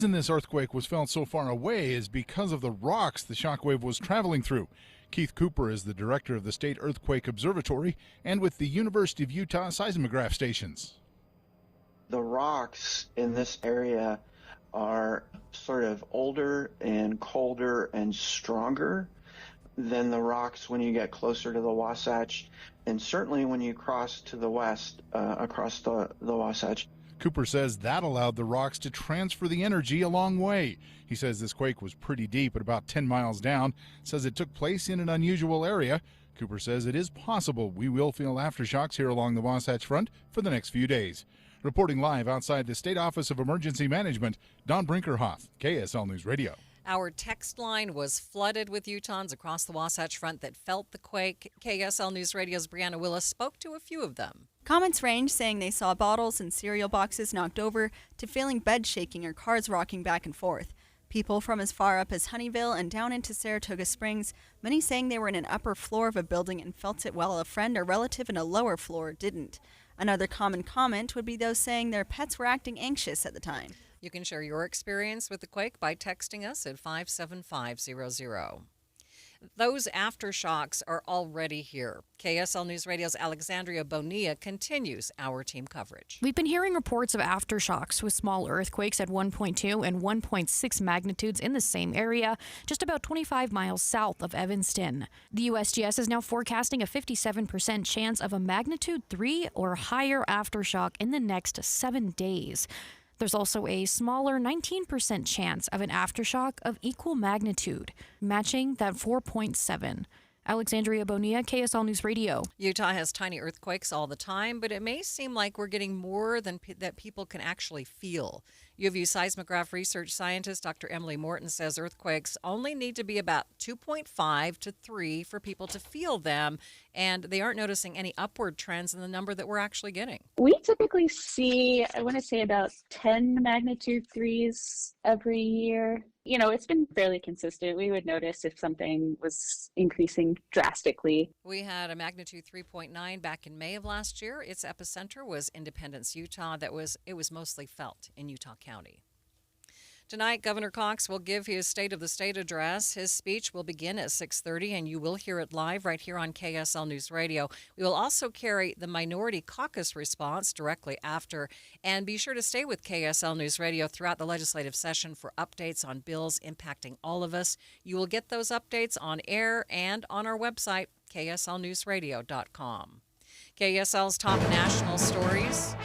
reason this earthquake was felt so far away is because of the rocks the shockwave was traveling through. Keith Cooper is the director of the State Earthquake Observatory and with the University of Utah seismograph stations. The rocks in this area are sort of older and colder and stronger than the rocks when you get closer to the Wasatch, and certainly when you cross to the west across the Wasatch. Cooper says that allowed the rocks to transfer the energy a long way. He says this quake was pretty deep at about 10 miles down, says it took place in an unusual area. Cooper says it is possible we will feel aftershocks here along the Wasatch Front for the next few days. Reporting live outside the State Office of Emergency Management, Don Brinkerhoff, KSL News Radio. Our text line was flooded with Utahns across the Wasatch Front that felt the quake. KSL News Radio's Brianna Willis spoke to a few of them. Comments range saying they saw bottles and cereal boxes knocked over to feeling beds shaking or cars rocking back and forth. People from as far up as Honeyville and down into Saratoga Springs, many saying they were in an upper floor of a building and felt it while a friend or relative in a lower floor didn't. Another common comment would be those saying their pets were acting anxious at the time. You can share your experience with the quake by texting us at 57500. Those aftershocks are already here. KSL News Radio's Alexandria Bonilla continues our team coverage. We've been hearing reports of aftershocks with small earthquakes at 1.2 and 1.6 magnitudes in the same area, just about 25 miles south of Evanston. The USGS is now forecasting a 57% chance of a magnitude 3 or higher aftershock in the next 7 days. There's also a smaller 19% chance of an aftershock of equal magnitude, matching that 4.7. Alexandria Bonilla, KSL News Radio. Utah has tiny earthquakes all the time, but it may seem like we're getting more than that people can actually feel. U of U seismograph research scientist Dr. Emily Morton says earthquakes only need to be about 2.5 to 3 for people to feel them, and they aren't noticing any upward trends in the number that we're actually getting. We typically see, I want to say about 10 magnitude 3s every year. You know, it's been fairly consistent. We would notice if something was increasing drastically. We had a magnitude 3.9 back in May of last year. Its epicenter was Independence, Utah. It was mostly felt in Utah County. Tonight, Governor Cox will give his State of the State address. His speech will begin at 6:30, and you will hear it live right here on KSL News Radio. We will also carry the Minority Caucus response directly after. And be sure to stay with KSL News Radio throughout the legislative session for updates on bills impacting all of us. You will get those updates on air and on our website, kslnewsradio.com. KSL's top national stories.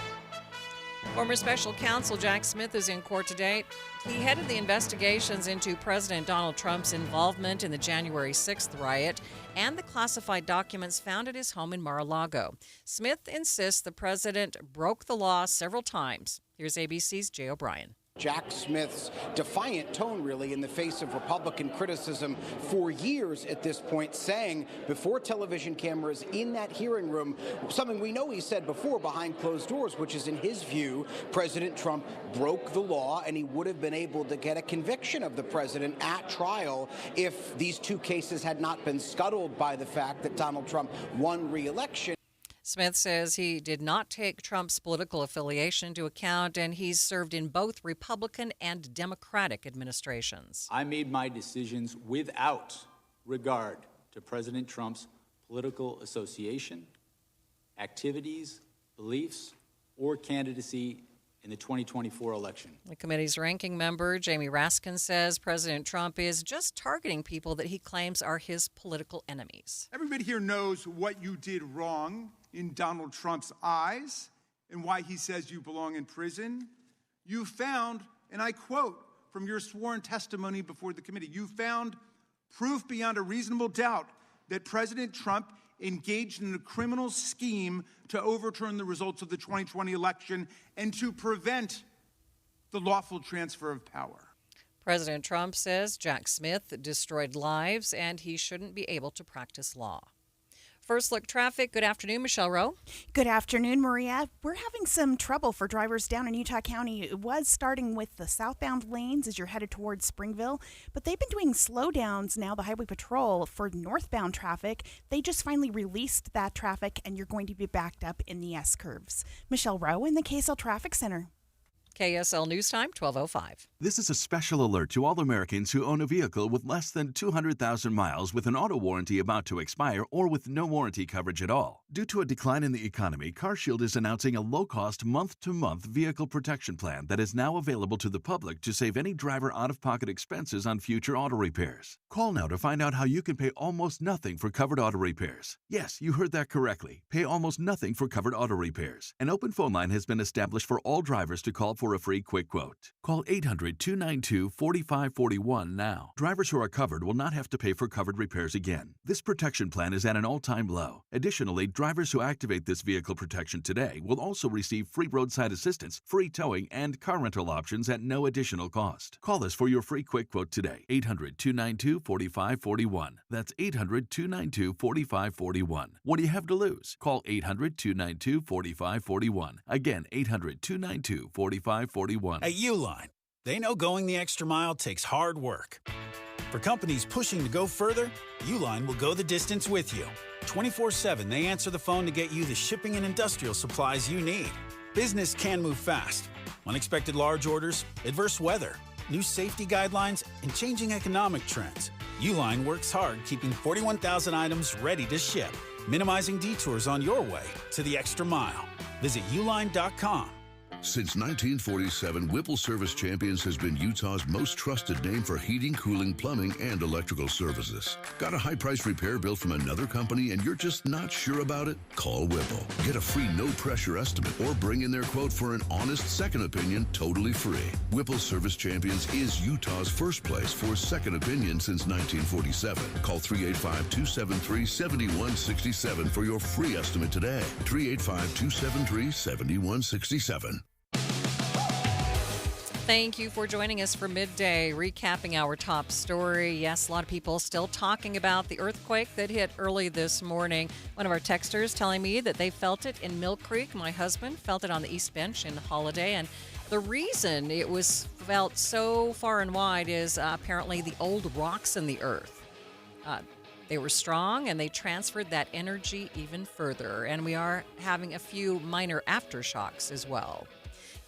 Former special counsel Jack Smith is in court today. He headed the investigations into President Donald Trump's involvement in the January 6th riot and the classified documents found at his home in Mar-a-Lago. Smith insists the president broke the law several times. Here's ABC's Jay O'Brien. Jack Smith's defiant tone, really, in the face of Republican criticism for years at this point, saying before television cameras in that hearing room, something we know he said before behind closed doors, which is, in his view, President Trump broke the law and he would have been able to get a conviction of the president at trial if these two cases had not been scuttled by the fact that Donald Trump won re-election. Smith says he did not take Trump's political affiliation into account, and he's served in both Republican and Democratic administrations. I made my decisions without regard to President Trump's political association, activities, beliefs, or candidacy in the 2024 election. The committee's ranking member, Jamie Raskin, says President Trump is just targeting people that he claims are his political enemies. Everybody here knows what you did wrong in Donald Trump's eyes and why he says you belong in prison. You found, and I quote from your sworn testimony before the committee, you found proof beyond a reasonable doubt that President Trump engaged in a criminal scheme to overturn the results of the 2020 election and to prevent the lawful transfer of power. President Trump says Jack Smith destroyed lives and he shouldn't be able to practice law. First Look Traffic. Good afternoon, Michelle Rowe. Good afternoon, Maria. We're having some trouble for drivers down in Utah County. It was starting with the southbound lanes as you're headed towards Springville, but they've been doing slowdowns now, the Highway Patrol, for northbound traffic. They just finally released that traffic, and you're going to be backed up in the S-curves. Michelle Rowe in the KSL Traffic Center. KSL News Time, 12:05. This is a special alert to all Americans who own a vehicle with less than 200,000 miles with an auto warranty about to expire or with no warranty coverage at all. Due to a decline in the economy, CarShield is announcing a low-cost month-to-month vehicle protection plan that is now available to the public to save any driver out-of-pocket expenses on future auto repairs. Call now to find out how you can pay almost nothing for covered auto repairs. Yes, you heard that correctly. Pay almost nothing for covered auto repairs. An open phone line has been established for all drivers to call for a free quick quote. Call 800-292-4541 now. Drivers who are covered will not have to pay for covered repairs again. This protection plan is at an all-time low. Additionally, drivers who activate this vehicle protection today will also receive free roadside assistance, free towing, and car rental options at no additional cost. Call us for your free quick quote today. 800-292-4541. That's 800-292-4541. What do you have to lose? Call 800-292-4541. Again, 800-292-4541. At Uline, they know going the extra mile takes hard work. For companies pushing to go further, Uline will go the distance with you. 24/7, they answer the phone to get you the shipping and industrial supplies you need. Business can move fast. Unexpected large orders, adverse weather, new safety guidelines, and changing economic trends. Uline works hard keeping 41,000 items ready to ship, minimizing detours on your way to the extra mile. Visit uline.com. Since 1947, Whipple Service Champions has been Utah's most trusted name for heating, cooling, plumbing, and electrical services. Got a high-priced repair bill from another company and you're just not sure about it? Call Whipple. Get a free no-pressure estimate or bring in their quote for an honest second opinion totally free. Whipple Service Champions is Utah's first place for second opinion since 1947. Call 385-273-7167 for your free estimate today. 385-273-7167. Thank you for joining us for Midday, recapping our top story. Yes, a lot of people still talking about the earthquake that hit early this morning. One of our texters telling me that they felt it in Mill Creek. My husband felt it on the East Bench in Holiday. And the reason it was felt so far and wide is apparently the old rocks in the earth. They were strong and they transferred that energy even further. And we are having a few minor aftershocks as well.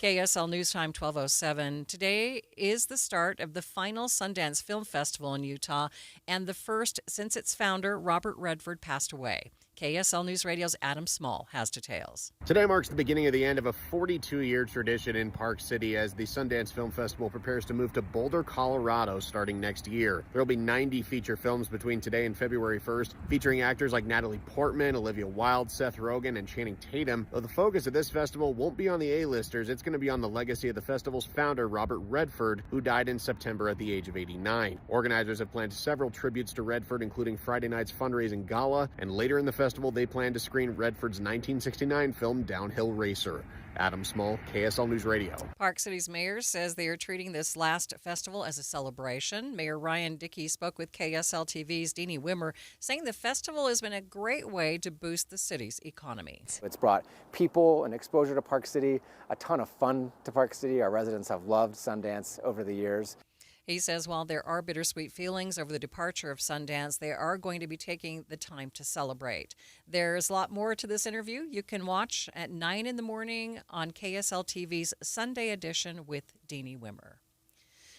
KSL News Time 12:07. Today is the start of the final Sundance Film Festival in Utah and the first since its founder, Robert Redford, passed away. KSL News Radio's Adam Small has details. Today marks the beginning of the end of a 42-year tradition in Park City as the Sundance Film Festival prepares to move to Boulder, Colorado starting next year. There will be 90 feature films between today and February 1st, featuring actors like Natalie Portman, Olivia Wilde, Seth Rogen, and Channing Tatum. Though the focus of this festival won't be on the A-listers, it's going to be on the legacy of the festival's founder, Robert Redford, who died in September at the age of 89. Organizers have planned several tributes to Redford, including Friday night's fundraising gala, and later in the festival, they plan to screen Redford's 1969 film Downhill Racer. Adam Small, KSL News Radio. Park City's mayor says they are treating this last festival as a celebration. Mayor Ryan Dickey spoke with KSL TV's Deanie Wimmer, saying the festival has been a great way to boost the city's economy. It's brought people and exposure to Park City, a ton of fun to Park City. Our residents have loved Sundance over the years. He says while there are bittersweet feelings over the departure of Sundance, they are going to be taking the time to celebrate. There's a lot more to this interview. You can watch at 9 in the morning on KSL TV's Sunday edition with Deanie Wimmer.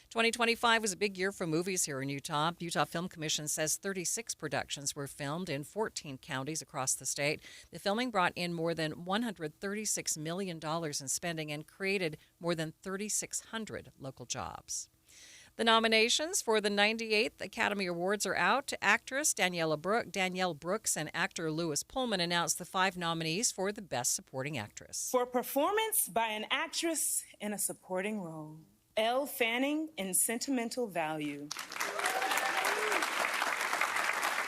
2025 was a big year for movies here in Utah. Utah Film Commission says 36 productions were filmed in 14 counties across the state. The filming brought in more than $136 million in spending and created more than 3,600 local jobs. The nominations for the 98th Academy Awards are out. Actress Danielle Brooks and actor Louis Pullman announced the 5 nominees for the Best Supporting Actress. For performance by an actress in a supporting role, Elle Fanning in Sentimental Value.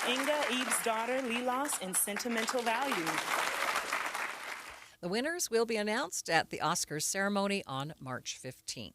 Inga Eve's daughter, Lilas, in Sentimental Value. The winners will be announced at the Oscars ceremony on March 15th.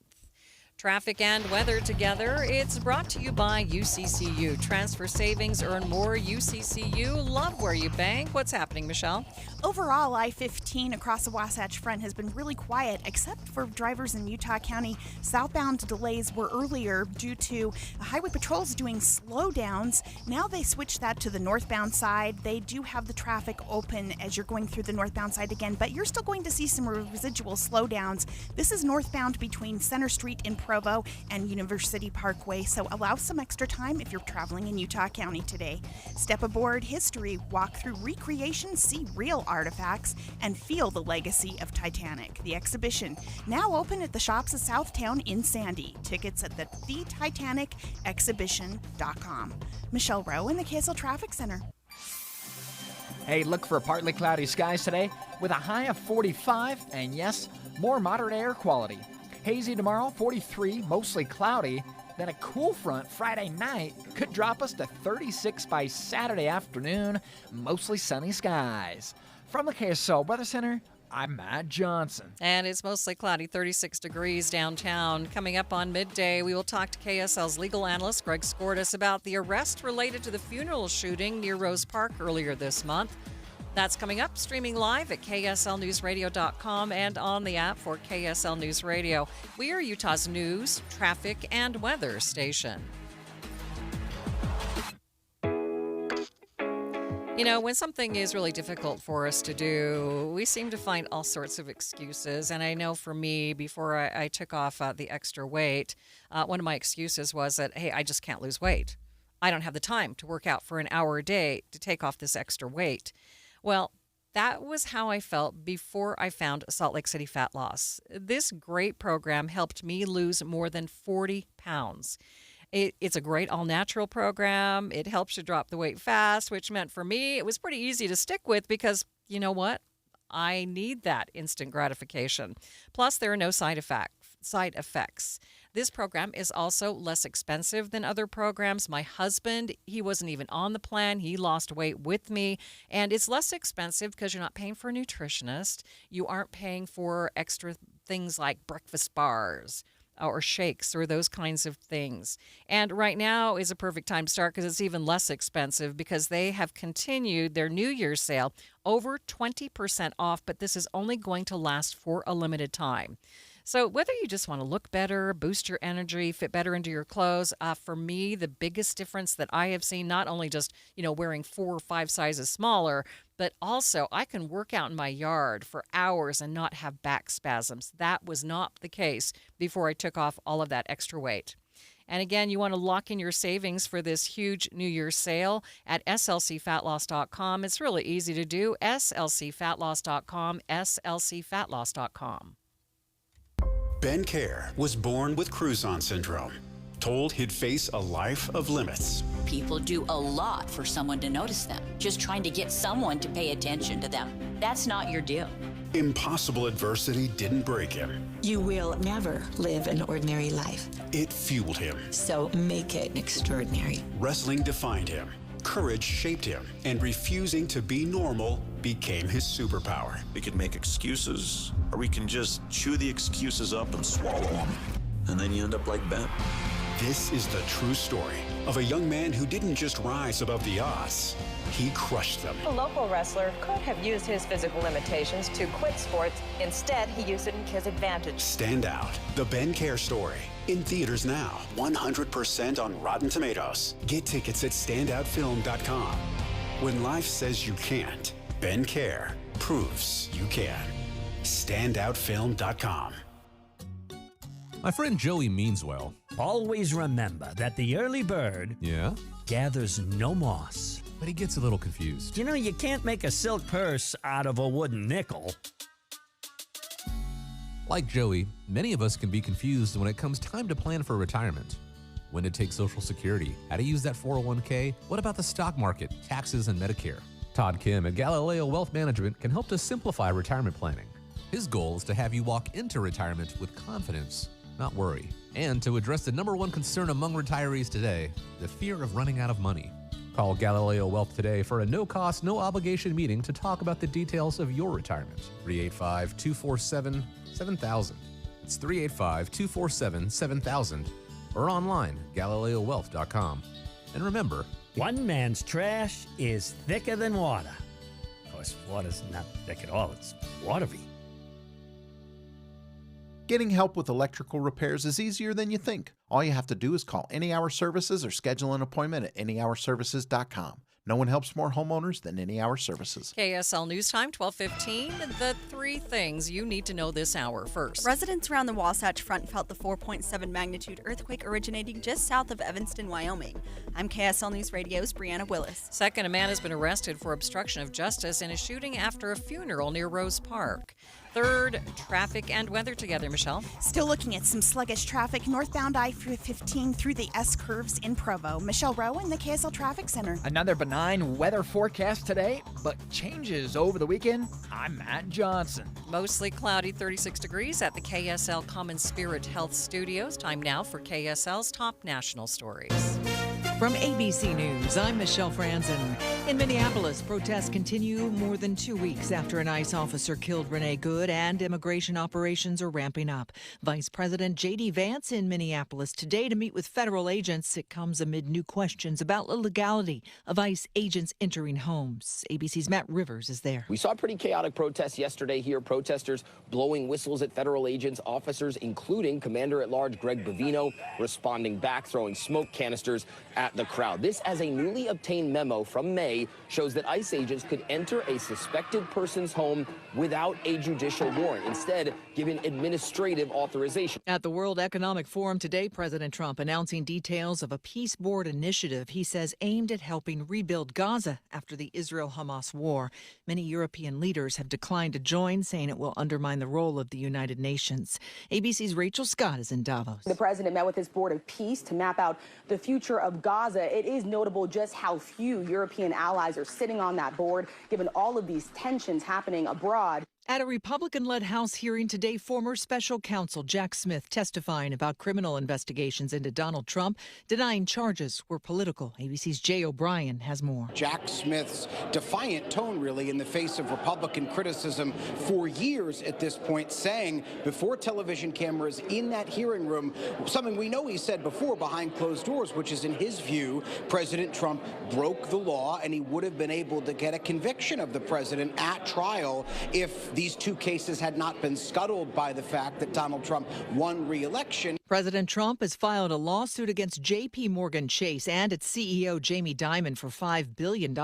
Traffic and weather together. It's brought to you by UCCU. Transfer savings, earn more. UCCU. Love where you bank. What's happening, Michelle? Overall, I-15 across the Wasatch Front has been really quiet, except for drivers in Utah County. Southbound delays were earlier due to highway patrols doing slowdowns. Now they switched that to the northbound side. They do have the traffic open as you're going through the northbound side again, but you're still going to see some residual slowdowns. This is northbound between Center Street in Provo and University Parkway, so allow some extra time if you're traveling in Utah County today. Step aboard history, walk through recreation, see real artifacts, and feel the legacy of Titanic. The exhibition, now open at the shops of Southtown in Sandy. Tickets at thetitanicexhibition.com. Michelle Rowe in the KSL Traffic Center. Hey, look for partly cloudy skies today with a high of 45 and yes, more moderate air quality. Hazy tomorrow, 43, mostly cloudy. Then a cool front Friday night could drop us to 36 by Saturday afternoon, mostly sunny skies. From the KSL Weather Center, I'm Matt Johnson. And it's mostly cloudy, 36 degrees downtown. Coming up on Midday, we will talk to KSL's legal analyst, Greg Skordas, about the arrest related to the funeral shooting near Rose Park earlier this month. That's coming up, streaming live at kslnewsradio.com and on the app for KSL News Radio. We are Utah's news, traffic, and weather station. You know, when something is really difficult for us to do, we seem to find all sorts of excuses. And I know for me, before I took off the extra weight, one of my excuses was that, hey, I just can't lose weight. I don't have the time to work out for an hour a day to take off this extra weight. Well, that was how I felt before I found Salt Lake City Fat Loss. This great program helped me lose more than 40 pounds. It's a great all-natural program. It helps you drop the weight fast, which meant for me it was pretty easy to stick with because, you know what? I need that instant gratification. Plus, there are no side effects. This program is also less expensive than other programs. My husband, he wasn't even on the plan. He lost weight with me. And it's less expensive because you're not paying for a nutritionist. You aren't paying for extra things like breakfast bars or shakes or those kinds of things. And right now is a perfect time to start because it's even less expensive because they have continued their New Year's sale, over 20% off, but this is only going to last for a limited time. So whether you just want to look better, boost your energy, fit better into your clothes, for me, the biggest difference that I have seen, not only just, wearing 4 or 5 sizes smaller, but also I can work out in my yard for hours and not have back spasms. That was not the case before I took off all of that extra weight. And again, you want to lock in your savings for this huge New Year's sale at slcfatloss.com. It's really easy to do, slcfatloss.com, slcfatloss.com. Ben Care was born with Cruzon syndrome, told he'd face a life of limits. People do a lot for someone to notice them, just trying to get someone to pay attention to them. That's not your deal. Impossible adversity didn't break him. You will never live an ordinary life. It fueled him. So make it extraordinary. Wrestling defined him. Courage shaped him, and refusing to be normal became his superpower. We could make excuses, or we can just chew the excuses up and swallow them. And then you end up like Ben. This is the true story of a young man who didn't just rise above the odds, he crushed them. A local wrestler could have used his physical limitations to quit sports. Instead, he used it in his advantage. Stand Out, the Ben Care story. In theaters now, 100% on Rotten Tomatoes. Get tickets at standoutfilm.com. When life says you can't, Ben Care proves you can. Standoutfilm.com. My friend Joey means well. Always remember that the early bird gathers no moss. But he gets a little confused. You can't make a silk purse out of a wooden nickel. Like Joey, many of us can be confused when it comes time to plan for retirement. When to take Social Security, how to use that 401k, what about the stock market, taxes, and Medicare? Todd Kim at Galileo Wealth Management can help to simplify retirement planning. His goal is to have you walk into retirement with confidence, not worry, and to address the number one concern among retirees today, the fear of running out of money. Call Galileo Wealth today for a no-cost, no-obligation meeting to talk about the details of your retirement. 385-247-7000. That's 385-247-7000 or online, GalileoWealth.com. And remember, one man's trash is thicker than water. Of course, water's not thick at all. It's watery. Getting help with electrical repairs is easier than you think. All you have to do is call Any Hour Services or schedule an appointment at anyhourservices.com. No one helps more homeowners than Any Hour Services. KSL News Time, 12:15. The three things you need to know this hour. First, residents around the Wasatch Front felt the 4.7 magnitude earthquake originating just south of Evanston, Wyoming. I'm KSL News Radio's Brianna Willis. Second, a man has been arrested for obstruction of justice in a shooting after a funeral near Rose Park. Third, traffic and weather together, Michelle. Still looking at some sluggish traffic northbound I-15 through the S-curves in Provo. Michelle Rowe in the KSL Traffic Center. Another benign weather forecast today, but changes over the weekend. I'm Matt Johnson. Mostly cloudy, 36 degrees at the KSL Common Spirit Health Studios. Time now for KSL's top national stories. From ABC News, I'm Michelle Franzen. In Minneapolis, protests continue more than 2 weeks after an ICE officer killed Renee Good, and immigration operations are ramping up. Vice President J.D. Vance in Minneapolis today to meet with federal agents. It comes amid new questions about the legality of ICE agents entering homes. ABC's Matt Rivers is there. We saw pretty chaotic protests yesterday here. Protesters blowing whistles at federal agents, officers, including Commander-at-Large Greg Bovino, responding back, throwing smoke canisters at the crowd. This, as a newly obtained memo from May, shows that ICE agents could enter a suspected person's home without a judicial warrant, instead given administrative authorization. At the World Economic Forum today, President Trump announcing details of a peace board initiative he says aimed at helping rebuild Gaza after the Israel-Hamas war. Many European leaders have declined to join, saying it will undermine the role of the United Nations. ABC's Rachel Scott is in Davos. The president met with his board of peace to map out the future of Gaza. It is notable just how few European allies are sitting on that board, given all of these tensions happening abroad. At a Republican-led House hearing today, former special counsel Jack Smith testifying about criminal investigations into Donald Trump, denying charges were political. ABC's Jay O'Brien has more. Jack Smith's defiant tone, really, in the face of Republican criticism for years at this point, saying before television cameras in that hearing room, something we know he said before behind closed doors, which is, in his view, President Trump broke the law and he would have been able to get a conviction of the president at trial if these two cases had not been scuttled by the fact that Donald Trump won re-election. President Trump has filed a lawsuit against J.P. Morgan Chase and its CEO Jamie Dimon for $5 billion,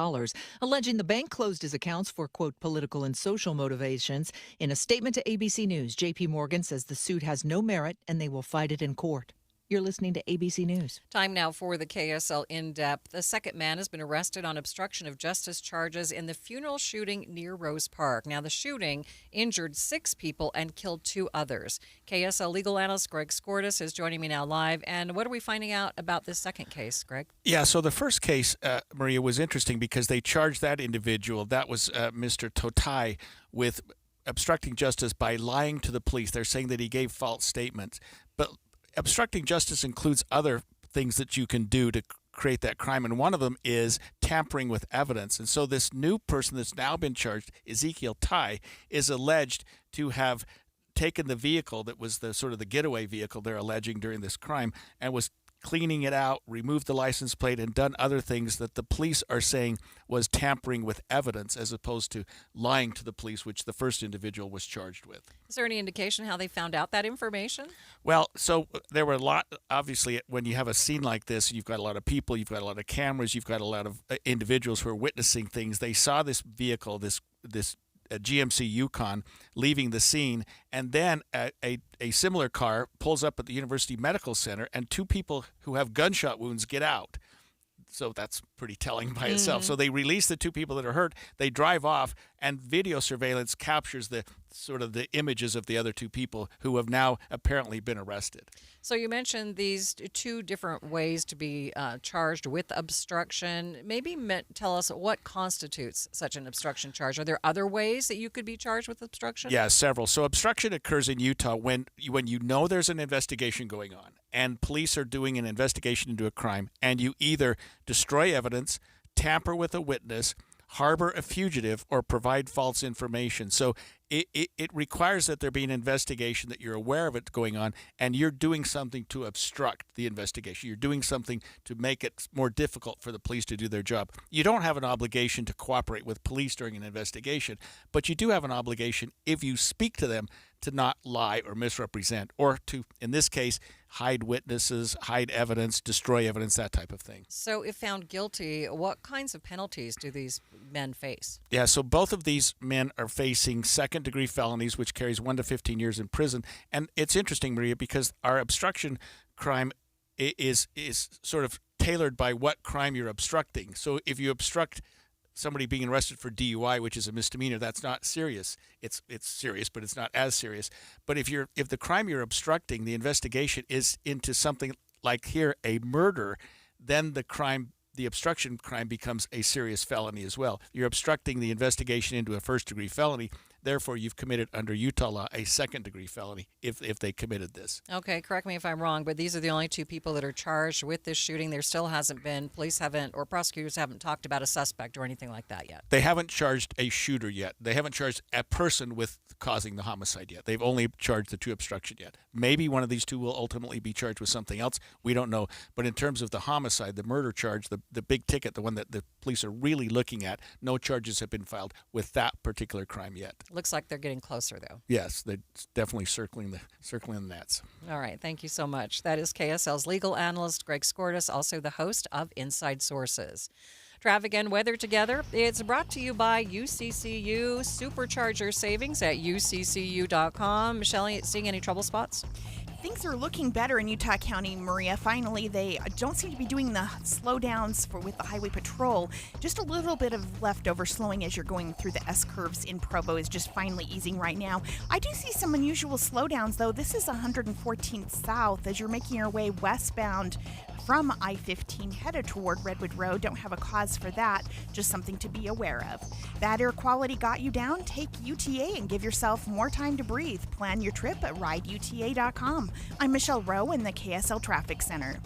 alleging the bank closed his accounts for, quote, political and social motivations. In a statement to ABC News, J.P. Morgan says the suit has no merit and they will fight it in court. You're listening to ABC News. Time now for the KSL In-Depth. The second man has been arrested on obstruction of justice charges in the funeral shooting near Rose Park. Now, the shooting injured 6 people and killed 2 others. KSL legal analyst Greg Skordas is joining me now live. And what are we finding out about this second case, Greg? Yeah, so the first case, Maria, was interesting because they charged that individual, that was Mr. Totai, with obstructing justice by lying to the police. They're saying that he gave false statements. But obstructing justice includes other things that you can do to create that crime, and one of them is tampering with evidence. And so this new person that's now been charged, Ezekiel Tai, is alleged to have taken the vehicle that was the sort of the getaway vehicle they're alleging during this crime and was cleaning it out, removed the license plate, and done other things that the police are saying was tampering with evidence as opposed to lying to the police, which the first individual was charged with. Is there any indication how they found out that information? Well, so there were a lot, obviously, when you have a scene like this, you've got a lot of people, you've got a lot of cameras, you've got a lot of individuals who are witnessing things. They saw this vehicle, this GMC Yukon leaving the scene, and then a similar car pulls up at the University Medical Center, and 2 people who have gunshot wounds get out. So that's pretty telling by itself. So they release the 2 people that are hurt. They drive off, and video surveillance captures the sort of the images of the other 2 people who have now apparently been arrested. So you mentioned these 2 different ways to be charged with obstruction. Maybe tell us what constitutes such an obstruction charge. Are there other ways that you could be charged with obstruction? Yeah, several. So obstruction occurs in Utah when you know there's an investigation going on and police are doing an investigation into a crime, and you either destroy evidence, tamper with a witness, harbor a fugitive, or provide false information. So it requires that there be an investigation, that you're aware of it going on, and you're doing something to obstruct the investigation. You're doing something to make it more difficult for the police to do their job. You don't have an obligation to cooperate with police during an investigation, but you do have an obligation, if you speak to them, to not lie or misrepresent, or to, in this case, hide witnesses, hide evidence, destroy evidence, that type of thing. So if found guilty, what kinds of penalties do these men face? Yeah, so both of these men are facing second-degree felonies, which carries 1 to 15 years in prison. And it's interesting, Maria, because our obstruction crime is sort of tailored by what crime you're obstructing. So if you obstruct somebody being arrested for DUI, which is a misdemeanor, that's not serious. It's serious, but it's not as serious. But if the crime you're obstructing, the investigation is into something like here, a murder, then the obstruction crime becomes a serious felony as well. You're obstructing the investigation into a first-degree felony. Therefore, you've committed under Utah law a second-degree felony if they committed this. Okay, correct me if I'm wrong, but these are the only two people that are charged with this shooting. There still hasn't been, police haven't, or prosecutors haven't talked about a suspect or anything like that yet. They haven't charged a shooter yet. They haven't charged a person with causing the homicide yet. They've only charged the two obstruction yet. Maybe one of these two will ultimately be charged with something else. We don't know. But in terms of the homicide, the murder charge, the big ticket, the one that the police are really looking at, no charges have been filed with that particular crime yet. Looks like they're getting closer, though. Yes, they're definitely circling the nets. All right, thank you so much. That is KSL's legal analyst, Greg Skordas, also the host of Inside Sources. Traffic and weather together. It's brought to you by UCCU. Supercharger savings at uccu.com. Michelle, seeing any trouble spots? Things are looking better in Utah County, Maria. Finally, they don't seem to be doing the slowdowns with the highway patrol. Just a little bit of leftover slowing as you're going through the S-curves in Provo is just finally easing right now. I do see some unusual slowdowns, though. This is 114th South as you're making your way westbound from I-15 headed toward Redwood Road. Don't have a cause for that, just something to be aware of. Bad air quality got you down? Take UTA and give yourself more time to breathe. Plan your trip at rideuta.com. I'm Michelle Rowe in the KSL Traffic Center.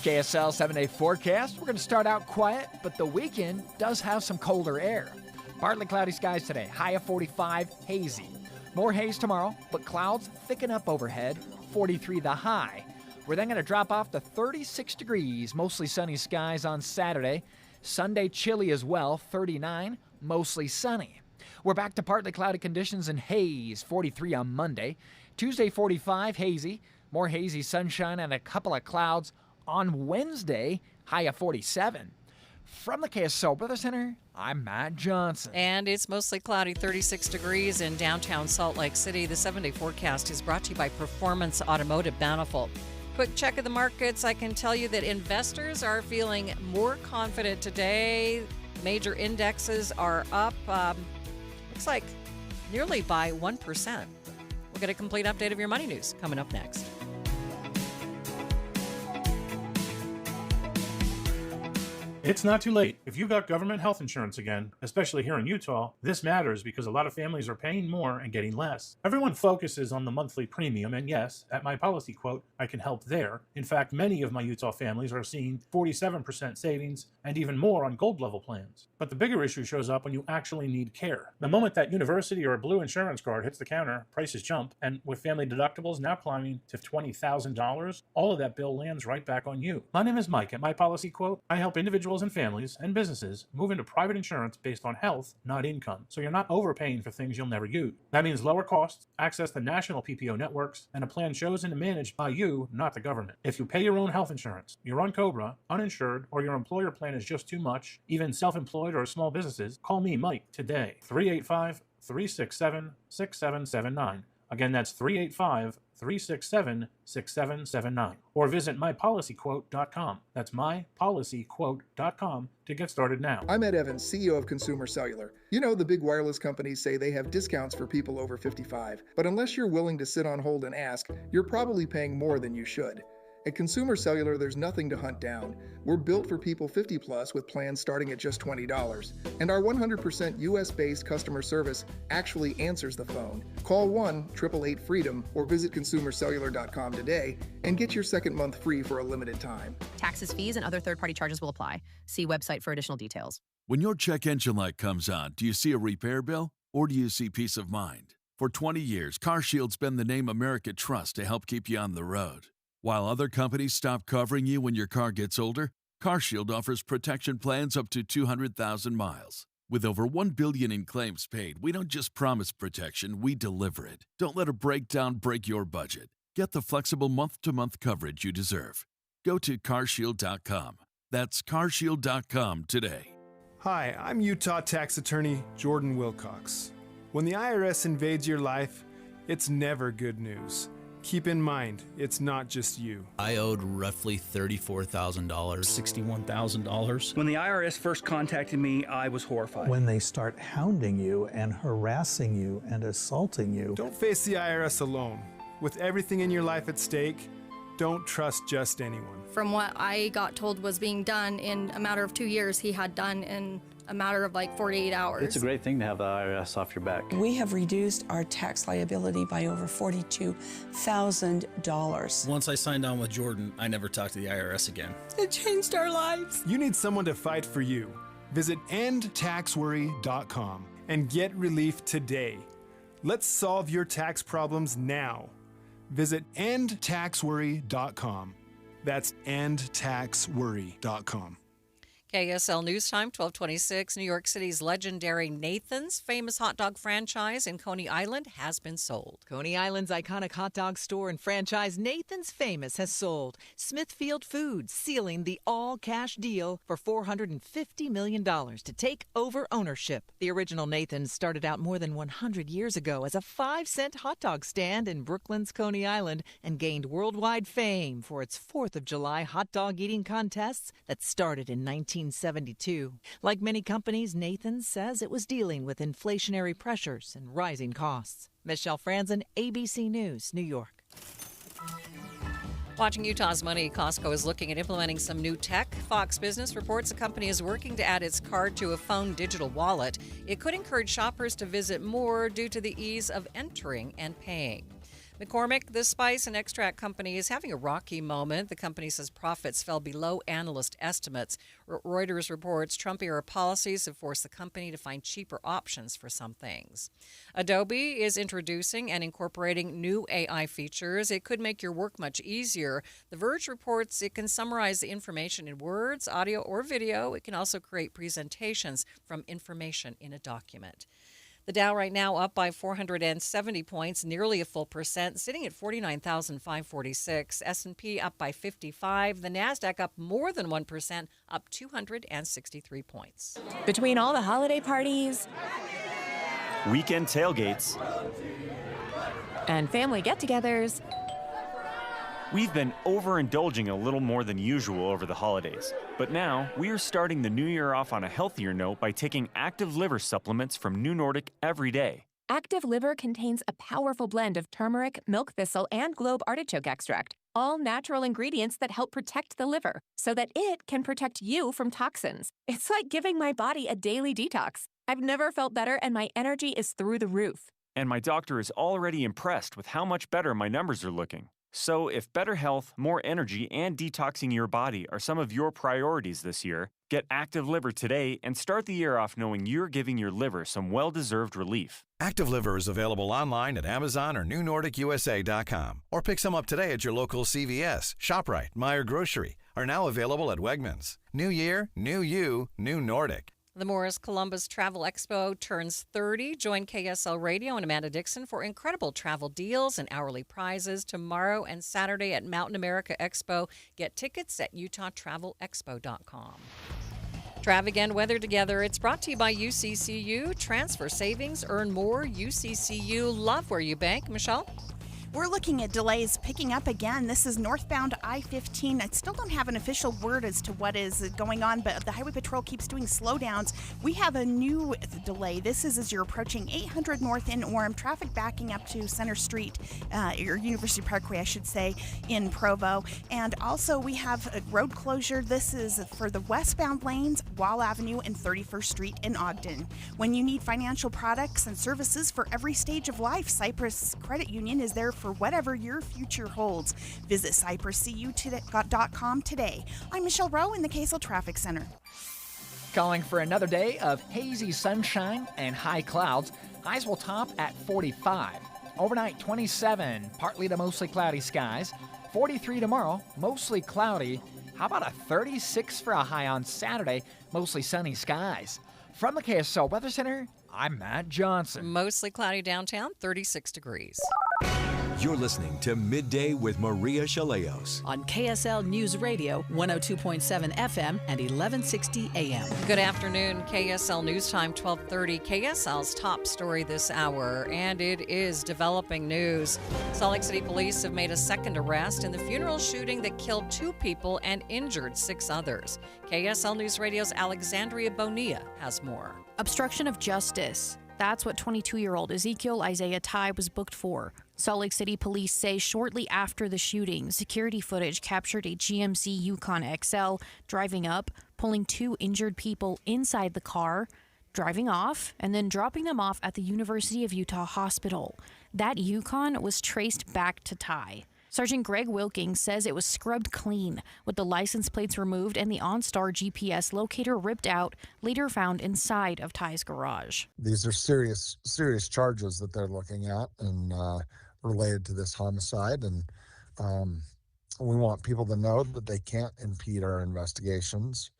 KSL 7-day forecast. We're going to start out quiet, but the weekend does have some colder air. Partly cloudy skies today, high of 45, hazy. More haze tomorrow, but clouds thicken up overhead, 43 the high. We're then going to drop off to 36 degrees, mostly sunny skies on Saturday. Sunday chilly as well, 39, mostly sunny. We're back to partly cloudy conditions and haze, 43 on Monday. Tuesday, 45, hazy. More hazy sunshine and a couple of clouds on Wednesday, high of 47. From the KSL Weather Center, I'm Matt Johnson. And it's mostly cloudy, 36 degrees in downtown Salt Lake City. The 7-day forecast is brought to you by Performance Automotive Bountiful. Quick check of the markets. I can tell you that investors are feeling more confident today. Major indexes are up, looks like nearly by 1%. We'll get a complete update of your money news coming up next. It's not too late. If you got government health insurance again, especially here in Utah, this matters because a lot of families are paying more and getting less. Everyone focuses on the monthly premium, and yes, at my policy quote, I can help there. In fact, many of my Utah families are seeing 47% savings and even more on gold level plans. But the bigger issue shows up when you actually need care. The moment that university or blue insurance card hits the counter, prices jump, and with family deductibles now climbing to $20,000, all of that bill lands right back on you. My name is Mike. At my policy quote, I help individuals and families and businesses move into private insurance based on health, not income, so you're not overpaying for things you'll never use. That means lower costs, access to national PPO networks, and a plan chosen and managed by you, not the government. If you pay your own health insurance, you're on COBRA, uninsured, or your employer plan is just too much, even self-employed or small businesses, call me, Mike, today. 385-367-6779. Again, that's 385-367-6779. Or visit mypolicyquote.com. That's mypolicyquote.com to get started now. I'm Ed Evans, CEO of Consumer Cellular. You know, the big wireless companies say they have discounts for people over 55. But unless you're willing to sit on hold and ask, you're probably paying more than you should. At Consumer Cellular, there's nothing to hunt down. We're built for people 50 plus with plans starting at just $20. And our 100% US-based customer service actually answers the phone. Call 1-888-FREEDOM or visit consumercellular.com today and get your second month free for a limited time. Taxes, fees, and other third-party charges will apply. See website for additional details. When your check engine light comes on, do you see a repair bill or do you see peace of mind? For 20 years, CarShield's been the name America trusts to help keep you on the road. While other companies stop covering you when your car gets older, CarShield offers protection plans up to 200,000 miles. With over $1 billion in claims paid, we don't just promise protection, we deliver it. Don't let a breakdown break your budget. Get the flexible month-to-month coverage you deserve. Go to carshield.com. That's carshield.com today. Hi, I'm Utah tax attorney Jordan Wilcox. When the IRS invades your life, it's never good news. Keep in mind, it's not just you. I owed roughly $34,000. $61,000. When the IRS first contacted me, I was horrified. When they start hounding you and harassing you and assaulting you. Don't face the IRS alone. With everything in your life at stake, don't trust just anyone. From what I got told was being done in a matter of 2 years, he had done in a matter of like 48 hours. It's a great thing to have the IRS off your back. We have reduced our tax liability by over $42,000. Once I signed on with Jordan, I never talked to the IRS again. It changed our lives. You need someone to fight for you. Visit endtaxworry.com and get relief today. Let's solve your tax problems now. Visit endtaxworry.com. That's endtaxworry.com. KSL News Time, 1226. New York City's legendary Nathan's famous hot dog franchise in Coney Island has been sold. Coney Island's iconic hot dog store and franchise Nathan's Famous has sold. Smithfield Foods sealing the all-cash deal for $450 million to take over ownership. The original Nathan's started out more than 100 years ago as a 5-cent hot dog stand in Brooklyn's Coney Island and gained worldwide fame for its 4th of July hot dog eating contests that started in 1972. Like many companies, Nathan's says it was dealing with inflationary pressures and rising costs. Michelle Franzen, ABC News, New York. Watching Utah's money, Costco is looking at implementing some new tech. Fox Business reports the company is working to add its card to a phone digital wallet. It could encourage shoppers to visit more due to the ease of entering and paying. McCormick, the spice and extract company, is having a rocky moment. The company says profits fell below analyst estimates. Reuters reports Trump-era policies have forced the company to find cheaper options for some things. Adobe is introducing and incorporating new AI features. It could make your work much easier. The Verge reports it can summarize the information in words, audio, or video. It can also create presentations from information in a document. The Dow right now up by 470 points, nearly a full percent, sitting at 49,546. S&P up by 55. The Nasdaq up more than 1%, up 263 points. Between all the holiday parties, weekend tailgates, and family get-togethers, we've been overindulging a little more than usual over the holidays. But now, we are starting the new year off on a healthier note by taking Active Liver supplements from New Nordic every day. Active Liver contains a powerful blend of turmeric, milk thistle, and globe artichoke extract, all natural ingredients that help protect the liver so that it can protect you from toxins. It's like giving my body a daily detox. I've never felt better, and my energy is through the roof. And my doctor is already impressed with how much better my numbers are looking. So if better health, more energy, and detoxing your body are some of your priorities this year, get Active Liver today and start the year off knowing you're giving your liver some well-deserved relief. Active Liver is available online at Amazon or NewNordicUSA.com. Or pick some up today at your local CVS, ShopRite, Meijer Grocery. Are now available at Wegmans. New year, new you, new Nordic. The Morris Columbus Travel Expo turns 30. Join KSL Radio and Amanda Dixon for incredible travel deals and hourly prizes tomorrow and Saturday at Mountain America Expo. Get tickets at UtahTravelExpo.com. Extravagant weather together. It's brought to you by UCCU. Transfer savings, earn more. UCCU. Love where you bank. Michelle? We're looking at delays picking up again. This is northbound I-15. I still don't have an official word as to what is going on, but the Highway Patrol keeps doing slowdowns. We have a new delay. This is as you're approaching 800 North in Orem. Traffic backing up to Center Street, or University Parkway, I should say, in Provo. And also we have a road closure. This is for the westbound lanes, Wall Avenue and 31st Street in Ogden. When you need financial products and services for every stage of life, Cypress Credit Union is there for whatever your future holds. Visit CypressCU.com today. I'm Michelle Rowe in the KSL Traffic Center. calling for another day of hazy sunshine and high clouds. Highs will top at 45. Overnight, 27, partly to mostly cloudy skies. 43 tomorrow, mostly cloudy. How about a 36 for a high on Saturday, mostly sunny skies? From the KSL Weather Center, I'm Matt Johnson. Mostly cloudy downtown, 36 degrees. You're listening to Midday with Maria Shilaos on KSL News Radio, 102.7 FM and 1160 AM. Good afternoon. KSL News Time, 12:30. KSL's top story this hour, and it is developing news. Salt Lake City police have made a second arrest in the funeral shooting that killed 2 people and injured 6 others. KSL News Radio's Alexandria Bonilla has more. Obstruction of justice. That's what 22-year-old Ezekiel Isaiah Tai was booked for. Salt Lake City police say shortly after the shooting, security footage captured a GMC Yukon XL driving up, pulling 2 injured people inside the car, driving off, and then dropping them off at the University of Utah Hospital. That Yukon was traced back to Tai. Sergeant Greg Wilkings says it was scrubbed clean, with the license plates removed and the OnStar GPS locator ripped out, later found inside of Tai's garage. These are serious charges that they're looking at and related to this homicide, and we want people to know that they can't impede our investigations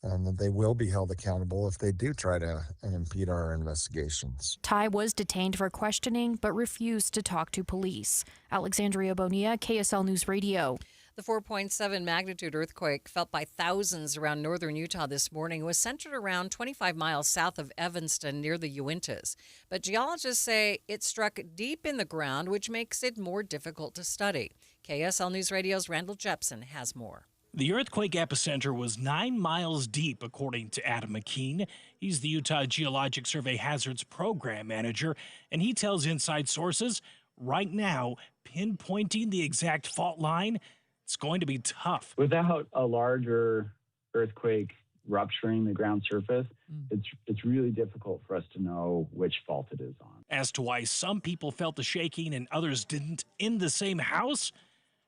and that they will be held accountable if they do try to impede our investigations. Tai was detained for questioning but refused to talk to police. Alexandria Bonilla, KSL News Radio. The 4.7 magnitude earthquake felt by thousands around northern Utah this morning was centered around 25 miles south of Evanston near the Uintas. But geologists say it struck deep in the ground, which makes it more difficult to study. KSL News Radio's Randall Jepson has more. The earthquake epicenter was 9 miles deep, according to Adam McKean. He's the Utah Geologic Survey Hazards Program Manager, and he tells Inside Sources, right now, pinpointing the exact fault line, it's going to be tough. Without a larger earthquake rupturing the ground surface, it's really difficult for us to know which fault it is on. As to why some people felt the shaking and others didn't in the same house,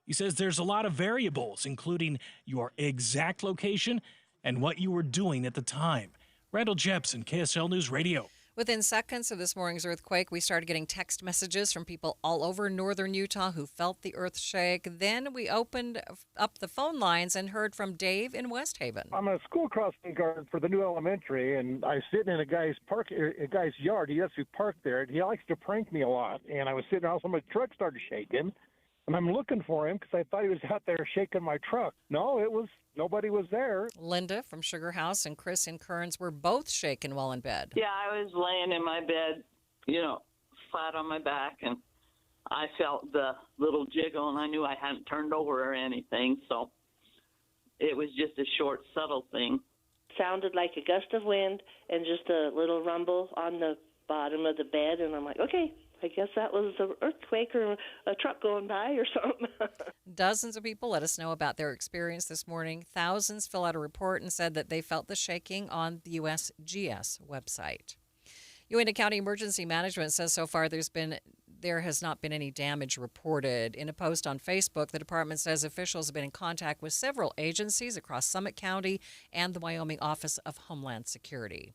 he says there's a lot of variables, including your exact location and what you were doing at the time. Randall Jepson, KSL News Radio. Within seconds of this morning's earthquake, we started getting text messages from people all over northern Utah who felt the earth shake. Then we opened up the phone lines and heard from Dave in West Haven. I'm a school crossing guard for the new elementary, and I was sitting in a guy's yard. He actually parked there, and he likes to prank me a lot. And I was sitting there, also my truck started shaking. And I'm looking for him because I thought he was out there shaking my truck. No, nobody was there. Linda from Sugar House and Chris in Kearns were both shaken while in bed. Yeah, I was laying in my bed, flat on my back, and I felt the little jiggle, and I knew I hadn't turned over or anything, so it was just a short, subtle thing. Sounded like a gust of wind and just a little rumble on the bottom of the bed, and I'm like, okay. I guess that was an earthquake or a truck going by or something. Dozens of people let us know about their experience this morning. Thousands fill out a report and said that they felt the shaking on the USGS website. Uinta County Emergency Management says so far there has not been any damage reported. In a post on Facebook, the department says officials have been in contact with several agencies across Summit County and the Wyoming Office of Homeland Security.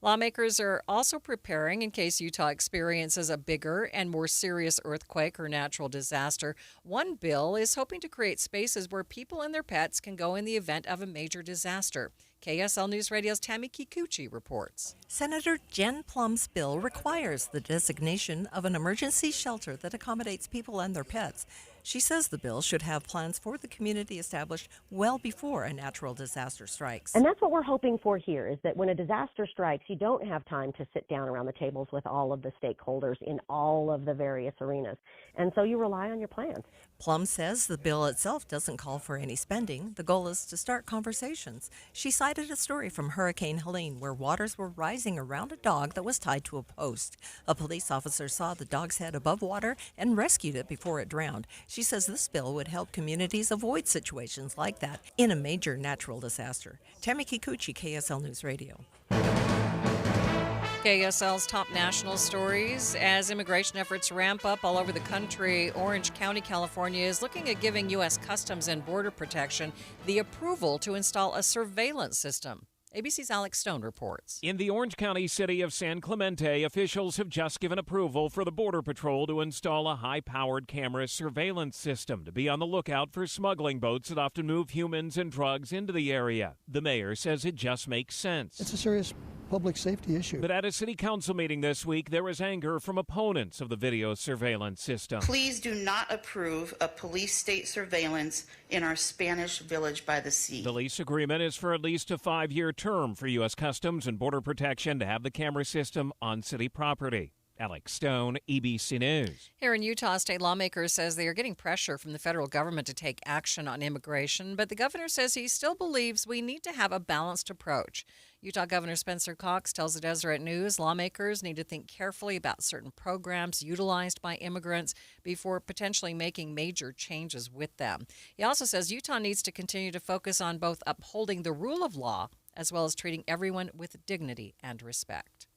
Lawmakers are also preparing in case Utah experiences a bigger and more serious earthquake or natural disaster. One bill is hoping to create spaces where people and their pets can go in the event of a major disaster. KSL News Radio's Tammy Kikuchi reports. Senator Jen Plum's bill requires the designation of an emergency shelter that accommodates people and their pets. She says the bill should have plans for the community established well before a natural disaster strikes. And that's what we're hoping for here, is that when a disaster strikes, you don't have time to sit down around the tables with all of the stakeholders in all of the various arenas. And so you rely on your plans. Plum says the bill itself doesn't call for any spending. The goal is to start conversations. She cited a story from Hurricane Helene where waters were rising around a dog that was tied to a post. A police officer saw the dog's head above water and rescued it before it drowned. She says this bill would help communities avoid situations like that in a major natural disaster. Tammy Kikuchi, KSL News Radio. KSL's top national stories. As immigration efforts ramp up all over the country, Orange County, California is looking at giving U.S. Customs and Border Protection the approval to install a surveillance system. ABC's Alex Stone reports. In the Orange County city of San Clemente, officials have just given approval for the Border Patrol to install a high-powered camera surveillance system to be on the lookout for smuggling boats that often move humans and drugs into the area. The mayor says it just makes sense. It's a serious public safety issue. But at a city council meeting this week, there was anger from opponents of the video surveillance system. Please do not approve of police state surveillance in our Spanish village by the sea. The lease agreement is for at least a 5-year term for U.S. Customs and Border Protection to have the camera system on city property. Alex Stone, ABC News. Here in Utah, state lawmakers says they are getting pressure from the federal government to take action on immigration, but the governor says he still believes we need to have a balanced approach. Utah Governor Spencer Cox tells the Deseret News lawmakers need to think carefully about certain programs utilized by immigrants before potentially making major changes with them. He also says Utah needs to continue to focus on both upholding the rule of law as well as treating everyone with dignity and respect.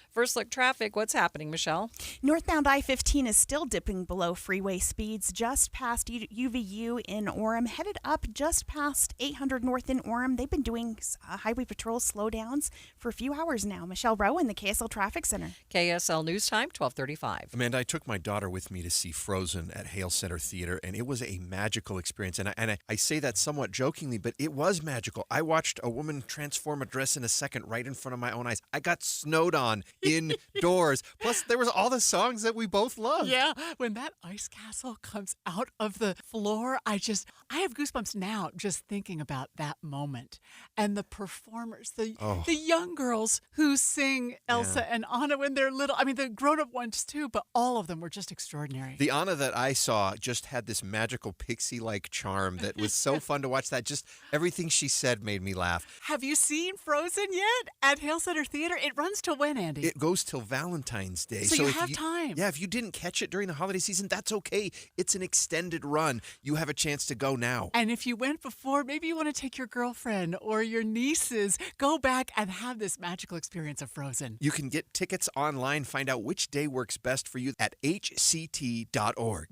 First look traffic. What's happening, Michelle? Northbound I-15 is still dipping below freeway speeds just past UVU in Orem, headed up just past 800 North in Orem. They've been doing highway patrol slowdowns for a few hours now. Michelle Rowe in the KSL Traffic Center. KSL News Time, 12:35. Amanda, I took my daughter with me to see Frozen at Hale Center Theater, and it was a magical experience. And I say that somewhat jokingly, but it was magical. I watched a woman transform a dress in a second right in front of my own eyes. I got snowed on indoors. Plus, there was all the songs that we both loved. Yeah, when that ice castle comes out of the floor, I have goosebumps now just thinking about that moment. And the performers, the young girls who sing Elsa and Anna when they're little. I mean, the grown-up ones too, but all of them were just extraordinary. The Anna that I saw just had this magical pixie-like charm that was so fun to watch. That just everything she said made me laugh. Have you seen Frozen yet at Hale Center Theater? It runs to when, Andy? It goes till Valentine's Day. So you have time. Yeah, if you didn't catch it during the holiday season, that's okay. It's an extended run. You have a chance to go now. And if you went before, maybe you want to take your girlfriend or your nieces. Go back and have this magical experience of Frozen. You can get tickets online. Find out which day works best for you at hct.org.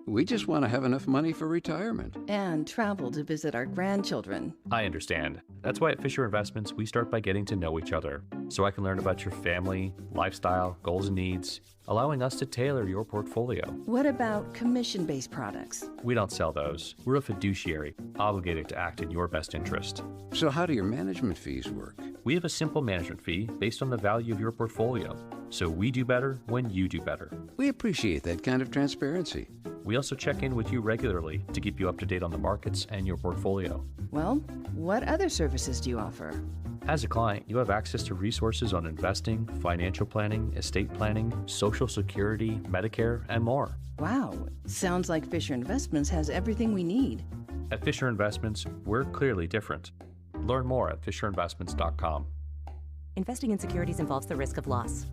We just want to have enough money for retirement. And travel to visit our grandchildren. I understand. That's why at Fisher Investments, we start by getting to know each other, so I can learn about your family, lifestyle, goals and needs, allowing us to tailor your portfolio. What about commission-based products? We don't sell those. We're a fiduciary, obligated to act in your best interest. So how do your management fees work? We have a simple management fee based on the value of your portfolio, so we do better when you do better. We appreciate that kind of transparency. We also check in with you regularly to keep you up to date on the markets and your portfolio. Well, what other services do you offer? As a client, you have access to resources on investing, financial planning, estate planning, Social Security, Medicare, and more. Wow, sounds like Fisher Investments has everything we need. At Fisher Investments, we're clearly different. Learn more at fisherinvestments.com. Investing in securities involves the risk of loss.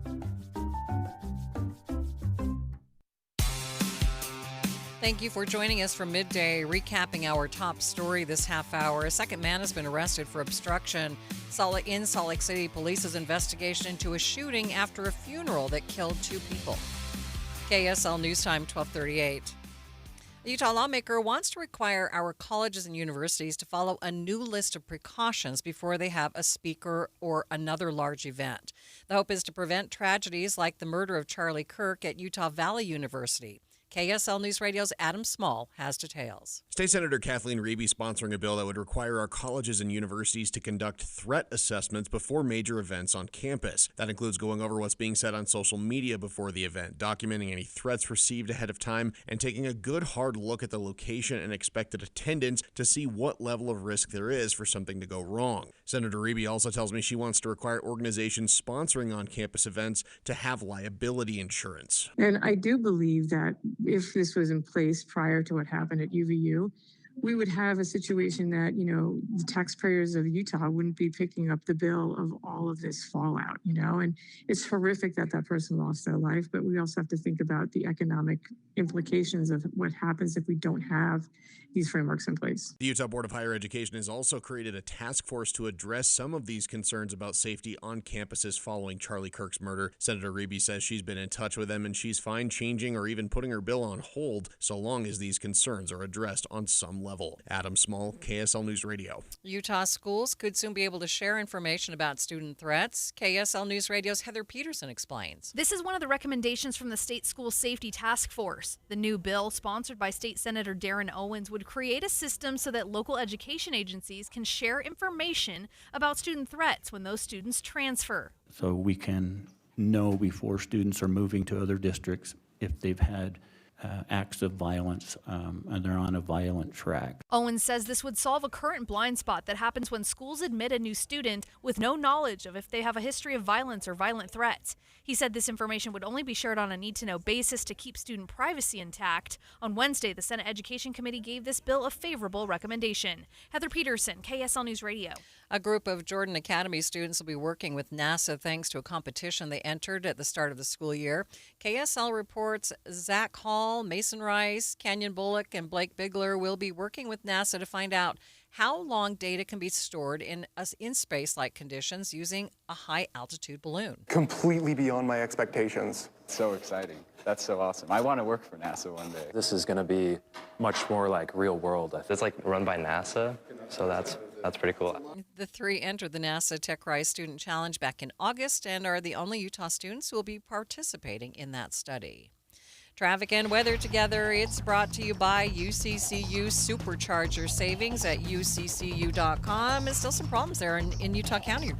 Thank you for joining us for Midday, recapping our top story this half hour. A second man has been arrested for obstruction. In Salt Lake City, police's investigation into a shooting after a funeral that killed 2 people. KSL News Time, 12:38. The Utah lawmaker wants to require our colleges and universities to follow a new list of precautions before they have a speaker or another large event. The hope is to prevent tragedies like the murder of Charlie Kirk at Utah Valley University. KSL News Radio's Adam Small has details. State Senator Kathleen Reeby sponsoring a bill that would require our colleges and universities to conduct threat assessments before major events on campus. That includes going over what's being said on social media before the event, documenting any threats received ahead of time, and taking a good hard look at the location and expected attendance to see what level of risk there is for something to go wrong. Senator Reeby also tells me she wants to require organizations sponsoring on-campus events to have liability insurance. And I do believe that if this was in place prior to what happened at UVU, we would have a situation that, the taxpayers of Utah wouldn't be picking up the bill of all of this fallout, and it's horrific that that person lost their life, but we also have to think about the economic implications of what happens if we don't have these frameworks in place. The Utah Board of Higher Education has also created a task force to address some of these concerns about safety on campuses following Charlie Kirk's murder. Senator Reby says she's been in touch with them and she's fine changing or even putting her bill on hold so long as these concerns are addressed on some level. Adam Small, KSL News Radio. Utah schools could soon be able to share information about student threats. KSL News Radio's Heather Peterson explains. This is one of the recommendations from the State School Safety Task Force. The new bill, sponsored by State Senator Darren Owens, would create a system so that local education agencies can share information about student threats when those students transfer. So we can know before students are moving to other districts if they've had acts of violence and they're on a violent track. Owens says this would solve a current blind spot that happens when schools admit a new student with no knowledge of if they have a history of violence or violent threats. He said this information would only be shared on a need-to-know basis to keep student privacy intact. On Wednesday, the Senate Education Committee gave this bill a favorable recommendation. Heather Peterson, KSL News Radio. A group of Jordan Academy students will be working with NASA thanks to a competition they entered at the start of the school year. KSL reports Zach Hall, Mason Rice, Canyon Bullock, and Blake Bigler will be working with NASA to find out how long data can be stored in space-like conditions using a high-altitude balloon. Completely beyond my expectations. So exciting. That's so awesome. I want to work for NASA one day. This is going to be much more like real world. It's like run by NASA, so that's pretty cool. The three entered the NASA Tech Rise Student Challenge back in August and are the only Utah students who will be participating in that study. Traffic and weather together. It's brought to you by UCCU. Supercharger savings at uccu.com. There's still some problems there in Utah County.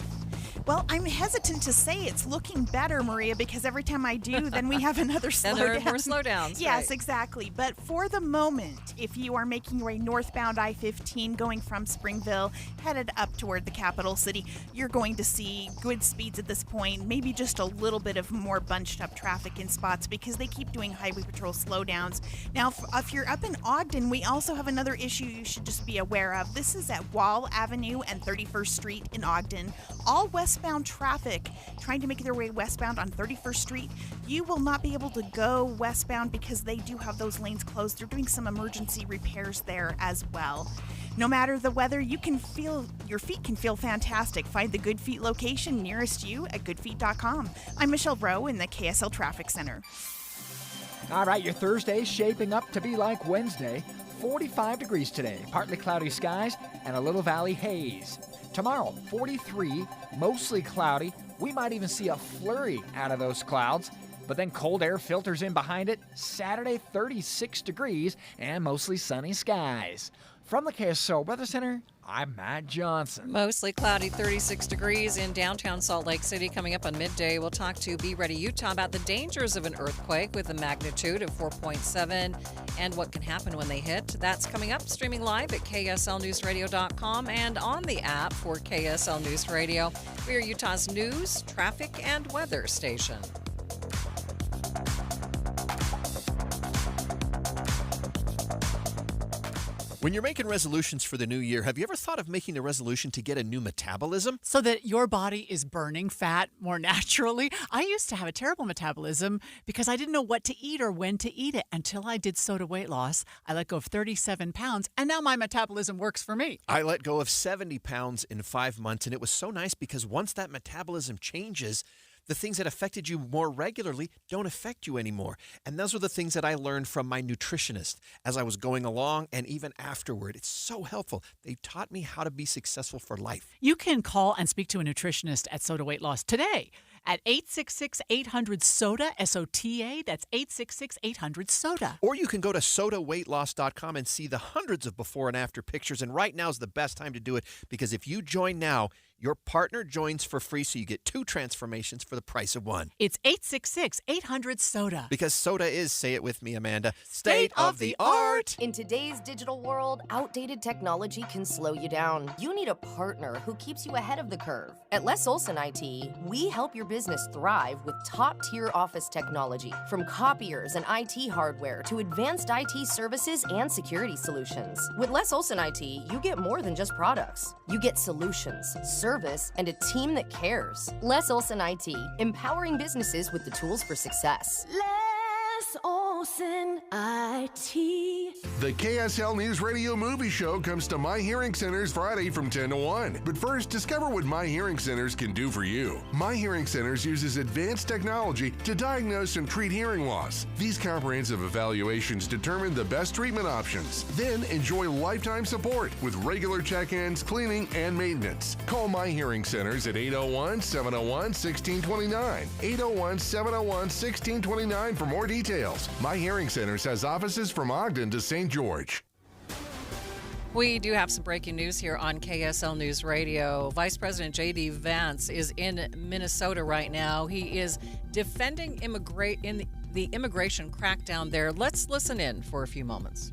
Well, I'm hesitant to say it's looking better, Maria, because every time I do, then we have another slowdown. Then there are more slowdowns. Yes, right. Exactly. But for the moment, if you are making your way northbound I-15 going from Springville, headed up toward the capital city, you're going to see good speeds at this point, maybe just a little bit of more bunched up traffic in spots because they keep doing highway patrol slowdowns. Now, if you're up in Ogden, we also have another issue you should just be aware of. This is at Wall Avenue and 31st Street in Ogden. All westbound traffic trying to make their way westbound on 31st Street, you will not be able to go westbound because they do have those lanes closed. They're doing some emergency repairs there as well. No matter the weather, your feet can feel fantastic. Find the Good Feet location nearest you at goodfeet.com. I'm Michelle Rowe in the KSL Traffic Center. All right, your Thursday's shaping up to be like Wednesday. 45 degrees today, partly cloudy skies, and a little valley haze. Tomorrow, 43, mostly cloudy. We might even see a flurry out of those clouds, but then cold air filters in behind it. Saturday, 36 degrees and mostly sunny skies. From the KSL Weather Center, I'm Matt Johnson. Mostly cloudy, 36 degrees in downtown Salt Lake City. Coming up on Midday, we'll talk to Be Ready Utah about the dangers of an earthquake with a magnitude of 4.7 and what can happen when they hit. That's coming up, streaming live at kslnewsradio.com and on the app for KSL News Radio. We are Utah's news, traffic, and weather station. When you're making resolutions for the new year, have you ever thought of making a resolution to get a new metabolism? So that your body is burning fat more naturally. I used to have a terrible metabolism because I didn't know what to eat or when to eat it until I did SOTA weight loss. I let go of 37 pounds, and now my metabolism works for me. I let go of 70 pounds in 5 months, and it was so nice because once that metabolism changes, the things that affected you more regularly don't affect you anymore. And those are the things that I learned from my nutritionist as I was going along and even afterward. It's so helpful. They taught me how to be successful for life. You can call and speak to a nutritionist at SOTA Weight Loss today at 866-800-SOTA, S-O-T-A. That's 866-800-SOTA. Or you can go to sotaweightloss.com and see the hundreds of before and after pictures. And right now is the best time to do it because if you join now, your partner joins for free, so you get 2 transformations for the price of 1. It's 866-800-SOTA. Because SOTA is, say it with me, Amanda, state of the art. In today's digital world, outdated technology can slow you down. You need a partner who keeps you ahead of the curve. At Les Olson IT, we help your business thrive with top-tier office technology, from copiers and IT hardware to advanced IT services and security solutions. With Les Olson IT, you get more than just products. You get solutions, service, and a team that cares. Les Olson IT, empowering businesses with the tools for success. Les Olsen IT. The KSL News Radio Movie Show comes to My Hearing Centers Friday from 10 to 1. But first, discover what My Hearing Centers can do for you. My Hearing Centers uses advanced technology to diagnose and treat hearing loss. These comprehensive evaluations determine the best treatment options. Then enjoy lifetime support with regular check-ins, cleaning, and maintenance. Call My Hearing Centers at 801-701-1629. 801-701-1629 for more details. My Hearing Centers has offices from Ogden to St. George. We do have some breaking news here on KSL News Radio. Vice President J.D. Vance is in Minnesota right now. He is defending the immigration crackdown there. Let's listen in for a few moments.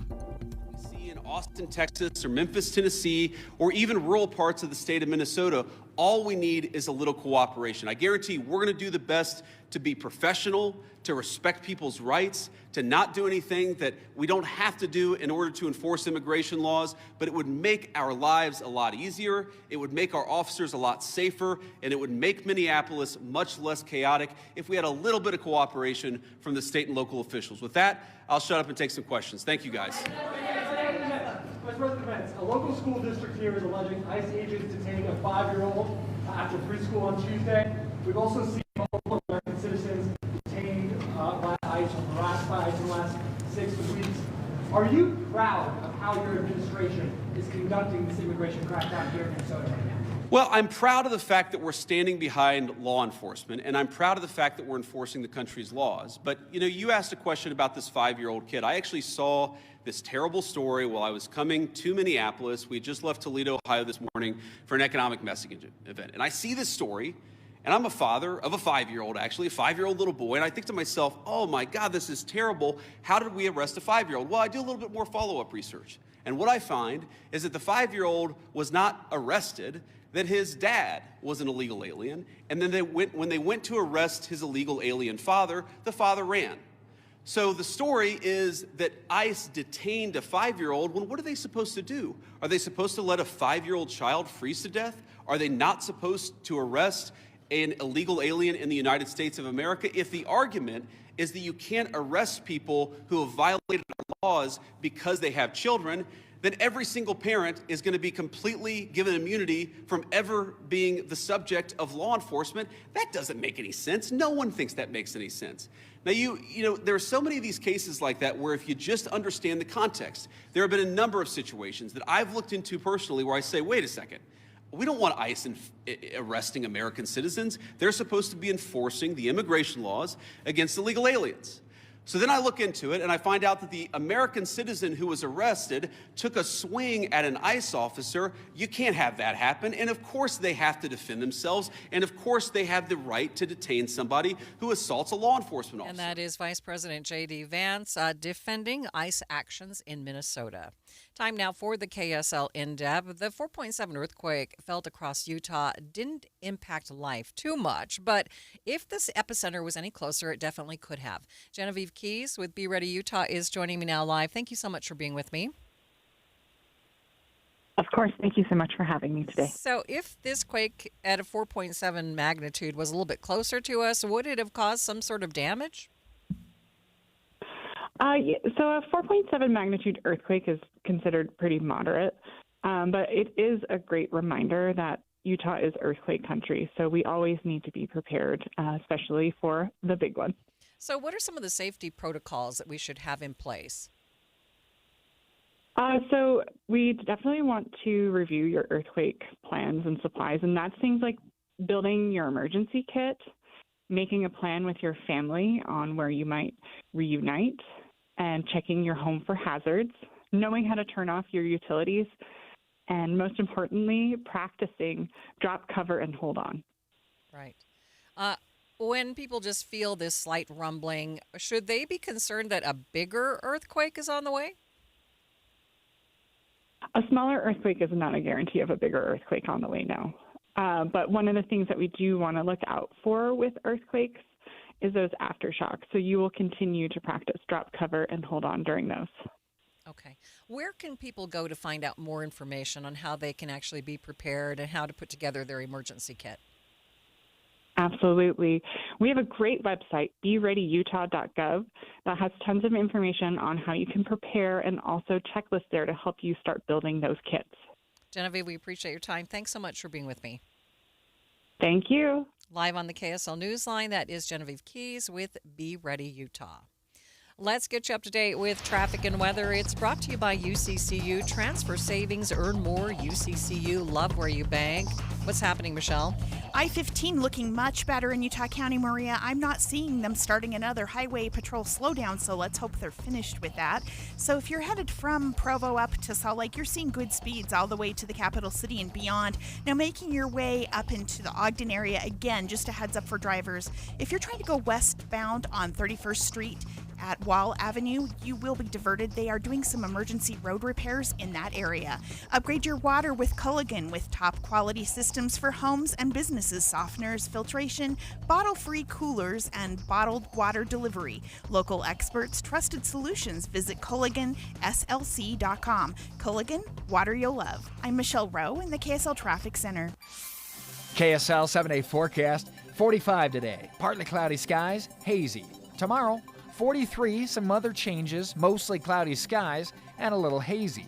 In Austin, Texas, or Memphis, Tennessee, or even rural parts of the state of Minnesota, all we need is a little cooperation. I guarantee we're going to do the best to be professional, to respect people's rights, to not do anything that we don't have to do in order to enforce immigration laws, but it would make our lives a lot easier, it would make our officers a lot safer, and it would make Minneapolis much less chaotic if we had a little bit of cooperation from the state and local officials. With that, I'll shut up and take some questions. Thank you, guys. Vice President Vance, a local school district here is alleging ICE agents detaining a 5-year-old after preschool on Tuesday. We've also seen multiple American citizens detained by ICE or harassed by ICE in the last 6 weeks. Are you proud of how your administration is conducting this immigration crackdown here in Minnesota right now? Well, I'm proud of the fact that we're standing behind law enforcement, and I'm proud of the fact that we're enforcing the country's laws. But, you asked a question about this 5-year-old kid. I actually saw this terrible story while I was coming to Minneapolis. We had just left Toledo, Ohio this morning for an economic messaging event. And I see this story, and I'm a father of a 5-year-old, actually, a 5-year-old little boy. And I think to myself, oh my God, this is terrible. How did we arrest a 5-year-old? Well, I do a little bit more follow-up research. And what I find is that the 5-year-old was not arrested, that his dad was an illegal alien. And then when they went to arrest his illegal alien father, the father ran. So the story is that ICE detained a 5-year-old. Well, what are they supposed to do? Are they supposed to let a 5-year-old child freeze to death? Are they not supposed to arrest an illegal alien in the United States of America? If the argument is that you can't arrest people who have violated our laws because they have children, then every single parent is going to be completely given immunity from ever being the subject of law enforcement. That doesn't make any sense. No one thinks that makes any sense. Now, there are so many of these cases like that where if you just understand the context, there have been a number of situations that I've looked into personally where I say, wait a second, we don't want ICE arresting American citizens. They're supposed to be enforcing the immigration laws against illegal aliens. So then I look into it and I find out that the American citizen who was arrested took a swing at an ICE officer. You can't have that happen. And of course they have to defend themselves. And of course they have the right to detain somebody who assaults a law enforcement officer. And that is Vice President J.D. Vance defending ICE actions in Minnesota. Time now for the KSL In-Depth. The 4.7 earthquake felt across Utah didn't impact life too much, but if this epicenter was any closer, it definitely could have. Genevieve Keys with Be Ready Utah is joining me now live. Thank you so much for being with me. Of course. Thank you so much for having me today. So if this quake at a 4.7 magnitude was a little bit closer to us, would it have caused some sort of damage? So a 4.7 magnitude earthquake is considered pretty moderate, but it is a great reminder that Utah is earthquake country, so we always need to be prepared, especially for the big one. So what are some of the safety protocols that we should have in place? So we definitely want to review your earthquake plans and supplies, and that's things like building your emergency kit, making a plan with your family on where you might reunite, and checking your home for hazards, knowing how to turn off your utilities, and most importantly, practicing drop, cover, and hold on. Right. When people just feel this slight rumbling, should they be concerned that a bigger earthquake is on the way? A smaller earthquake is not a guarantee of a bigger earthquake on the way, no. But one of the things that we do want to look out for with earthquakes is those aftershocks. So you will continue to practice drop, cover, and hold on during those. Okay. Where can people go to find out more information on how they can actually be prepared and how to put together their emergency kit? Absolutely. We have a great website, bereadyutah.gov, that has tons of information on how you can prepare and also checklists there to help you start building those kits. Genevieve, we appreciate your time. Thanks so much for being with me. Thank you. Live on the KSL Newsline, that is Genevieve Keys with Be Ready Utah. Let's get you up to date with traffic and weather. It's brought to you by UCCU. Transfer savings, earn more. UCCU, love where you bank. What's happening, Michelle? I-15 looking much better in Utah County, Maria. I'm not seeing them starting another highway patrol slowdown, so let's hope they're finished with that. So if you're headed from Provo up to Salt Lake, you're seeing good speeds all the way to the capital city and beyond. Now making your way up into the Ogden area, again, just a heads up for drivers. If you're trying to go westbound on 31st Street, at Wall Avenue, you will be diverted. They are doing some emergency road repairs in that area. Upgrade your water with Culligan with top quality systems for homes and businesses, softeners, filtration, bottle-free coolers, and bottled water delivery. Local experts, trusted solutions. Visit CulliganSLC.com. Culligan, water you'll love. I'm Michelle Rowe in the KSL Traffic Center. KSL 7-day forecast, 45 today. Partly cloudy skies, hazy. Tomorrow, 43, some other changes, mostly cloudy skies, and a little hazy.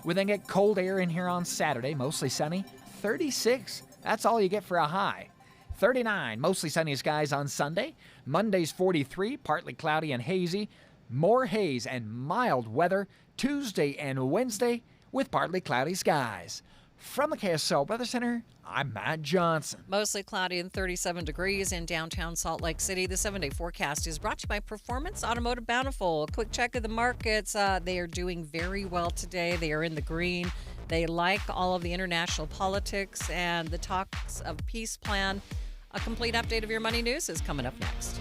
We then get cold air in here on Saturday, mostly sunny, 36. That's all you get for a high. 39, mostly sunny skies on Sunday. Monday's 43, partly cloudy and hazy. More haze and mild weather Tuesday and Wednesday with partly cloudy skies. From the KSL Weather Center, I'm Matt Johnson. Mostly cloudy and 37 degrees in downtown Salt Lake City. The 7-day forecast is brought to you by Performance Automotive Bountiful. A quick check of the markets. They are doing very well today. They are in the green. They like all of the international politics and the talks of peace plan. A complete update of your money news is coming up next.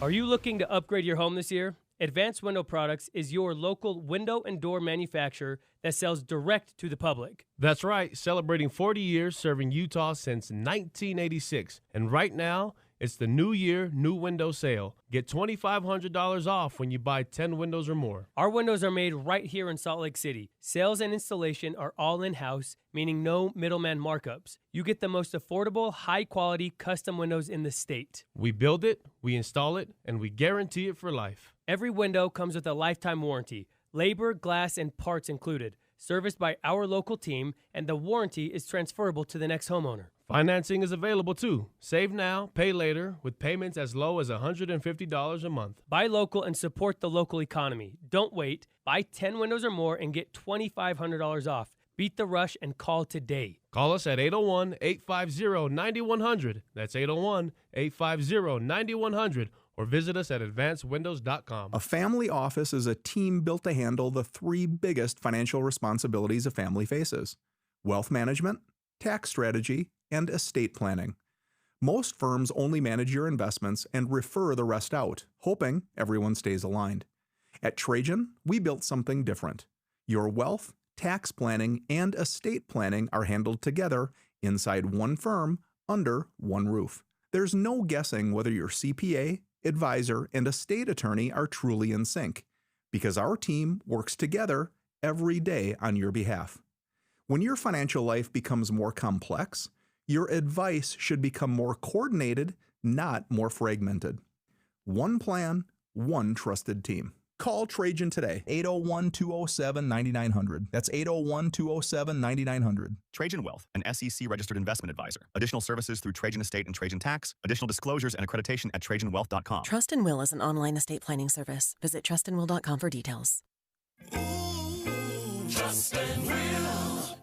Are you looking to upgrade your home this year? Advanced Window Products is your local window and door manufacturer that sells direct to the public. That's right, celebrating 40 years serving Utah since 1986. And right now, it's the New Year, New Window sale. Get $2,500 off when you buy 10 windows or more. Our windows are made right here in Salt Lake City. Sales and installation are all in-house, meaning no middleman markups. You get the most affordable, high-quality custom windows in the state. We build it, we install it, and we guarantee it for life. Every window comes with a lifetime warranty, labor, glass, and parts included, serviced by our local team, and the warranty is transferable to the next homeowner. Financing is available too. Save now, pay later, with payments as low as $150 a month. Buy local and support the local economy. Don't wait. Buy 10 windows or more and get $2,500 off. Beat the rush and call today. Call us at 801-850-9100. That's 801-850-9100. Or visit us at advancedwindows.com. A family office is a team built to handle the three biggest financial responsibilities a family faces: wealth management, tax strategy, and estate planning. Most firms only manage your investments and refer the rest out, hoping everyone stays aligned. At Trajan, we built something different. Your wealth, tax planning, and estate planning are handled together inside one firm under one roof. There's no guessing whether your CPA, advisor, and estate attorney are truly in sync, because our team works together every day on your behalf. When your financial life becomes more complex, your advice should become more coordinated, not more fragmented. One plan, one trusted team. Call Trajan today, 801-207-9900. That's 801-207-9900. Trajan Wealth, an SEC-registered investment advisor. Additional services through Trajan Estate and Trajan Tax. Additional disclosures and accreditation at TrajanWealth.com. Trust and Will is an online estate planning service. Visit trustandwill.com for details. Trust and Will.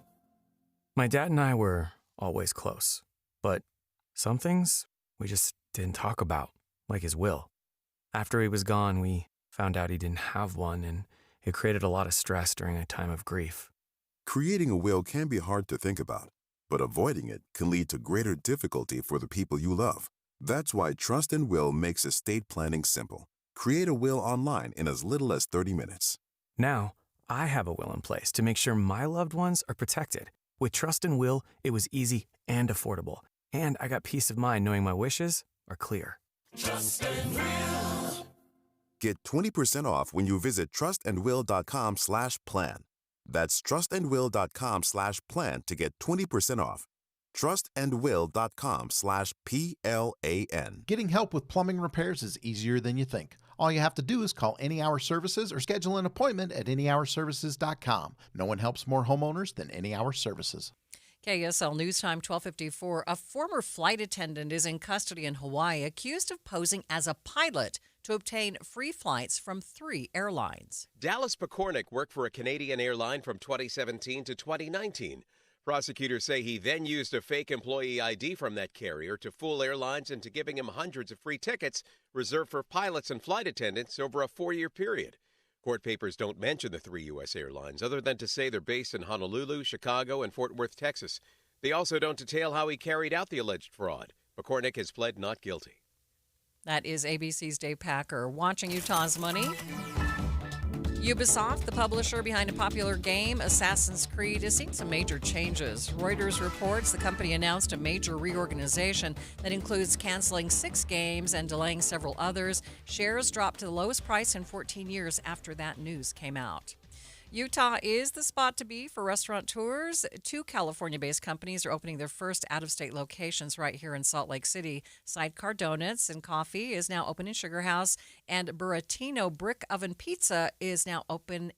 My dad and I were always close, but some things we just didn't talk about, like his will. After he was gone, we found out he didn't have one, and it created a lot of stress during a time of grief. Creating a will can be hard to think about, but avoiding it can lead to greater difficulty for the people you love. That's why Trust and Will makes estate planning simple. Create a will online in as little as 30 minutes. Now, I have a will in place to make sure my loved ones are protected. With Trust and Will, it was easy and affordable, and I got peace of mind knowing my wishes are clear. Trust and Will. Get 20% off when you visit trustandwill.com/plan. That's trustandwill.com/plan to get 20% off. trustandwill.com/PLAN. Getting help with plumbing repairs is easier than you think. All you have to do is call Any Hour Services or schedule an appointment at anyhourservices.com. No one helps more homeowners than Any Hour Services. KSL News Time 12:54. A former flight attendant is in custody in Hawaii, accused of posing as a pilot to obtain free flights from 3 airlines. Dallas Pekornik worked for a Canadian airline from 2017 to 2019. Prosecutors say he then used a fake employee ID from that carrier to fool airlines into giving him hundreds of free tickets reserved for pilots and flight attendants over a 4-year period. Court papers don't mention the 3 U.S. airlines, other than to say they're based in Honolulu, Chicago, and Fort Worth, Texas. They also don't detail how he carried out the alleged fraud. Pekornik has pled not guilty. That is ABC's Dave Packer. Watching Utah's Money. Ubisoft, the publisher behind a popular game, Assassin's Creed, is seeing some major changes. Reuters reports the company announced a major reorganization that includes canceling 6 games and delaying several others. Shares dropped to the lowest price in 14 years after that news came out. Utah is the spot to be for restaurateurs. 2 California-based companies are opening their first out-of-state locations right here in Salt Lake City. Sidecar Donuts and Coffee is now open in Sugar House, and Buratino Brick Oven Pizza is now open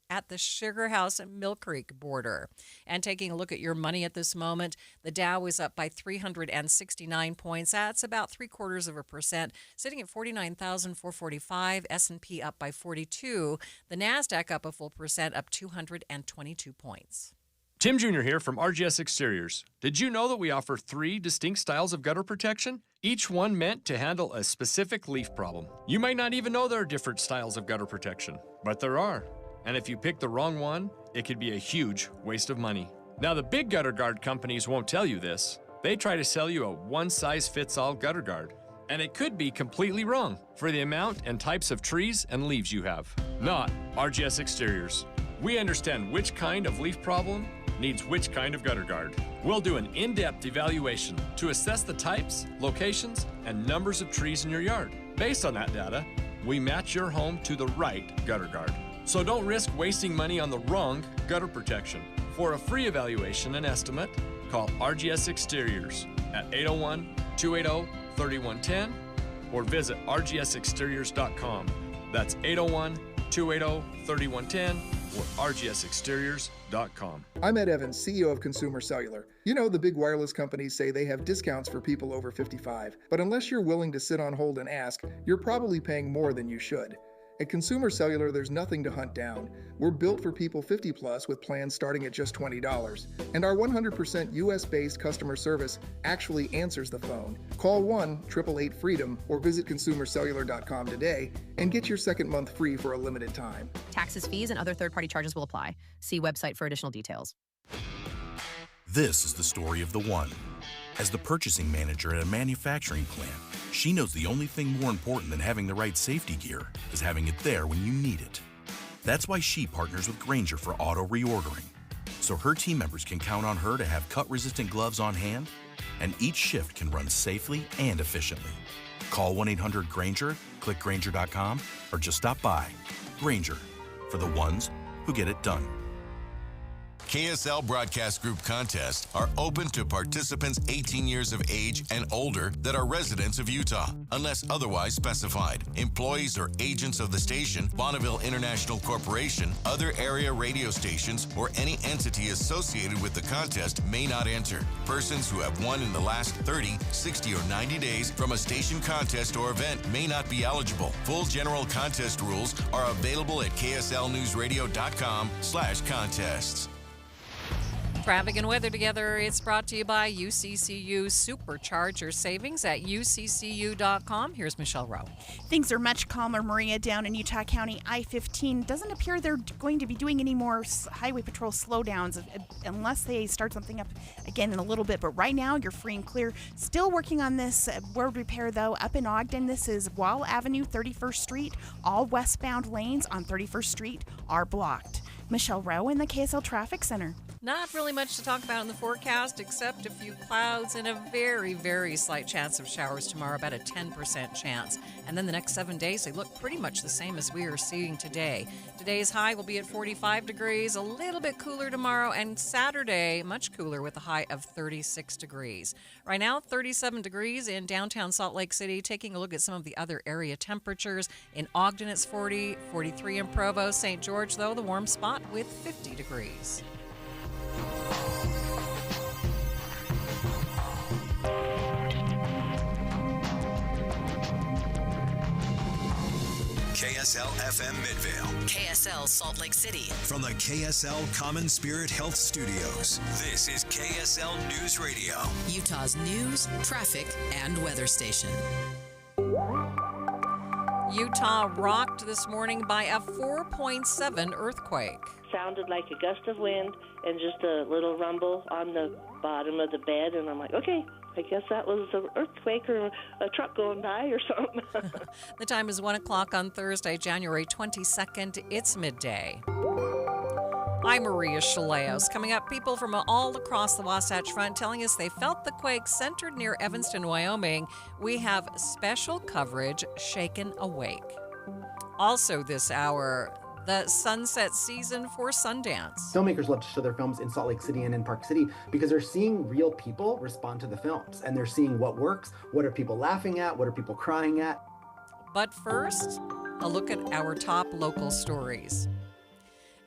at the Sugar House and Mill Creek border. And taking a look at your money at this moment, the Dow is up by 369 points. That's about 0.75%, sitting at 49,445. S&P up by 42. The Nasdaq up a full percent, up 222 points. Tim Jr. here from RGS Exteriors. Did you know that we offer 3 distinct styles of gutter protection? Each one meant to handle a specific leaf problem. You might not even know there are different styles of gutter protection, but there are. And if you pick the wrong one, it could be a huge waste of money. Now, the big gutter guard companies won't tell you this. They try to sell you a one-size-fits-all gutter guard. And it could be completely wrong for the amount and types of trees and leaves you have. Not RGS Exteriors. We understand which kind of leaf problem needs which kind of gutter guard. We'll do an in-depth evaluation to assess the types, locations, and numbers of trees in your yard. Based on that data, we match your home to the right gutter guard. So don't risk wasting money on the wrong gutter protection. For a free evaluation and estimate, call RGS Exteriors at 801-280-3110 or visit rgsexteriors.com. That's 801-280-3110 or rgsexteriors.com. I'm Ed Evans, CEO of Consumer Cellular. You know, the big wireless companies say they have discounts for people over 55, but unless you're willing to sit on hold and ask, you're probably paying more than you should. At Consumer Cellular, there's nothing to hunt down. We're built for people 50 plus with plans starting at just $20. And our 100% US-based customer service actually answers the phone. Call 1-888-FREEDOM or visit consumercellular.com today and get your second month free for a limited time. Taxes, fees, and other third-party charges will apply. See website for additional details. This is the story of the one. As the purchasing manager at a manufacturing plant, she knows the only thing more important than having the right safety gear is having it there when you need it. That's why she partners with Grainger for auto reordering, so her team members can count on her to have cut-resistant gloves on hand, and each shift can run safely and efficiently. Call 1-800-GRAINGER, click Grainger.com, or just stop by. Grainger, for the ones who get it done. KSL Broadcast Group contests are open to participants 18 years of age and older that are residents of Utah, unless otherwise specified. Employees or agents of the station, Bonneville International Corporation, other area radio stations, or any entity associated with the contest may not enter. Persons who have won in the last 30, 60, or 90 days from a station contest or event may not be eligible. Full general contest rules are available at kslnewsradio.com/contests. Traffic and weather together. It's brought to you by UCCU. Supercharge your savings at uccu.com. Here's Michelle Rowe. Things are much calmer, Maria, down in Utah County. I-15 doesn't appear they're going to be doing any more highway patrol slowdowns unless they start something up again in a little bit. But right now, you're free and clear. Still working on this road repair, though, up in Ogden. This is Wall Avenue, 31st Street. All westbound lanes on 31st Street are blocked. Michelle Rowe in the KSL Traffic Center. Not really much to talk about in the forecast except a few clouds and a very, very slight chance of showers tomorrow, about a 10% chance. And then the next 7 days, they look pretty much the same as we are seeing today. Today's high will be at 45 degrees, a little bit cooler tomorrow, and Saturday, much cooler with a high of 36 degrees. Right now, 37 degrees in downtown Salt Lake City. Taking a look at some of the other area temperatures. In Ogden, it's 40, 43 in Provo. St. George, though, the warm spot with 50 degrees. KSL FM Midvale. KSL Salt Lake City. From the KSL Common Spirit Health Studios, this is KSL News Radio. Utah's news, traffic, and weather station. Utah rocked this morning by a 4.7 earthquake. Sounded like a gust of wind and just a little rumble on the bottom of the bed, and I'm like, okay, I guess that was an earthquake or a truck going by or something. The time is 1 o'clock on Thursday, January 22nd. It's midday. I'm Maria Shilaos. Coming up, people from all across the Wasatch Front telling us they felt the quake centered near Evanston, Wyoming. We have special coverage, Shaken Awake. Also this hour, the sunset season for Sundance. Filmmakers love to show their films in Salt Lake City and in Park City because they're seeing real people respond to the films, and they're seeing what works, what are people laughing at, what are people crying at. But first, a look at our top local stories.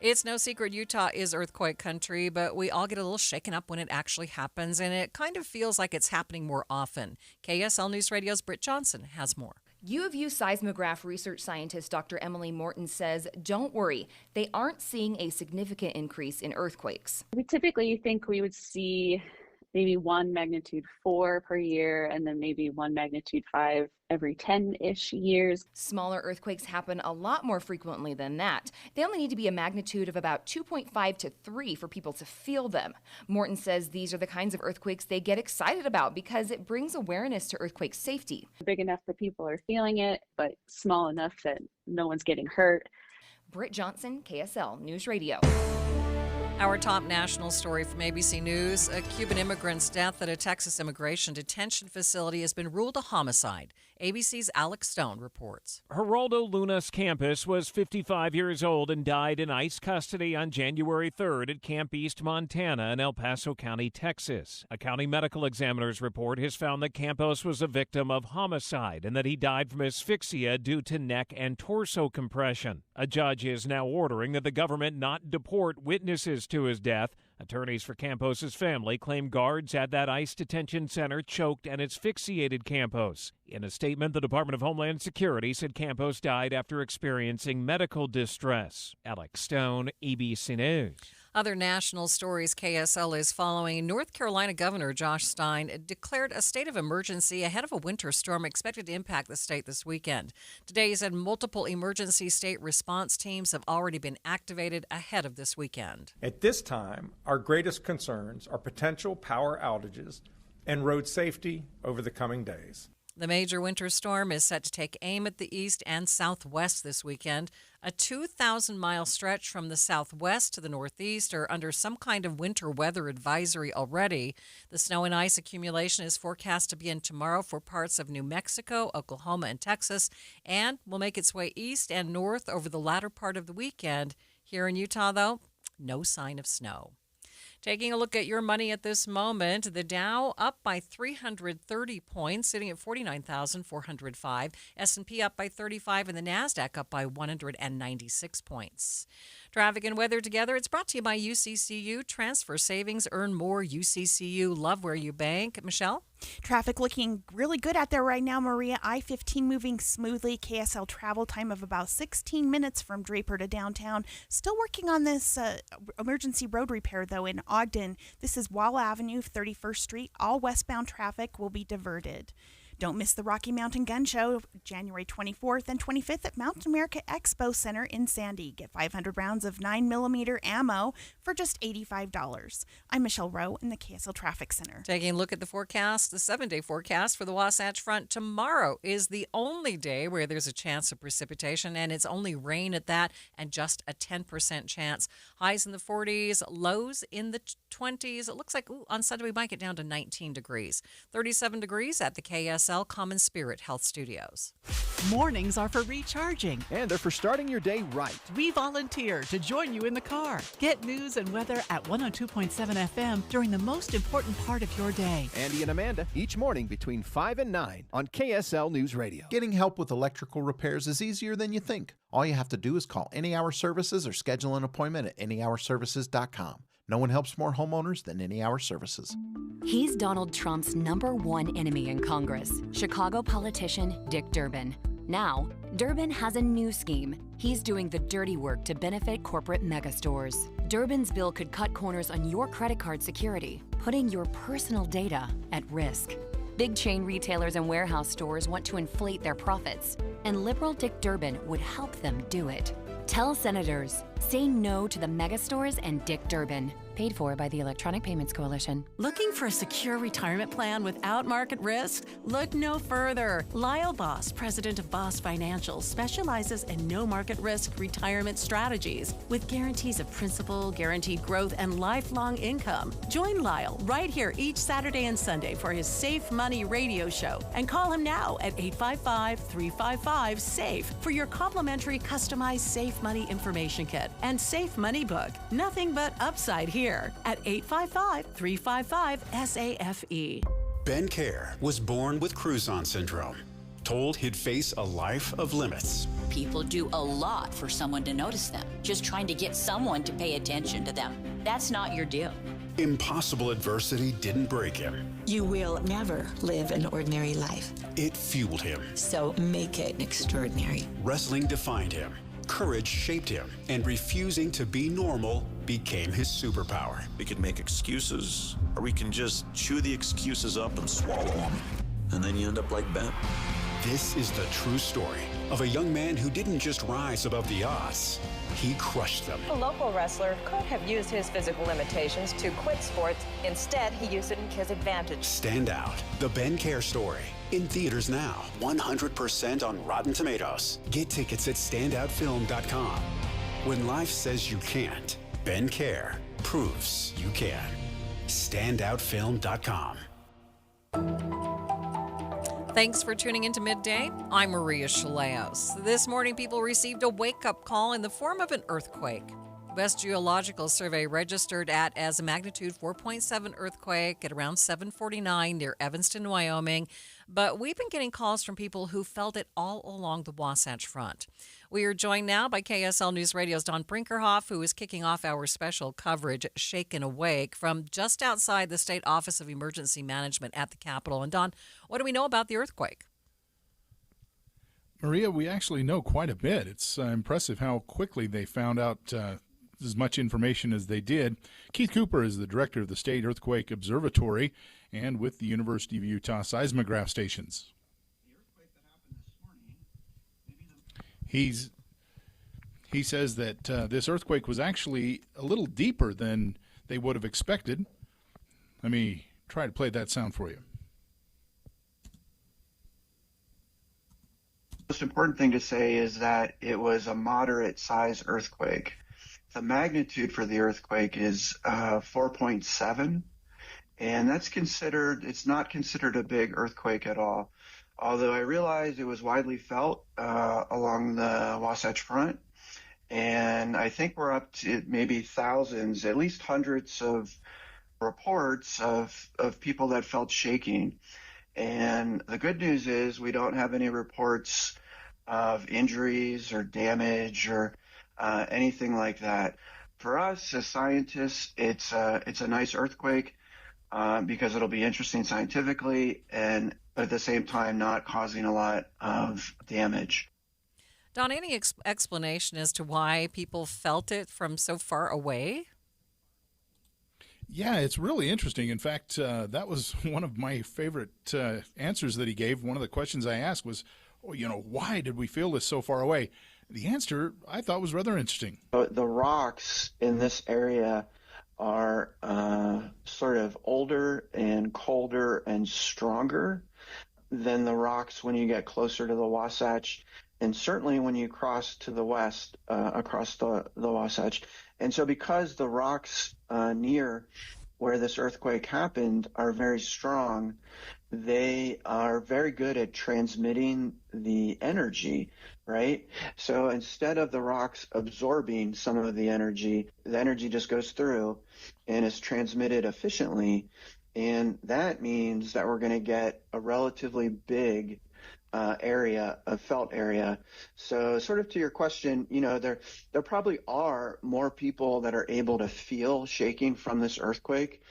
It's no secret Utah is earthquake country, but we all get a little shaken up when it actually happens, and it kind of feels like it's happening more often. KSL News Radio's Britt Johnson has more. U of U seismograph research scientist Dr. Emily Morton says, don't worry, they aren't seeing a significant increase in earthquakes. We typically think we would see maybe 1 magnitude 4 per year and then maybe 1 magnitude 5 every 10-ish years. Smaller earthquakes happen a lot more frequently than that. They only need to be a magnitude of about 2.5 to 3 for people to feel them. Morton says these are the kinds of earthquakes they get excited about because it brings awareness to earthquake safety. Big enough that people are feeling it, but small enough that no one's getting hurt. Britt Johnson, KSL News Radio. Our top national story from ABC News, a Cuban immigrant's death at a Texas immigration detention facility has been ruled a homicide. ABC's Alex Stone reports. Geraldo Luna's campus was 55 years old and died in ICE custody on January 3rd at Camp East, Montana in El Paso County, Texas. A county medical examiner's report has found that Campos was a victim of homicide and that he died from asphyxia due to neck and torso compression. A judge is now ordering that the government not deport witnesses to his death. Attorneys for Campos's family claim guards at that ICE detention center choked and asphyxiated Campos. In a statement, the Department of Homeland Security said Campos died after experiencing medical distress. Alex Stone, ABC News. Other national stories KSL is following. North Carolina Governor Josh Stein declared a state of emergency ahead of a winter storm expected to impact the state this weekend. Today, he said multiple emergency state response teams have already been activated ahead of this weekend. At this time, our greatest concerns are potential power outages and road safety over the coming days. The major winter storm is set to take aim at the east and southwest this weekend. A 2,000-mile stretch from the southwest to the northeast are under some kind of winter weather advisory already. The snow and ice accumulation is forecast to begin tomorrow for parts of New Mexico, Oklahoma, and Texas, and will make its way east and north over the latter part of the weekend. Here in Utah, though, no sign of snow. Taking a look at your money at this moment, the Dow up by 330 points, sitting at 49,405. S&P up by 35, and the NASDAQ up by 196 points. Traffic and weather together. It's brought to you by UCCU. Transfer savings, earn more. UCCU, love where you bank. Michelle? Traffic looking really good out there right now, Maria. I-15 moving smoothly. KSL travel time of about 16 minutes from Draper to downtown. Still working on this emergency road repair, though, in Ogden. This is Wall Avenue, 31st Street. All westbound traffic will be diverted. Don't miss the Rocky Mountain Gun Show, January 24th and 25th at Mountain America Expo Center in Sandy. Get 500 rounds of 9mm ammo for just $85. I'm Michelle Rowe in the KSL Traffic Center. Taking a look at the forecast, the 7-day forecast for the Wasatch Front. Tomorrow is the only day where there's a chance of precipitation, and it's only rain at that, and just a 10% chance. Highs in the 40s, lows in the 20s. It looks like on Sunday we might get down to 19 degrees. 37 degrees at the KSL Common Spirit Health Studios. Mornings are for recharging. And they're for starting your day right. We volunteer to join you in the car. Get news and weather at 102.7 FM during the most important part of your day. Andy and Amanda, each morning between 5 and 9 on KSL News Radio. Getting help with electrical repairs is easier than you think. All you have to do is call Any Hour Services or schedule an appointment at anyhourservices.com. No one helps more homeowners than Any Hour Services. He's Donald Trump's #1 enemy in Congress, Chicago politician Dick Durbin. Now, Durbin has a new scheme. He's doing the dirty work to benefit corporate megastores. Durbin's bill could cut corners on your credit card security, putting your personal data at risk. Big chain retailers and warehouse stores want to inflate their profits, and liberal Dick Durbin would help them do it. Tell senators, say no to the megastores and Dick Durbin. Paid for by the Electronic Payments Coalition. Looking for a secure retirement plan without market risk? Look no further. Lyle Boss, president of Boss Financial, specializes in no market risk retirement strategies with guarantees of principal, guaranteed growth, and lifelong income. Join Lyle right here each Saturday and Sunday for his Safe Money radio show, and call him now at 855-355-SAFE for your complimentary customized Safe Money information kit and Safe Money book. Nothing but upside here at 855-355-SAFE. Ben Care was born with Cruzon syndrome, told he'd face a life of limits. People do a lot for someone to notice them, just trying to get someone to pay attention to them. That's not your deal. Impossible adversity didn't break him. You will never live an ordinary life. It fueled him. So make it extraordinary. Wrestling defined him. Courage shaped him, and refusing to be normal became his superpower. We can make excuses, or we can just chew the excuses up and swallow them. And then you end up like Ben. This is the true story of a young man who didn't just rise above the odds, he crushed them. A local wrestler could have used his physical limitations to quit sports. Instead, he used it in his advantage. Stand Out, the Ben Care story. In theaters now, 100% on Rotten Tomatoes. Get tickets at standoutfilm.com. When life says you can't, Ben Care proves you can. Standoutfilm.com. Thanks for tuning into Midday. I'm Maria Shilaos. This morning, people received a wake-up call in the form of an earthquake. West Geological Survey registered as a magnitude 4.7 earthquake at around 7:49 near Evanston, Wyoming. But we've been getting calls from people who felt it all along the Wasatch Front. We are joined now by KSL News Radio's Don Brinkerhoff, who is kicking off our special coverage, Shaken Awake, from just outside the State Office of Emergency Management at the Capitol. And Don, what do we know about the earthquake? Maria, we actually know quite a bit. It's impressive how quickly they found out as much information as they did. Keith Cooper is the director of the State Earthquake Observatory and with the University of Utah seismograph stations. He says that this earthquake was actually a little deeper than they would have expected. Let me try to play that sound for you. The most important thing to say is that it was a moderate size earthquake. The magnitude for the earthquake is 4.7, and it's not considered a big earthquake at all. Although I realize it was widely felt along the Wasatch Front, and I think we're up to maybe thousands, at least hundreds of reports of people that felt shaking. And the good news is we don't have any reports of injuries or damage or anything like that. For us as scientists, it's a nice earthquake because it'll be interesting scientifically, but at the same time not causing a lot of damage. Don, any explanation as to why people felt it from so far away? Yeah, it's really interesting. In fact, that was one of my favorite answers that he gave. One of the questions I asked was, why did we feel this so far away? The answer I thought was rather interesting. The rocks in this area are sort of older and colder and stronger than the rocks when you get closer to the Wasatch, and certainly when you cross to the west across the Wasatch. And so because the rocks near where this earthquake happened are very strong, they are very good at transmitting the energy, right? So instead of the rocks absorbing some of the energy just goes through and is transmitted efficiently. And that means that we're going to get a relatively big a felt area. So sort of to your question, there probably are more people that are able to feel shaking from this earthquake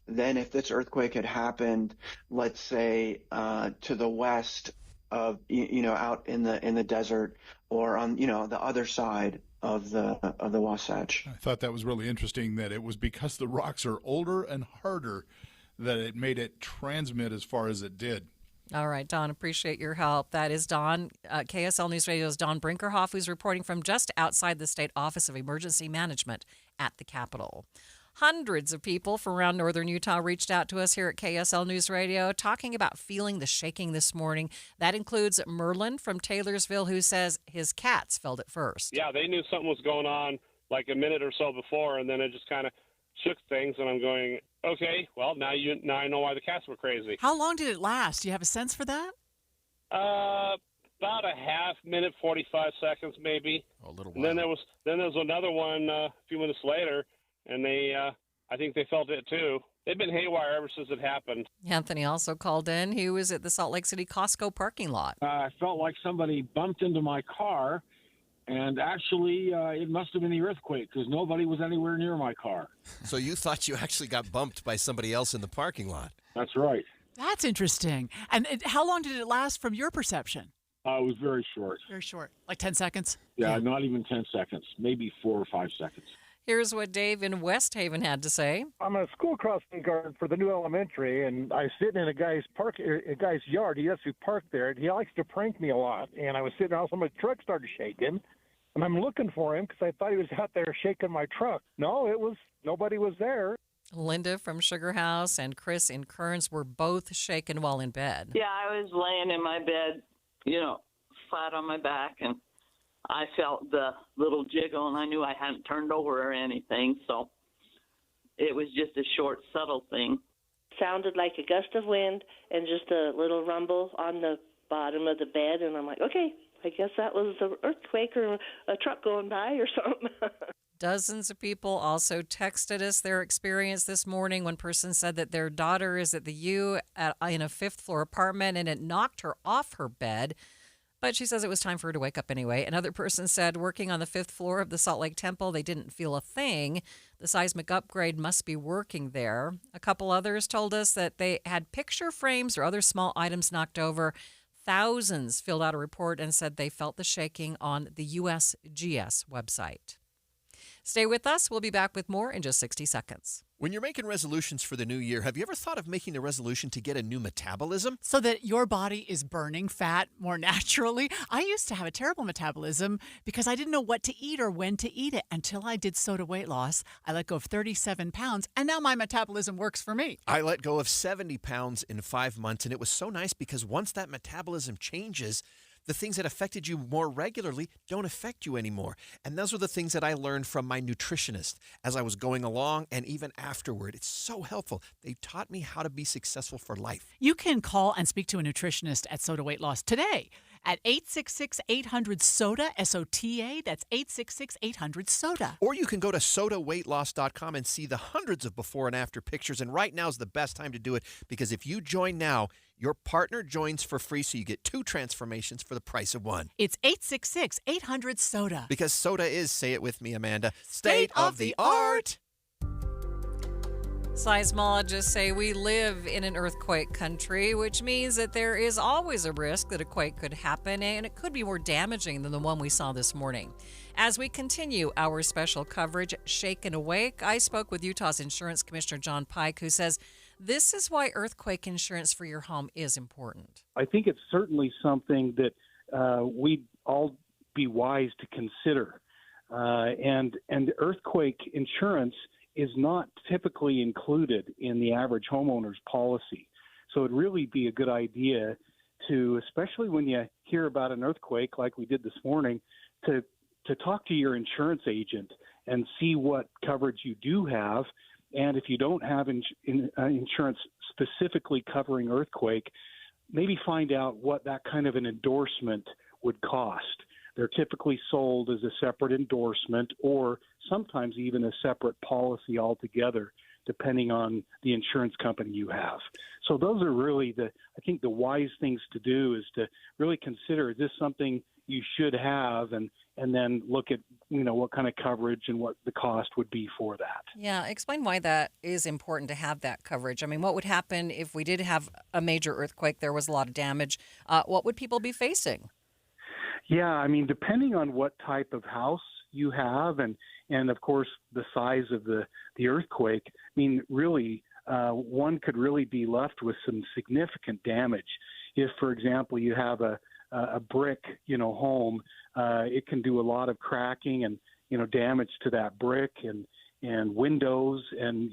than if this earthquake had happened, let's say, to the west of, out in the desert or on, the other side of the Wasatch. I thought that was really interesting that it was because the rocks are older and harder that it made it transmit as far as it did. All right, Don, appreciate your help. That is Don, KSL News Radio's Don Brinkerhoff, who's reporting from just outside the State Office of Emergency Management at the Capitol. Hundreds of people from around northern Utah reached out to us here at KSL News Radio talking about feeling the shaking this morning. That includes Merlin from Taylorsville, who says his cats felt it first. Yeah, they knew something was going on like a minute or so before, and then it just kind of shook things, and I'm going, okay, well, now I know why the cats were crazy. How long did it last? Do you have a sense for that? About a half minute, 45 seconds maybe. A little while. And then there was another one a few minutes later, and I think they felt it too. They've been haywire ever since it happened. Anthony also called in. He was at the Salt Lake City Costco parking lot. I felt like somebody bumped into my car, and actually it must have been the earthquake because nobody was anywhere near my car. So you thought you actually got bumped by somebody else in the parking lot? That's right. That's interesting. And how long did it last from your perception? It was very short. Very short. Like 10 seconds? Yeah, not even 10 seconds. Maybe 4 or 5 seconds. Here's what Dave in West Haven had to say. I'm a school crossing guard for the new elementary, and I was sitting in a guy's yard. He actually parked there, and he likes to prank me a lot. And I was sitting there, all of a sudden my truck started shaking, and I'm looking for him because I thought he was out there shaking my truck. No, nobody was there. Linda from Sugar House and Chris in Kearns were both shaken while in bed. Yeah, I was laying in my bed, flat on my back, and I felt the little jiggle, and I knew I hadn't turned over or anything, so it was just a short, subtle thing. Sounded like a gust of wind and just a little rumble on the bottom of the bed, and I'm like, okay, I guess that was an earthquake or a truck going by or something. Dozens of people also texted us their experience this morning. One person said that their daughter is at the U in a fifth-floor apartment, and it knocked her off her bed. But she says it was time for her to wake up anyway. Another person said working on the fifth floor of the Salt Lake Temple, they didn't feel a thing. The seismic upgrade must be working there. A couple others told us that they had picture frames or other small items knocked over. Thousands filled out a report and said they felt the shaking on the USGS website. Stay with us. We'll be back with more in just 60 seconds. When you're making resolutions for the new year, have you ever thought of making a resolution to get a new metabolism? So that your body is burning fat more naturally? I used to have a terrible metabolism because I didn't know what to eat or when to eat it until I did SOTA weight loss. I let go of 37 pounds, and now my metabolism works for me. I let go of 70 pounds in 5 months, and it was so nice because once that metabolism changes, the things that affected you more regularly don't affect you anymore. And those are the things that I learned from my nutritionist as I was going along and even afterward. It's so helpful. They taught me how to be successful for life. You can call and speak to a nutritionist at SOTA Weight Loss today at 866-800-SOTA, S-O-T-A. That's 866-800-SOTA. Or you can go to sotaweightloss.com and see the hundreds of before and after pictures. And right now is the best time to do it because if you join now, your partner joins for free, so you get 2 transformations for the price of 1. It's 866-800-SOTA. Because SOTA is, say it with me, Amanda, state of the art. Seismologists say we live in an earthquake country, which means that there is always a risk that a quake could happen, and it could be more damaging than the one we saw this morning. As we continue our special coverage, Shake and Awake, I spoke with Utah's Insurance Commissioner John Pike, who says this is why earthquake insurance for your home is important. I think it's certainly something that we'd all be wise to consider. And earthquake insurance is not typically included in the average homeowner's policy. So it'd really be a good idea to, especially when you hear about an earthquake like we did this morning, to talk to your insurance agent and see what coverage you do have. And if you don't have insurance specifically covering earthquake, maybe find out what that kind of an endorsement would cost. They're typically sold as a separate endorsement or sometimes even a separate policy altogether, depending on the insurance company you have. So those are really I think the wise things to do is to really consider, is this something you should have, and then look at, what kind of coverage and what the cost would be for that. Yeah, explain why that is important to have that coverage. I mean, what would happen if we did have a major earthquake, there was a lot of damage? What would people be facing? Yeah, I mean, depending on what type of house you have and of course the size of the earthquake, I mean, really, one could really be left with some significant damage. If, for example, you have a brick, home, it can do a lot of cracking and, damage to that brick and windows and,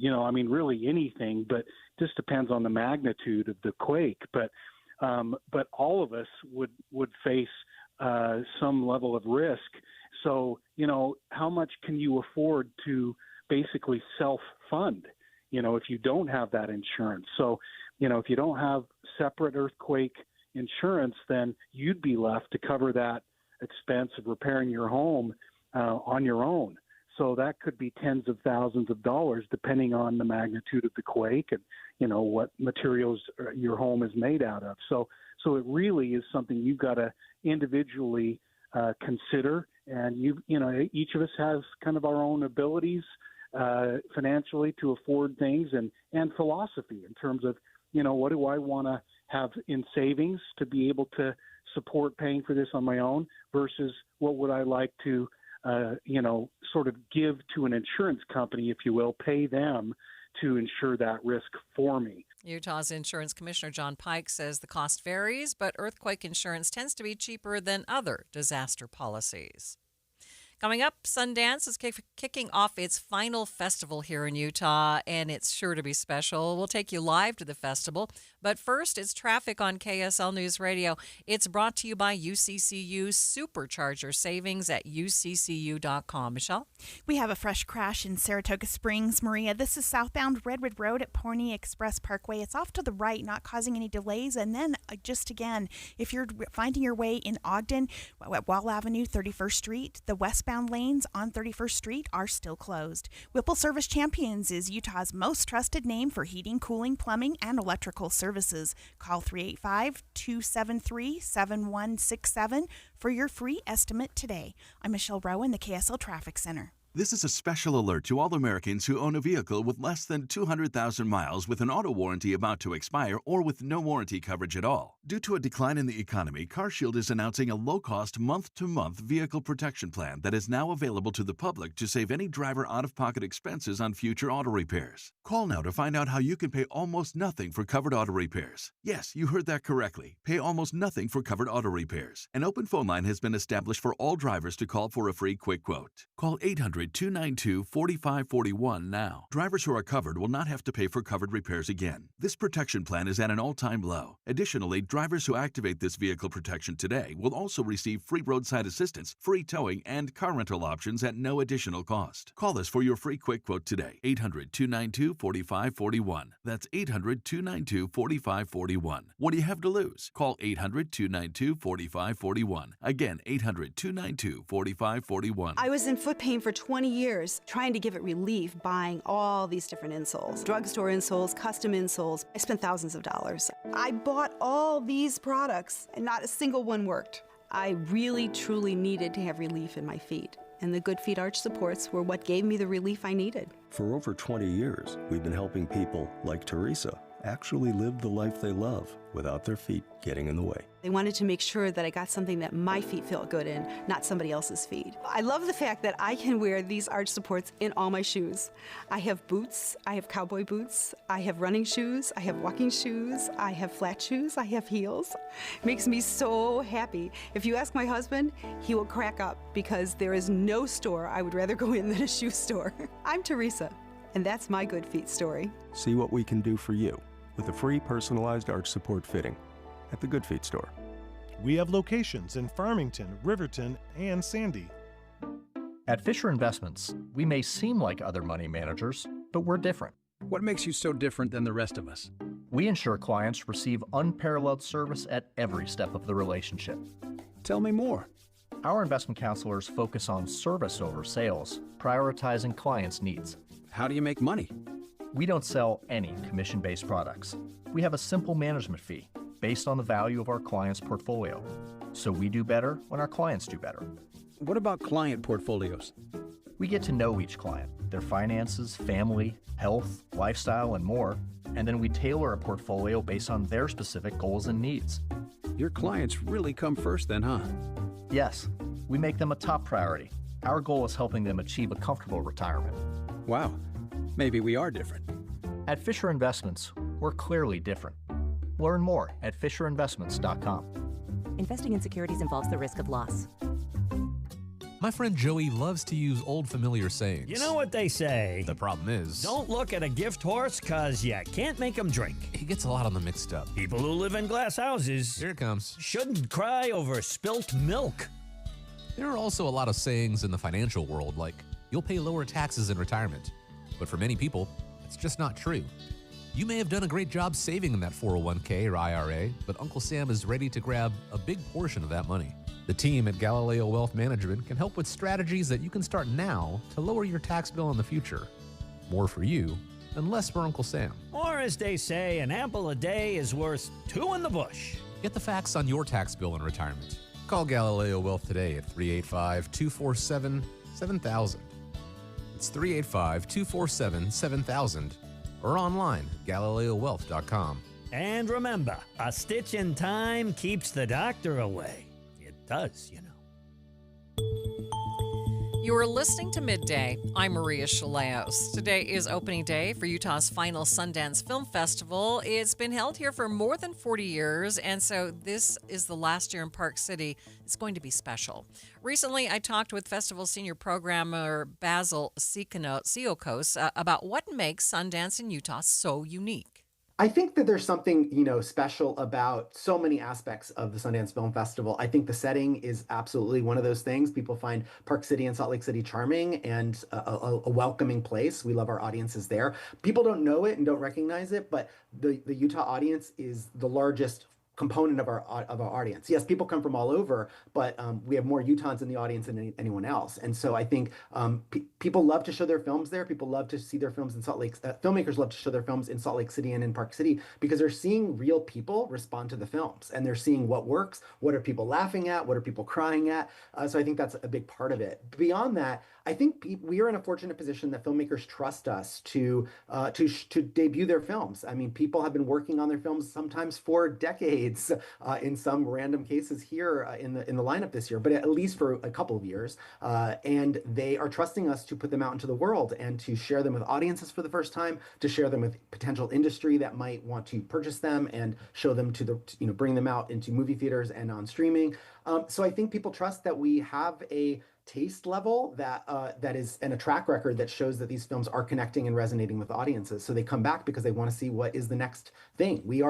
really anything, but just depends on the magnitude of the quake. But all of us would face some level of risk. So, how much can you afford to basically self-fund, if you don't have that insurance? So, if you don't have separate earthquake insurance, then you'd be left to cover that expense of repairing your home on your own. So that could be tens of thousands of dollars, depending on the magnitude of the quake and, what materials your home is made out of. So it really is something you've got to individually consider. And each of us has kind of our own abilities financially to afford things and philosophy in terms of, what do I want to have in savings to be able to support paying for this on my own versus what would I like to, sort of give to an insurance company, if you will, pay them to insure that risk for me. Utah's Insurance Commissioner John Pike says the cost varies, but earthquake insurance tends to be cheaper than other disaster policies. Coming up, Sundance is kicking off its final festival here in Utah, and it's sure to be special. We'll take you live to the festival. But first, it's traffic on KSL News Radio. It's brought to you by UCCU. Supercharge your savings at uccu.com. Michelle? We have a fresh crash in Saratoga Springs, Maria. This is southbound Redwood Road at Pawnee Express Parkway. It's off to the right, not causing any delays. And then, just again, if you're finding your way in Ogden, at Wall Avenue, 31st Street, the westbound lanes on 31st Street are still closed. Whipple Service Champions is Utah's most trusted name for heating, cooling, plumbing, and electrical services. Call 385-273-7167 for your free estimate today. I'm Michelle Rowan, the KSL Traffic Center. This is a special alert to all Americans who own a vehicle with less than 200,000 miles with an auto warranty about to expire or with no warranty coverage at all. Due to a decline in the economy, CarShield is announcing a low-cost month-to-month vehicle protection plan that is now available to the public to save any driver out-of-pocket expenses on future auto repairs. Call now to find out how you can pay almost nothing for covered auto repairs. Yes, you heard that correctly. Pay almost nothing for covered auto repairs. An open phone line has been established for all drivers to call for a free quick quote. Call 800-292-4541 now. Drivers who are covered will not have to pay for covered repairs again. This protection plan is at an all-time low. Additionally, drivers who activate this vehicle protection today will also receive free roadside assistance, free towing, and car rental options at no additional cost. Call us for your free quick quote today. 800-292-4541. That's 800-292-4541. What do you have to lose? Call 800-292-4541. Again, 800-292-4541. I was in foot pain for 20 years, trying to give it relief, buying all these different insoles. Drugstore insoles, custom insoles. I spent thousands of dollars. I bought all these products, and not a single one worked. I really, truly needed to have relief in my feet. and the Good Feet arch supports were what gave me the relief I needed. For over 20 years, we've been helping people like Teresa actually live the life they love without their feet getting in the way. They wanted to make sure that I got something that my feet felt good in, not somebody else's feet. I love the fact that I can wear these arch supports in all my shoes. I have boots, I have cowboy boots, I have running shoes, I have walking shoes, I have flat shoes, I have heels. It makes me so happy. If you ask my husband, he will crack up because there is no store I would rather go in than a shoe store. I'm Teresa, and that's my Good Feet story. See what we can do for you with a free personalized arch support fitting at the Good Feet store. We have locations in Farmington, Riverton, and Sandy. At Fisher Investments, we may seem like other money managers, but we're different. What makes you so different than the rest of us? We ensure clients receive unparalleled service at every step of the relationship. Tell me more. Our investment counselors focus on service over sales, prioritizing clients' needs. How do you make money? We don't sell any commission-based products. We have a simple management fee based on the value of our client's portfolio. So we do better when our clients do better. What about client portfolios? We get to know each client, their finances, family, health, lifestyle, and more, and then we tailor a portfolio based on their specific goals and needs. Your clients really come first then, huh? Yes, we make them a top priority. Our goal is helping them achieve a comfortable retirement. Wow, maybe we are different. At Fisher Investments, we're clearly different. Learn more at FisherInvestments.com. Investing in securities involves the risk of loss. My friend Joey loves to use old familiar sayings. You know what they say? The problem is, don't look at a gift horse, cause you can't make them drink. He gets a lot of them mixed up. People who live in glass houses, here it comes, shouldn't cry over spilt milk. There are also a lot of sayings in the financial world, like, you'll pay lower taxes in retirement. But for many people, it's just not true. You may have done a great job saving in that 401k or IRA, but Uncle Sam is ready to grab a big portion of that money. The team at Galileo Wealth Management can help with strategies that you can start now to lower your tax bill in the future. More for you and less for Uncle Sam. Or as they say, an apple a day is worth two in the bush. Get the facts on your tax bill in retirement. Call Galileo Wealth today at 385-247-7000. It's 385-247-7000 or online at GalileoWealth.com. And remember, a stitch in time keeps the doctor away. It does, you know. You are listening to Midday. I'm Maria Shilaos. Today is opening day for Utah's final Sundance Film Festival. It's been held here for more than 40 years, and so this is the last year in Park City. It's going to be special. Recently, I talked with festival senior programmer Basil Siokos about what makes Sundance in Utah so unique. I think that there's something, special about so many aspects of the Sundance Film Festival. I think the setting is absolutely one of those things. People find Park City and Salt Lake City charming and a welcoming place. We love our audiences there. People don't know it and don't recognize it, but the Utah audience is the largest component of our audience. Yes, people come from all over, but we have more Utahns in the audience than anyone else. And so I think people love to show their films there. People love to see their films in Salt Lake. Filmmakers love to show their films in Salt Lake City and in Park City because they're seeing real people respond to the films and they're seeing what works. What are people laughing at? What are people crying at? So I think that's a big part of it. Beyond that, I think we are in a fortunate position that filmmakers trust us to debut their films. I mean, people have been working on their films sometimes for decades. In some random cases here in the lineup this year, but at least for a couple of years. And they are trusting us to put them out into the world and to share them with audiences for the first time, to share them with potential industry that might want to purchase them and show them bring them out into movie theaters and on streaming. So I think people trust that we have a taste level that is and a track record that shows that these films are connecting and resonating with audiences. So they come back because they want to see what is the next thing. We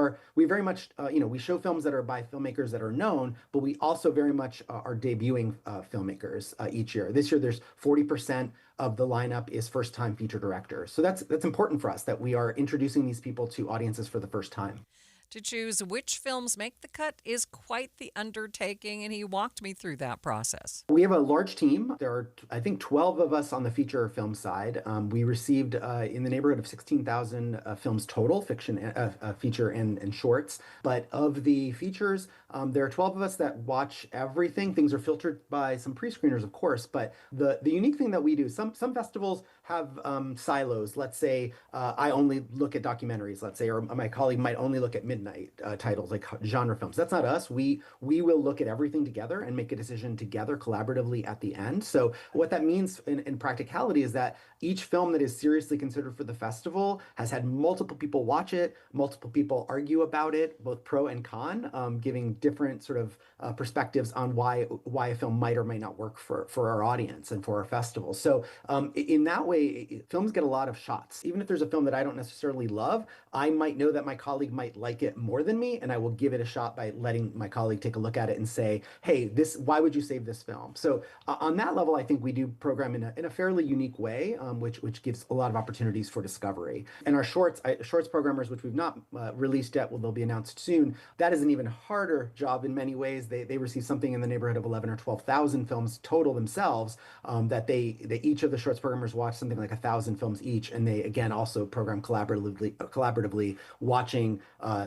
very much we show films that are by filmmakers that are known, but we also very much are debuting filmmakers each year. This year there's 40% of the lineup is first-time feature directors. So that's important for us that we are introducing these people to audiences for the first time. To choose which films make the cut is quite the undertaking, and he walked me through that process. We have a large team. There are, I think, 12 of us on the feature film side. We received in the neighborhood of 16,000 films total, fiction, feature, and shorts. But of the features, There are 12 of us that watch everything. Things are filtered by some pre-screeners, of course, but the unique thing that we do, some festivals have silos. Let's say I only look at documentaries, let's say, or my colleague might only look at midnight titles like genre films. That's not us. We will look at everything together and make a decision together collaboratively at the end. So what that means in practicality is that each film that is seriously considered for the festival has had multiple people watch it, multiple people argue about it, both pro and con, giving different sort of perspectives on why a film might or might not work for our audience and for our festival. So in that way, films get a lot of shots. Even if there's a film that I don't necessarily love, I might know that my colleague might like it more than me, and I will give it a shot by letting my colleague take a look at it and say, hey, why would you save this film? So on that level, I think we do program in a fairly unique way, which gives a lot of opportunities for discovery. And our shorts programmers, which we've not released yet, they'll be announced soon, that is an even harder job in many ways. They receive something in the neighborhood of 11 or 12,000 films total themselves, that they each of the shorts programmers watch something like 1,000 films each, and they again also program collaboratively watching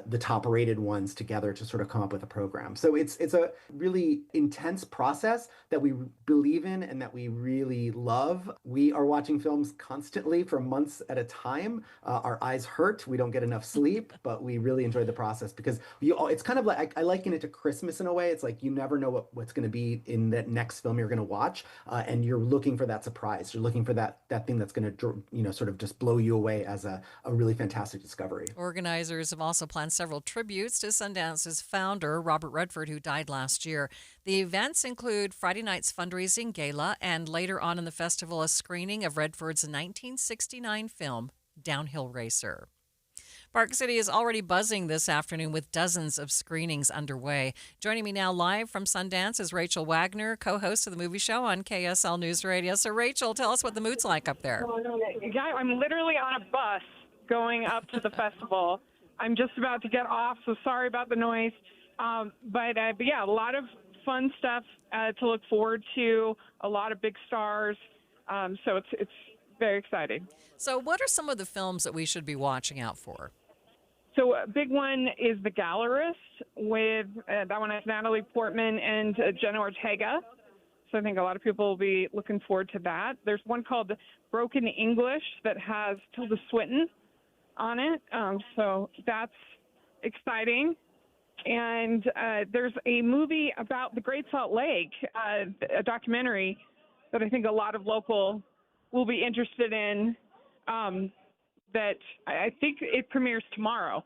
the top rated ones together to sort of come up with a program. So it's a really intense process that we believe in and that we really love. We are watching films constantly for months at a time. Our eyes hurt. We don't get enough sleep, but we really enjoy the process because it's kind of like I liken it to Christmas in a way. It's like you never know what's going to be in the next film you're going to watch, and you're looking for that surprise. You're looking for that thing that's going to sort of just blow you away as a really fantastic discovery. Organizers have also planned several tributes to Sundance's founder, Robert Redford, who died last year. The events include Friday night's fundraising gala and later on in the festival a screening of Redford's 1969 film, Downhill Racer. Park City is already buzzing this afternoon with dozens of screenings underway. Joining me now live from Sundance is Rachel Wagner, co-host of the movie show on KSL News Radio. So, Rachel, tell us what the mood's like up there. Yeah, I'm literally on a bus going up to the festival. I'm just about to get off, so sorry about the noise. But yeah, a lot of fun stuff to look forward to, a lot of big stars. So it's very exciting. So what are some of the films that we should be watching out for? So a big one is The Gallerist with, that one has Natalie Portman and Jenna Ortega. So I think a lot of people will be looking forward to that. There's one called Broken English that has Tilda Swinton on it. So that's exciting. And there's a movie about the Great Salt Lake, a documentary that I think a lot of local will be interested in, that I think it premieres tomorrow.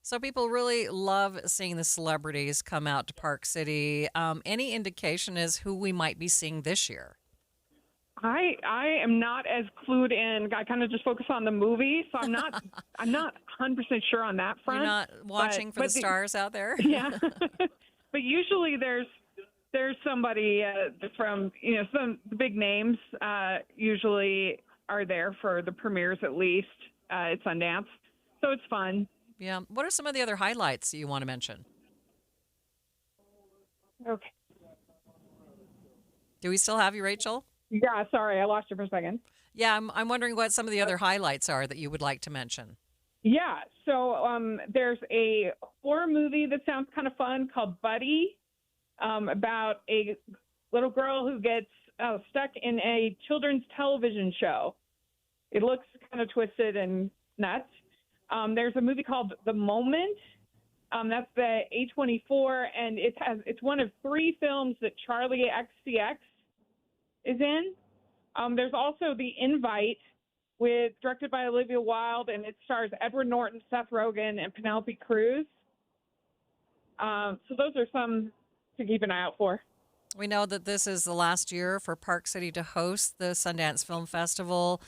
So people really love seeing the celebrities come out to Park City. Any indication as who we might be seeing this year? I am not as clued in. I kind of just focus on the movie, so I'm not 100% sure on that front. You're not watching for the stars out there? Yeah. But usually there's somebody from, some big names usually are there for the premieres at least at Sundance. So it's fun. Yeah. What are some of the other highlights you want to mention? Okay. Do we still have you, Rachel? Yeah, sorry, I lost you for a second. Yeah, I'm wondering what some of the other highlights are that you would like to mention. Yeah, so there's a horror movie that sounds kind of fun called Buddy, about a little girl who gets stuck in a children's television show. It looks kind of twisted and nuts. There's a movie called The Moment. That's the A24, and it's one of 3 films that Charlie XCX is in. There's also The Invite, directed by Olivia Wilde, and it stars Edward Norton, Seth Rogen, and Penelope Cruz. So those are some to keep an eye out for. We know that this is the last year for Park City to host the Sundance Film Festival.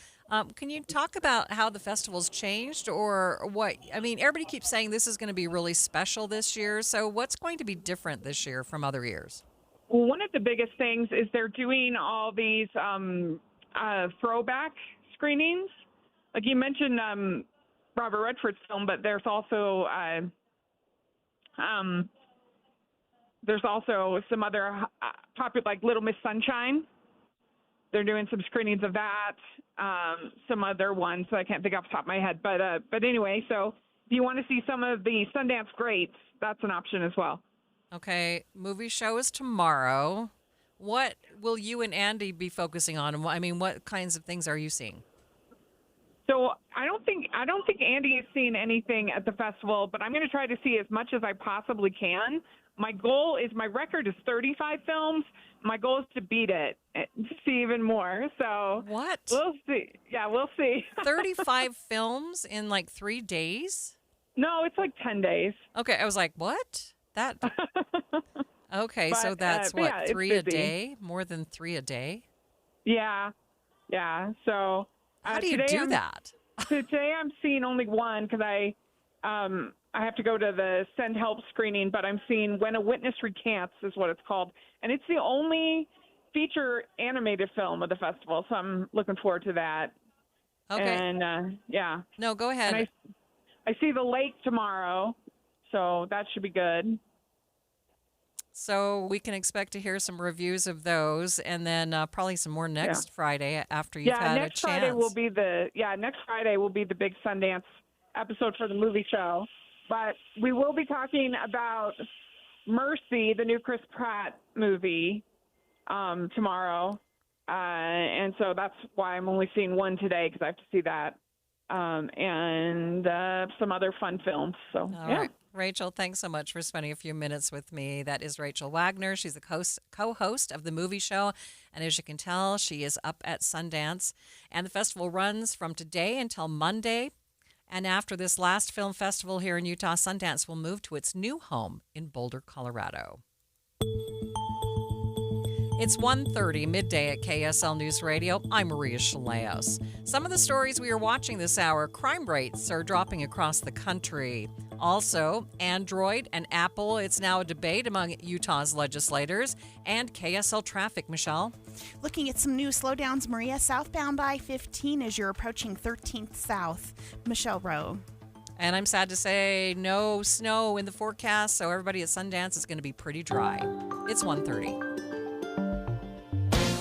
Can you talk about how the festival's changed or what? I mean, everybody keeps saying this is going to be really special this year. So what's going to be different this year from other years? Well, one of the biggest things is they're doing all these throwback screenings. Like you mentioned Robert Redford's film, but there's also some other popular, like Little Miss Sunshine. They're doing some screenings of that. Some other ones that I can't think off the top of my head, but anyway, so if you want to see some of the Sundance greats, that's an option as well. Okay, movie show is tomorrow. What will you and Andy be focusing on? I mean, what kinds of things are you seeing? So I don't think Andy has seen anything at the festival, but I'm going to try to see as much as I possibly can. My record is 35 films. My goal is to beat it, to see even more. So what? We'll see. Yeah, we'll see. 35 films in like 3 days? No, it's like 10 days. Okay, I was like, what? That. Okay, so that's what, yeah, 3 a day? More than 3 a day? Yeah. So how do you do that? Today I'm seeing only one because I have to go to the Send Help screening, but I'm seeing When a Witness Recants is what it's called, and it's the only feature animated film of the festival. So I'm looking forward to that. Okay. And yeah. No, go ahead. And I see The Lake tomorrow, so that should be good. So we can expect to hear some reviews of those, and then probably some more next Friday after you've had a chance. Next Friday will be the big Sundance episode for the movie show. But we will be talking about Mercy, the new Chris Pratt movie, tomorrow, and so that's why I'm only seeing one today because I have to see that, and some other fun films. So All right. Rachel, thanks so much for spending a few minutes with me. That is Rachel Wagner. She's the co-host of the movie show. And as you can tell, she is up at Sundance. And the festival runs from today until Monday. And after this last film festival here in Utah, Sundance will move to its new home in Boulder, Colorado. It's 1:30 midday at KSL News Radio. I'm Maria Shilaos. Some of the stories we are watching this hour: crime rates are dropping across the country. Also, Android and Apple. It's now a debate among Utah's legislators. And KSL traffic, Michelle. Looking at some new slowdowns, Maria, southbound I-15 as you're approaching 13th South, Michelle Rowe. And I'm sad to say no snow in the forecast, so everybody at Sundance is going to be pretty dry. It's 1:30.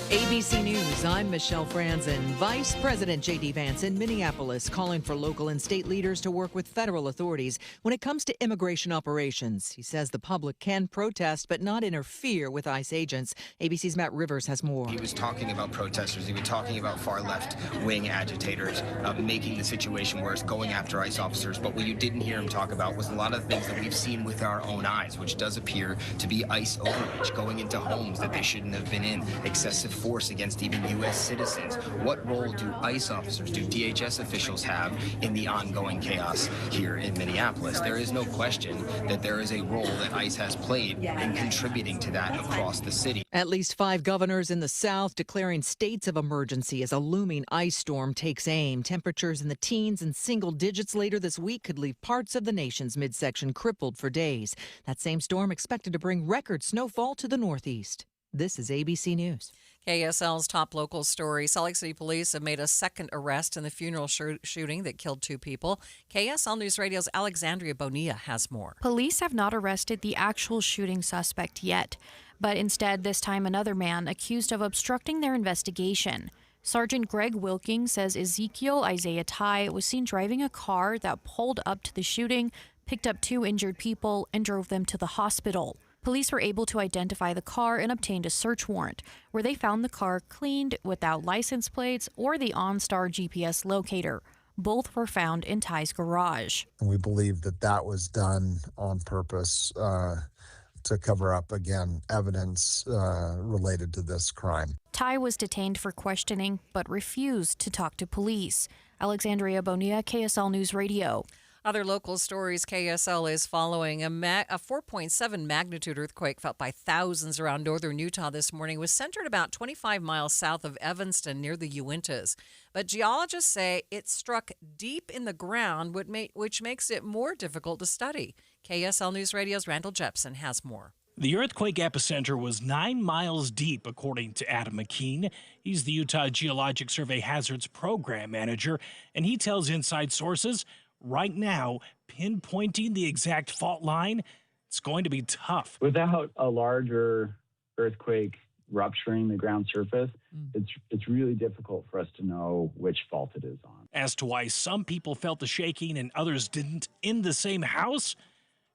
ABC News, I'm Michelle Franzen. Vice President J.D. Vance in Minneapolis calling for local and state leaders to work with federal authorities when it comes to immigration operations. He says the public can protest but not interfere with ICE agents. ABC's Matt Rivers has more. He was talking about protesters. He was talking about far left-wing agitators, making the situation worse, going after ICE officers. But what you didn't hear him talk about was a lot of the things that we've seen with our own eyes, which does appear to be ICE overreach, going into homes that they shouldn't have been in, excessive force against even U.S. citizens. What role do ICE officers, do DHS officials have in the ongoing chaos here in Minneapolis? There is no question that there is a role that ICE has played in contributing to that across the city. At least 5 governors in the South declaring states of emergency as a looming ice storm takes aim. Temperatures in the teens and single digits later this week could leave parts of the nation's midsection crippled for days. That same storm expected to bring record snowfall to the Northeast. This is ABC News. KSL's top local story. Salt Lake City police have made a second arrest in the funeral shooting that killed 2 people. KSL News Radio's Alexandria Bonilla has more. Police have not arrested the actual shooting suspect yet, but instead this time another man accused of obstructing their investigation. Sergeant Greg Wilking says Ezekiel Isaiah Tai was seen driving a car that pulled up to the shooting, picked up 2 injured people, and drove them to the hospital. Police were able to identify the car and obtained a search warrant, where they found the car cleaned without license plates or the OnStar GPS locator. Both were found in Ty's garage. We believe that that was done on purpose to cover up, again, evidence related to this crime. Ty was detained for questioning but refused to talk to police. Alexandria Bonilla, KSL News Radio. Other local stories KSL is following. A 4.7 magnitude earthquake felt by thousands around northern Utah this morning was centered about 25 miles south of Evanston near the Uintas. But geologists say it struck deep in the ground, which makes it more difficult to study. KSL News Radio's Randall Jepson has more. The earthquake epicenter was 9 miles deep, according to Adam McKean. He's the Utah Geologic Survey Hazards Program Manager, and he tells Inside Sources, right now, pinpointing the exact fault line, it's going to be tough. Without a larger earthquake rupturing the ground surface, it's really difficult for us to know which fault it is on. As to why some people felt the shaking and others didn't in the same house,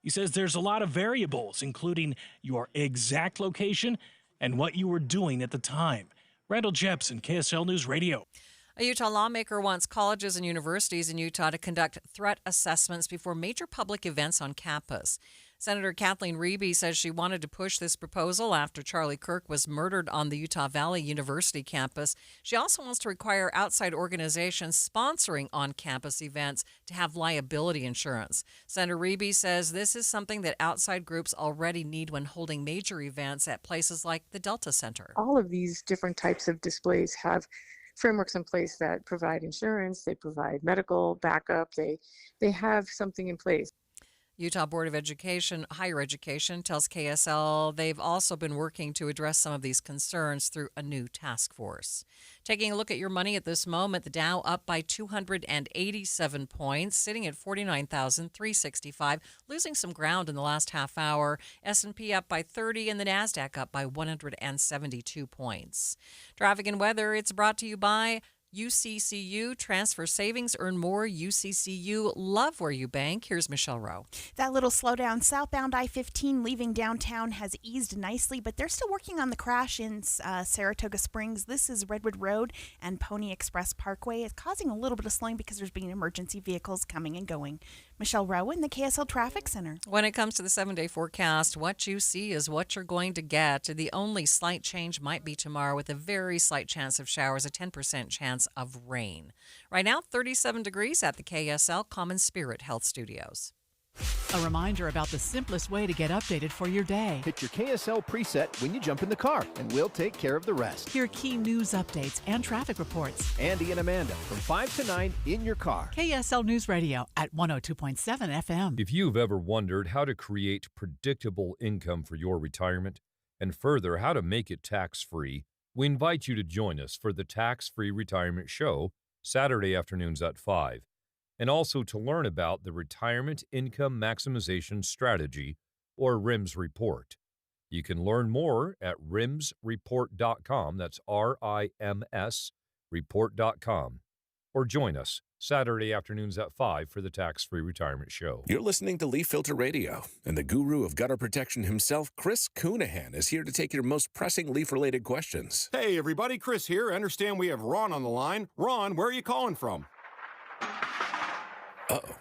he says there's a lot of variables, including your exact location and what you were doing at the time. Randall Jepson, KSL News Radio. A Utah lawmaker wants colleges and universities in Utah to conduct threat assessments before major public events on campus. Senator Kathleen Reeby says she wanted to push this proposal after Charlie Kirk was murdered on the Utah Valley University campus. She also wants to require outside organizations sponsoring on-campus events to have liability insurance. Senator Reeby says this is something that outside groups already need when holding major events at places like the Delta Center. All of these different types of displays have frameworks in place that provide insurance, they provide medical backup, they have something in place. Utah Board of Education, Higher Education tells KSL they've also been working to address some of these concerns through a new task force. Taking a look at your money at this moment, the Dow up by 287 points, sitting at 49,365, losing some ground in the last half hour. S&P up by 30 and the NASDAQ up by 172 points. Traffic and weather, it's brought to you by UCCU, transfer savings, earn more. UCCU, love where you bank. Here's Michelle Rowe. That little slowdown southbound I-15 leaving downtown has eased nicely, but they're still working on the crash in Saratoga Springs. This is Redwood Road and Pony Express Parkway. It's causing a little bit of slowing because there's been emergency vehicles coming and going. Michelle Rowe in the KSL Traffic Center. When it comes to the 7-day forecast, what you see is what you're going to get. The only slight change might be tomorrow with a very slight chance of showers, a 10% chance of rain. Right now, 37 degrees at the KSL Common Spirit Health Studios. A reminder about the simplest way to get updated for your day. Hit your KSL preset when you jump in the car, and we'll take care of the rest. Hear key news updates and traffic reports. Andy and Amanda from 5 to 9 in your car. KSL News Radio at 102.7 FM. If you've ever wondered how to create predictable income for your retirement, and further, how to make it tax-free, we invite you to join us for the Tax-Free Retirement Show, Saturday afternoons at 5. And also to learn about the Retirement Income Maximization Strategy, or RIMS report. You can learn more at rimsreport.com, that's RIMS report.com, or join us Saturday afternoons at 5 for the Tax-Free Retirement Show. You're listening to Leaf Filter Radio, and the guru of gutter protection himself, Chris Coonahan, is here to take your most pressing leaf-related questions. Hey, everybody, Chris here. I understand we have Ron on the line. Ron, where are you calling from? Uh-oh.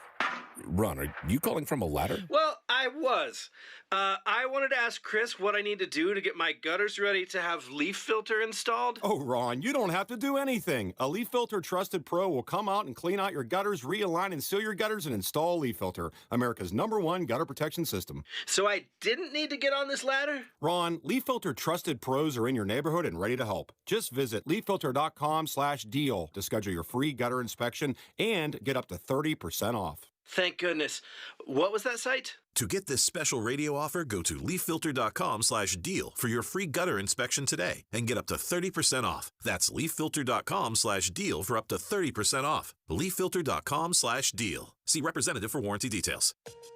Ron, are you calling from a ladder? Well, I was. I wanted to ask Chris what I need to do to get my gutters ready to have leaf filter installed. Oh, Ron, you don't have to do anything. A Leaf Filter Trusted Pro will come out and clean out your gutters, realign and seal your gutters, and install Leaf Filter, America's #1 gutter protection system. So I didn't need to get on this ladder? Ron, Leaf Filter Trusted Pros are in your neighborhood and ready to help. Just visit leaffilter.com/deal to schedule your free gutter inspection and get up to 30% off. Thank goodness. What was that site? To get this special radio offer, go to leaffilter.com/deal for your free gutter inspection today and get up to 30% off. That's leaffilter.com/deal for up to 30% off. leaffilter.com/deal. See representative for warranty details.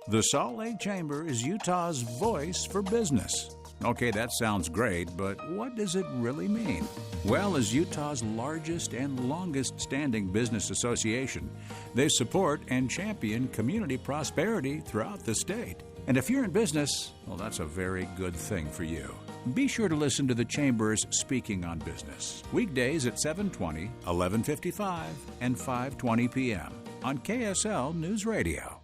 The Salt Lake Chamber is Utah's voice for business. Okay, that sounds great, but what does it really mean? Well, as Utah's largest and longest-standing business association, they support and champion community prosperity throughout the state. And if you're in business, well, that's a very good thing for you. Be sure to listen to the Chamber's Speaking on Business, weekdays at 7:20, 11:55, and 5:20 p.m. on KSL News Radio.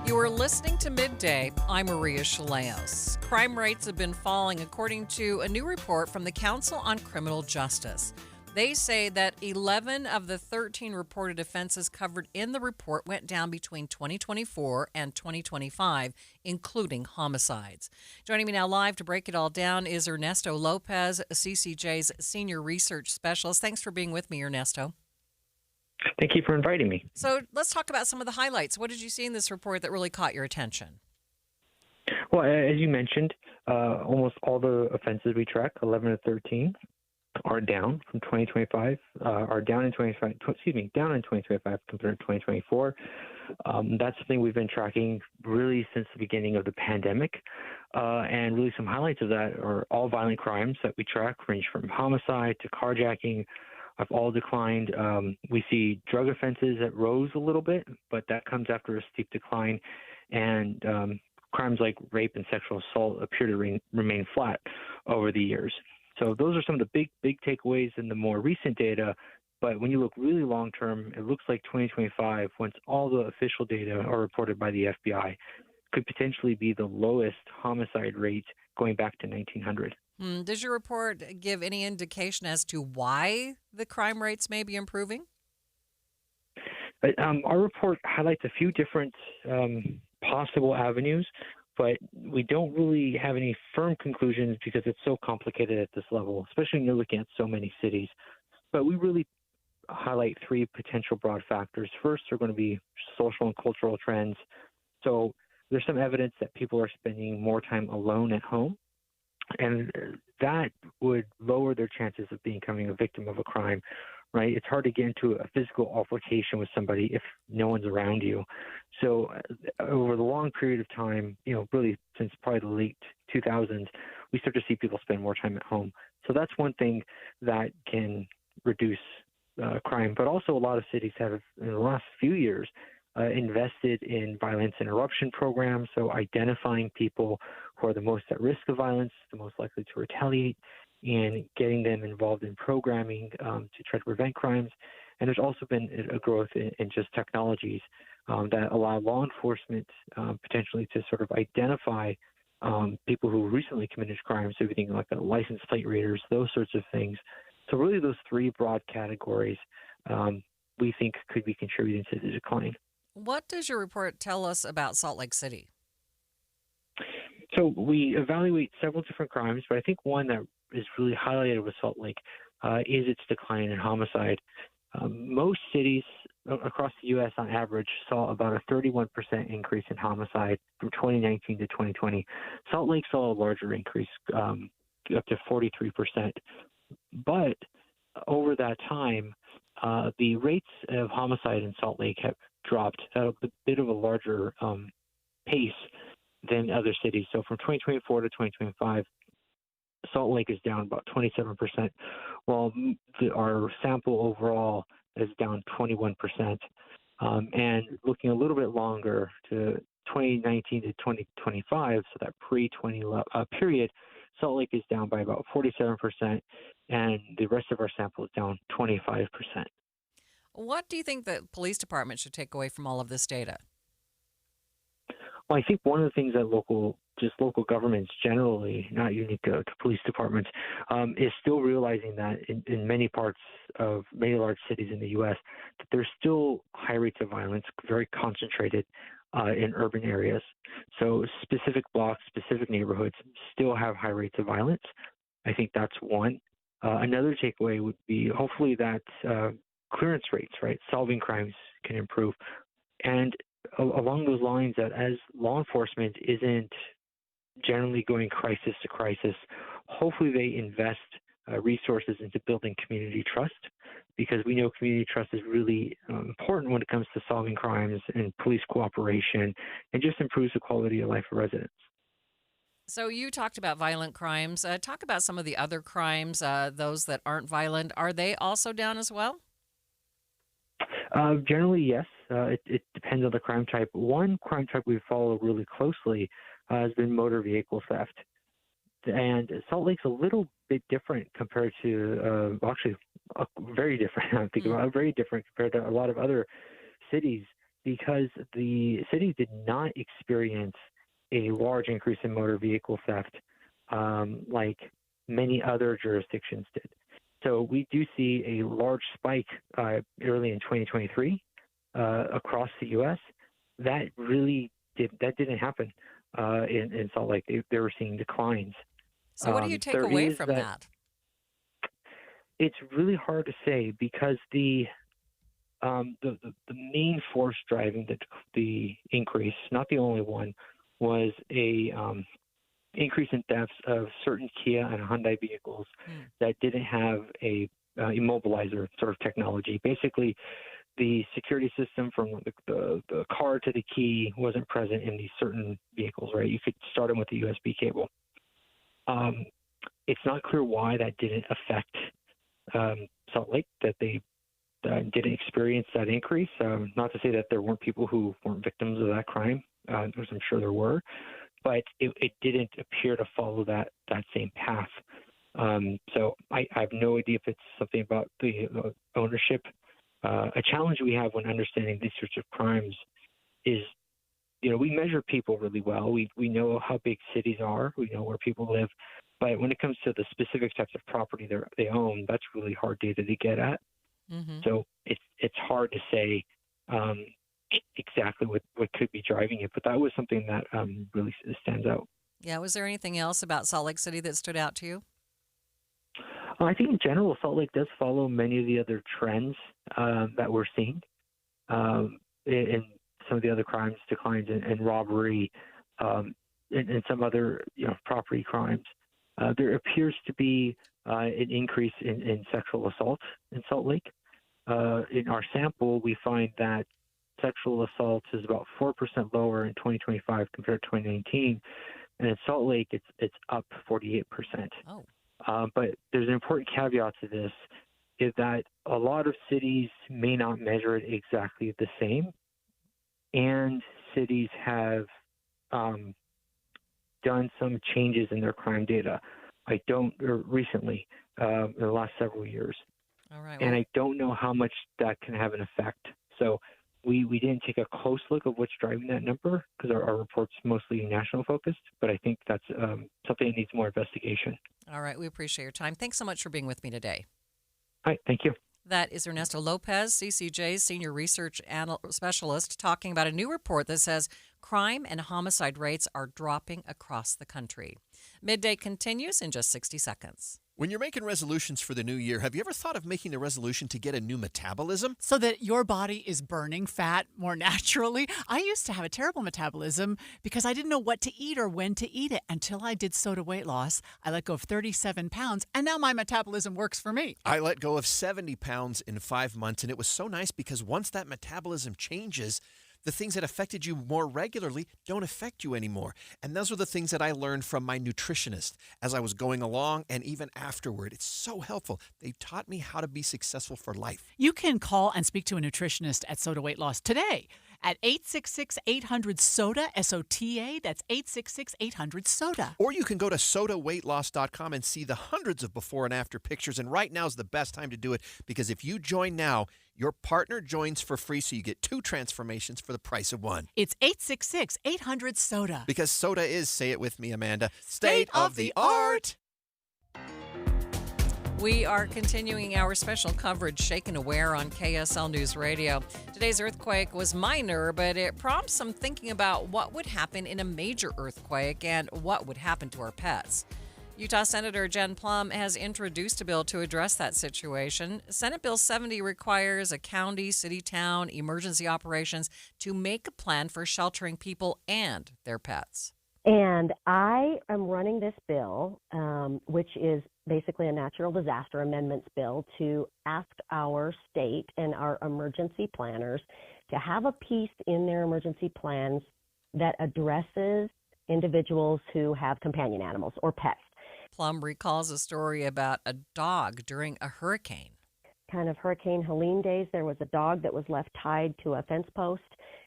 You are listening to Midday. I'm Maria Shilaos. Crime rates have been falling according to a new report from the Council on Criminal Justice. They say that 11 of the 13 reported offenses covered in the report went down between 2024 and 2025, including homicides. Joining me now live to break it all down is Ernesto Lopez, CCJ's Senior Research Specialist. Thanks for being with me, Ernesto. Thank you for inviting me. So let's talk about some of the highlights. What did you see in this report that really caught your attention? Well, as you mentioned, almost all the offenses we track, 11 to 13, are down from 2025, down in 2025 compared to 2024. That's something we've been tracking really since the beginning of the pandemic. And really some highlights of that are all violent crimes that we track, range from homicide to carjacking, have all declined. We see drug offenses that rose a little bit, but that comes after a steep decline. And crimes like rape and sexual assault appear to remain flat over the years. So those are some of the big takeaways in the more recent data. But when you look really long term, it looks like 2025, once all the official data are reported by the FBI, could potentially be the lowest homicide rate going back to 1900. Does your report give any indication as to why the crime rates may be improving? Our report highlights a few different possible avenues, but we don't really have any firm conclusions because it's so complicated at this level, especially when you're looking at so many cities. But we really highlight three potential broad factors. First are going to be social and cultural trends. So there's some evidence that people are spending more time alone at home, and that would lower their chances of becoming a victim of a crime, right? It's hard to get into a physical altercation with somebody if no one's around you. So over the long period of time, really since probably the late 2000s, we start to see people spend more time at home. So that's one thing that can reduce crime. But also a lot of cities have, in the last few years, invested in violence interruption programs, so identifying people who are the most at risk of violence, the most likely to retaliate, and getting them involved in programming to try to prevent crimes. And there's also been a growth in just technologies that allow law enforcement potentially to sort of identify people who recently committed crimes, so everything like license plate readers, those sorts of things. So really those three broad categories we think could be contributing to the decline. What does your report tell us about Salt Lake City? So we evaluate several different crimes, but I think one that is really highlighted with Salt Lake is its decline in homicide. Most cities across the U.S. on average saw about a 31% increase in homicide from 2019 to 2020. Salt Lake saw a larger increase, up to 43%. But over that time, the rates of homicide in Salt Lake have dropped at a bit of a larger pace than other cities. So from 2024 to 2025, Salt Lake is down about 27%, while our sample overall is down 21%. And looking a little bit longer to 2019 to 2025, so that pre-20 period, Salt Lake is down by about 47%, and the rest of our sample is down 25%. What do you think the police department should take away from all of this data? Well, I think one of the things that local governments generally, not unique to police departments, is still realizing that in many parts of many large cities in the U.S., that there's still high rates of violence, very concentrated in urban areas. So specific blocks, specific neighborhoods still have high rates of violence. I think that's one. Another takeaway would be hopefully that clearance rates, right, solving crimes can improve. And along those lines, that as law enforcement isn't generally going crisis to crisis, hopefully they invest resources into building community trust, because we know community trust is really important when it comes to solving crimes and police cooperation, and just improves the quality of life of residents. So you talked about violent crimes. Talk about some of the other crimes, those that aren't violent. Are they also down as well? Generally, yes. It depends on the crime type. One crime type we follow really closely has been motor vehicle theft. And Salt Lake's a little bit different compared to, very different. I'm thinking about very different compared to a lot of other cities, because the city did not experience a large increase in motor vehicle theft like many other jurisdictions did. So we do see a large spike early in 2023 across the U.S. That didn't happen in Salt Lake. They were seeing declines. So what do you take away from that? It's really hard to say, because the main force driving the increase, not the only one, was a increase in thefts of certain Kia and Hyundai vehicles that didn't have a immobilizer sort of technology. Basically, the security system from the car to the key wasn't present in these certain vehicles, right? You could start them with a USB cable. It's not clear why that didn't affect Salt Lake, that they didn't experience that increase. Not to say that there weren't people who weren't victims of that crime, because I'm sure there were, but it didn't appear to follow that same path. So I have no idea if it's something about the ownership. A challenge we have when understanding these sorts of crimes is, we measure people really well. We know how big cities are. We know where people live. But when it comes to the specific types of property they own, that's really hard data to get at. Mm-hmm. So it's hard to say exactly what could be driving it. But that was something that really stands out. Yeah. Was there anything else about Salt Lake City that stood out to you? I think in general, Salt Lake does follow many of the other trends that we're seeing in some of the other crimes, declines in robbery, and some other property crimes. There appears to be an increase in sexual assault in Salt Lake. In our sample, we find that sexual assault is about 4% lower in 2025 compared to 2019, and in Salt Lake, it's up 48%. Oh. But there's an important caveat to this, is that a lot of cities may not measure it exactly the same, and cities have done some changes in their crime data. Recently, in the last several years. All right. And I don't know how much that can have an effect. So we didn't take a close look of what's driving that number, because our report's mostly national focused, but I think that's something that needs more investigation. All right. We appreciate your time. Thanks so much for being with me today. All right. Thank you. That is Ernesto Lopez, CCJ's Senior Research Specialist, talking about a new report that says crime and homicide rates are dropping across the country. Midday continues in just 60 seconds. When you're making resolutions for the new year, have you ever thought of making the resolution to get a new metabolism? So that your body is burning fat more naturally? I used to have a terrible metabolism because I didn't know what to eat or when to eat it until I did SOTA weight loss. I let go of 37 pounds, and now my metabolism works for me. I let go of 70 pounds in 5 months, and it was so nice because once that metabolism changes, the things that affected you more regularly don't affect you anymore. And those are the things that I learned from my nutritionist as I was going along and even afterward. It's so helpful. They taught me how to be successful for life. You can call and speak to a nutritionist at SOTA Weight Loss today at 866-800-SOTA, S-O-T-A. That's 866-800-SOTA. Or you can go to sotaweightloss.com and see the hundreds of before and after pictures. And right now is the best time to do it, because if you join now, your partner joins for free, so you get 2 transformations for the price of 1. It's 866-800-SOTA. Because SOTA is, say it with me, Amanda, state of the art. We are continuing our special coverage, Shaken Aware, on KSL News Radio. Today's earthquake was minor, but it prompts some thinking about what would happen in a major earthquake and what would happen to our pets. Utah Senator Jen Plum has introduced a bill to address that situation. Senate Bill 70 requires a county, city, town, emergency operations to make a plan for sheltering people and their pets. And I am running this bill, which is basically a natural disaster amendments bill, to ask our state and our emergency planners to have a piece in their emergency plans that addresses individuals who have companion animals or pets. Plum recalls a story about a dog during a hurricane. Kind of Hurricane Helene days, there was a dog that was left tied to a fence post,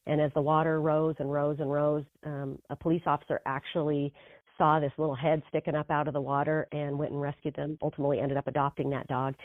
and as the water rose and rose and rose, a police officer actually saw this little head sticking up out of the water and went and rescued them, ultimately ended up adopting that dog.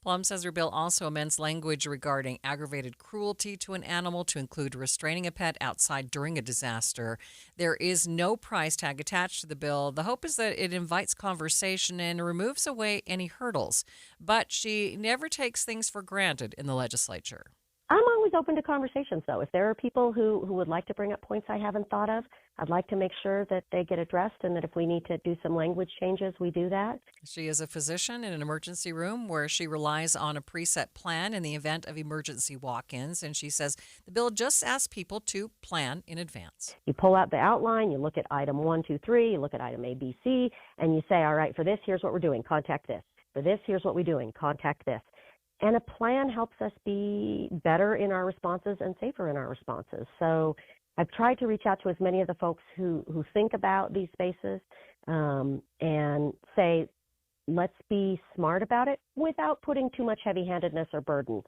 Plum says her bill also amends language regarding aggravated cruelty to an animal to include restraining a pet outside during a disaster. There is no price tag attached to the bill. The hope is that it invites conversation and removes away any hurdles. But she never takes things for granted in the legislature. I'm always open to conversations, though. If there are people who would like to bring up points I haven't thought of, I'd like to make sure that they get addressed, and that if we need to do some language changes, we do that. She is a physician in an emergency room where she relies on a preset plan in the event of emergency walk-ins, and she says the bill just asks people to plan in advance. You pull out the outline, you look at item 1, 2, 3, you look at item A, B, C, and you say, all right, for this, here's what we're doing, contact this. For this, here's what we're doing, contact this. And a plan helps us be better in our responses and safer in our responses. So I've tried to reach out to as many of the folks who think about these spaces and say, let's be smart about it without putting too much heavy-handedness or burden.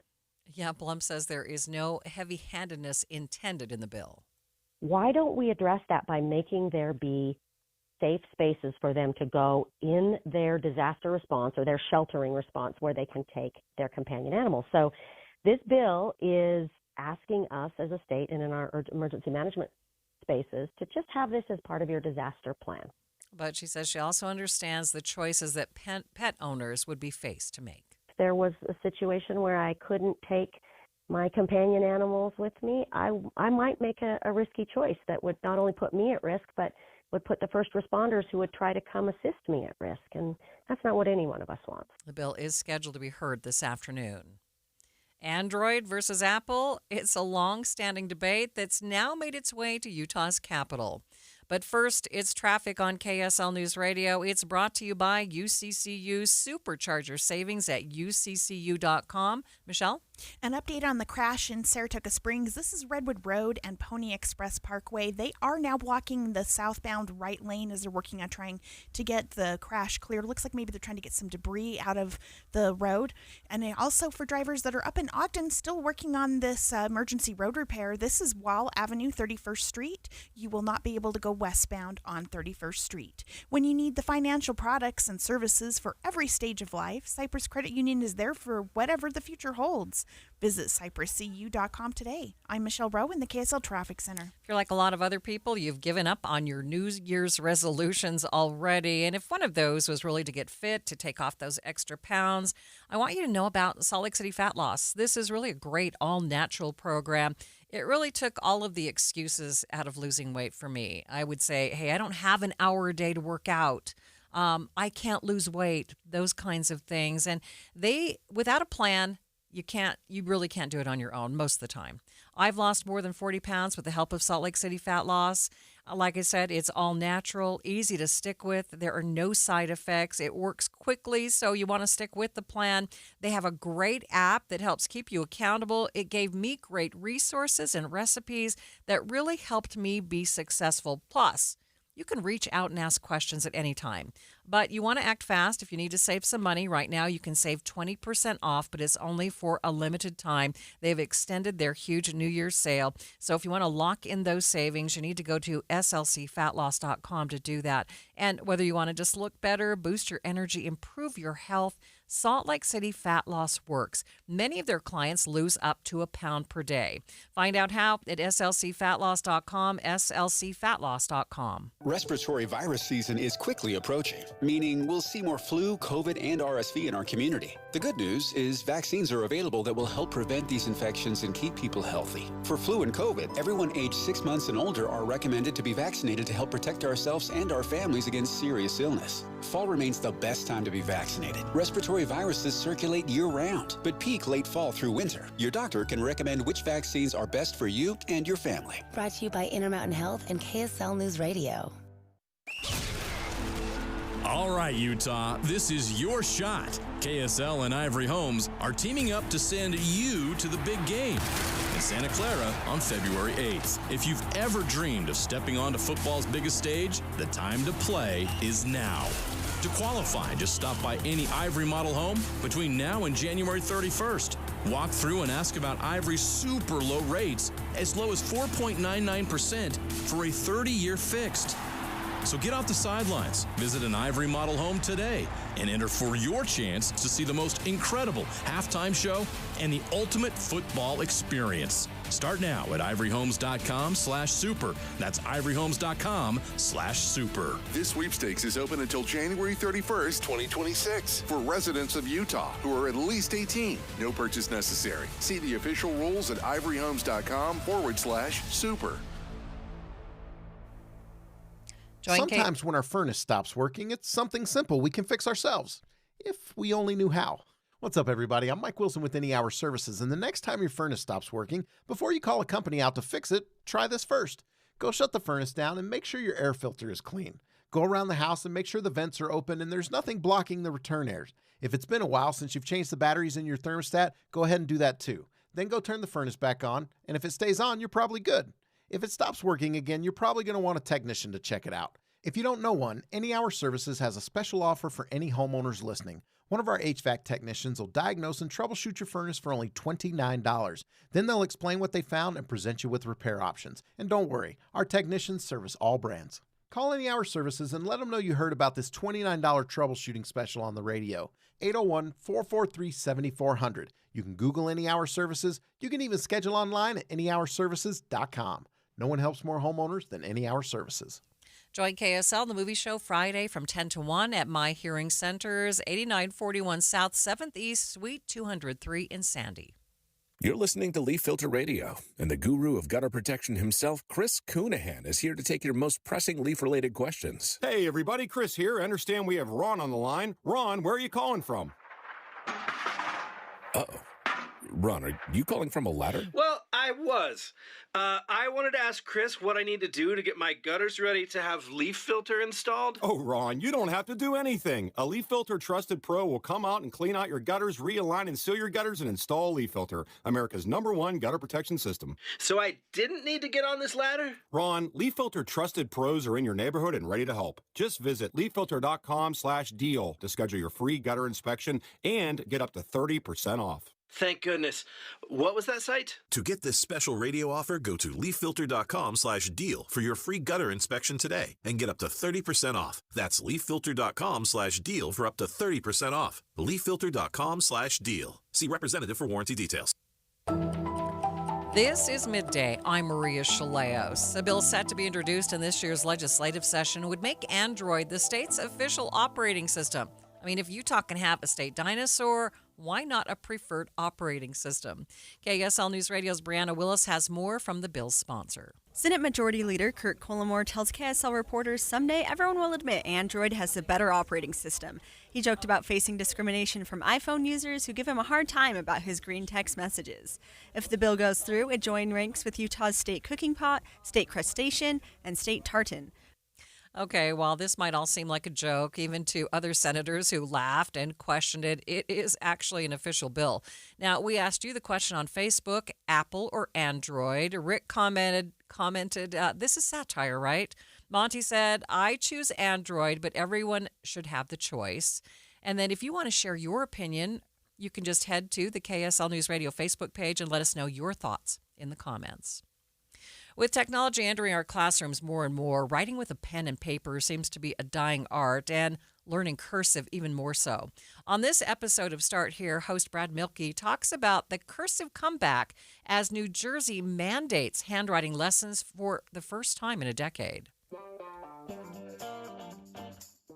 Yeah, Blum says there is no heavy-handedness intended in the bill. Why don't we address that by making there be safe spaces for them to go in their disaster response or their sheltering response where they can take their companion animals? So this bill is asking us as a state and in our emergency management spaces to just have this as part of your disaster plan. But she says she also understands the choices that pet owners would be faced to make. If there was a situation where I couldn't take my companion animals with me, I might make a risky choice that would not only put me at risk, but would put the first responders who would try to come assist me at risk. And that's not what any one of us wants. The bill is scheduled to be heard this afternoon. Android versus Apple, it's a long-standing debate that's now made its way to Utah's capital. But first, it's traffic on KSL News Radio. It's brought to you by UCCU Supercharger Savings at uccu.com. Michelle? An update on the crash in Saratoga Springs. This is Redwood Road and Pony Express Parkway. They are now blocking the southbound right lane as they're working on trying to get the crash clear. Looks like maybe they're trying to get some debris out of the road. And also for drivers that are up in Ogden, still working on this emergency road repair. This is Wall Avenue, 31st Street. You will not be able to go westbound on 31st Street. When you need the financial products and services for every stage of life, Cypress Credit Union is there for whatever the future holds. Visit cypresscu.com today. I'm Michelle Rowe in the KSL Traffic Center. If you're like a lot of other people, you've given up on your New Year's resolutions already. And if one of those was really to get fit, to take off those extra pounds, I want you to know about Salt Lake City Fat Loss. This is really a great all-natural program. It really took all of the excuses out of losing weight for me. I would say, hey, I don't have an hour a day to work out. I can't lose weight, those kinds of things. And without a plan, you really can't do it on your own most of the time. I've lost more than 40 pounds with the help of Salt Lake City Fat Loss. Like I said, it's all natural, easy to stick with. There are no side effects. It works quickly, so you want to stick with the plan. They have a great app that helps keep you accountable. It gave me great resources and recipes that really helped me be successful. Plus, you can reach out and ask questions at any time. But you want to act fast if you need to save some money. Right now, you can save 20% off, but it's only for a limited time. They've extended their huge New Year's sale. So if you want to lock in those savings, you need to go to slcfatloss.com to do that. And whether you want to just look better, boost your energy, improve your health, Salt Lake City Fat Loss works. Many of their clients lose up to a pound per day. Find out how at slcfatloss.com, slcfatloss.com. Respiratory virus season is quickly approaching, meaning we'll see more flu, COVID, and RSV in our community. The good news is vaccines are available that will help prevent these infections and keep people healthy. For flu and COVID, everyone aged 6 months and older are recommended to be vaccinated to help protect ourselves and our families against serious illness. Fall remains the best time to be vaccinated. Respiratory viruses circulate year-round, but peak late fall through winter. Your doctor can recommend which vaccines are best for you and your family. Brought to you by Intermountain Health and KSL News Radio. All right, Utah, this is your shot. KSL and Ivory Homes are teaming up to send you to the big game in Santa Clara on February 8th. If you've ever dreamed of stepping onto football's biggest stage, the time to play is now. To qualify, just stop by any Ivory model home between now and January 31st. Walk through and ask about Ivory's super low rates, as low as 4.99% for a 30-year fixed. So get off the sidelines, visit an Ivory model home today, and enter for your chance to see the most incredible halftime show and the ultimate football experience. Start now at ivoryhomes.com/super. That's ivoryhomes.com/super. This sweepstakes is open until January 31st, 2026 for residents of Utah who are at least 18. No purchase necessary. See the official rules at ivoryhomes.com/super. Sometimes when our furnace stops working, it's something simple we can fix ourselves, if we only knew how. What's up, everybody? I'm Mike Wilson with Any Hour Services, and the next time your furnace stops working, before you call a company out to fix it, try this first. Go shut the furnace down and make sure your air filter is clean. Go around the house and make sure the vents are open and there's nothing blocking the return airs. If it's been a while since you've changed the batteries in your thermostat, go ahead and do that too. Then go turn the furnace back on, and if it stays on, you're probably good. If it stops working again, you're probably going to want a technician to check it out. If you don't know one, Any Hour Services has a special offer for any homeowners listening. One of our HVAC technicians will diagnose and troubleshoot your furnace for only $29. Then they'll explain what they found and present you with repair options. And don't worry, our technicians service all brands. Call Any Hour Services and let them know you heard about this $29 troubleshooting special on the radio. 801-443-7400. You can Google Any Hour Services. You can even schedule online at anyhourservices.com. No one helps more homeowners than Any Hour Services. Join KSL, the movie show, Friday from 10 to 1 at My Hearing Centers, 8941 South 7th East, Suite 203 in Sandy. You're listening to Leaf Filter Radio, and the guru of gutter protection himself, Chris Coonahan, is here to take your most pressing leaf-related questions. Hey, everybody, Chris here. I understand we have Ron on the line. Ron, where are you calling from? Uh-oh. Ron, are you calling from a ladder? Well, I was. I wanted to ask Chris what I need to do to get my gutters ready to have leaf filter installed. Oh, Ron, you don't have to do anything. A Leaf Filter Trusted Pro will come out and clean out your gutters, realign and seal your gutters, and install Leaf Filter, America's #1 gutter protection system. So I didn't need to get on this ladder? Ron, Leaf Filter Trusted Pros are in your neighborhood and ready to help. Just visit leaffilter.com/deal to schedule your free gutter inspection and get up to 30% off. Thank goodness. What was that site? To get this special radio offer, go to leaffilter.com/deal for your free gutter inspection today and get up to 30% off. That's leaffilter.com/deal for up to 30% off. leaffilter.com/deal. See representative for warranty details. This is Midday. I'm Maria Shilaos. A bill set to be introduced in this year's legislative session would make Android the state's official operating system. I mean, if Utah can have a state dinosaur, why not a preferred operating system? KSL News Radio's Brianna Willis has more from the bill's sponsor. Senate Majority Leader Kurt Collimore tells KSL reporters someday everyone will admit Android has a better operating system. He joked about facing discrimination from iPhone users who give him a hard time about his green text messages. If the bill goes through, it joins ranks with Utah's state cooking pot, state crustacean, and state tartan. Okay, while this might all seem like a joke, even to other senators who laughed and questioned it, it is actually an official bill. Now, we asked you the question on Facebook, Apple or Android. Rick commented, this is satire, right? Monty said, I choose Android, but everyone should have the choice. And then if you want to share your opinion, you can just head to the KSL News Radio Facebook page and let us know your thoughts in the comments. With technology entering our classrooms more and more, writing with a pen and paper seems to be a dying art, and learning cursive even more so. On this episode of Start Here, host Brad Milkey talks about the cursive comeback as New Jersey mandates handwriting lessons for the first time in a decade.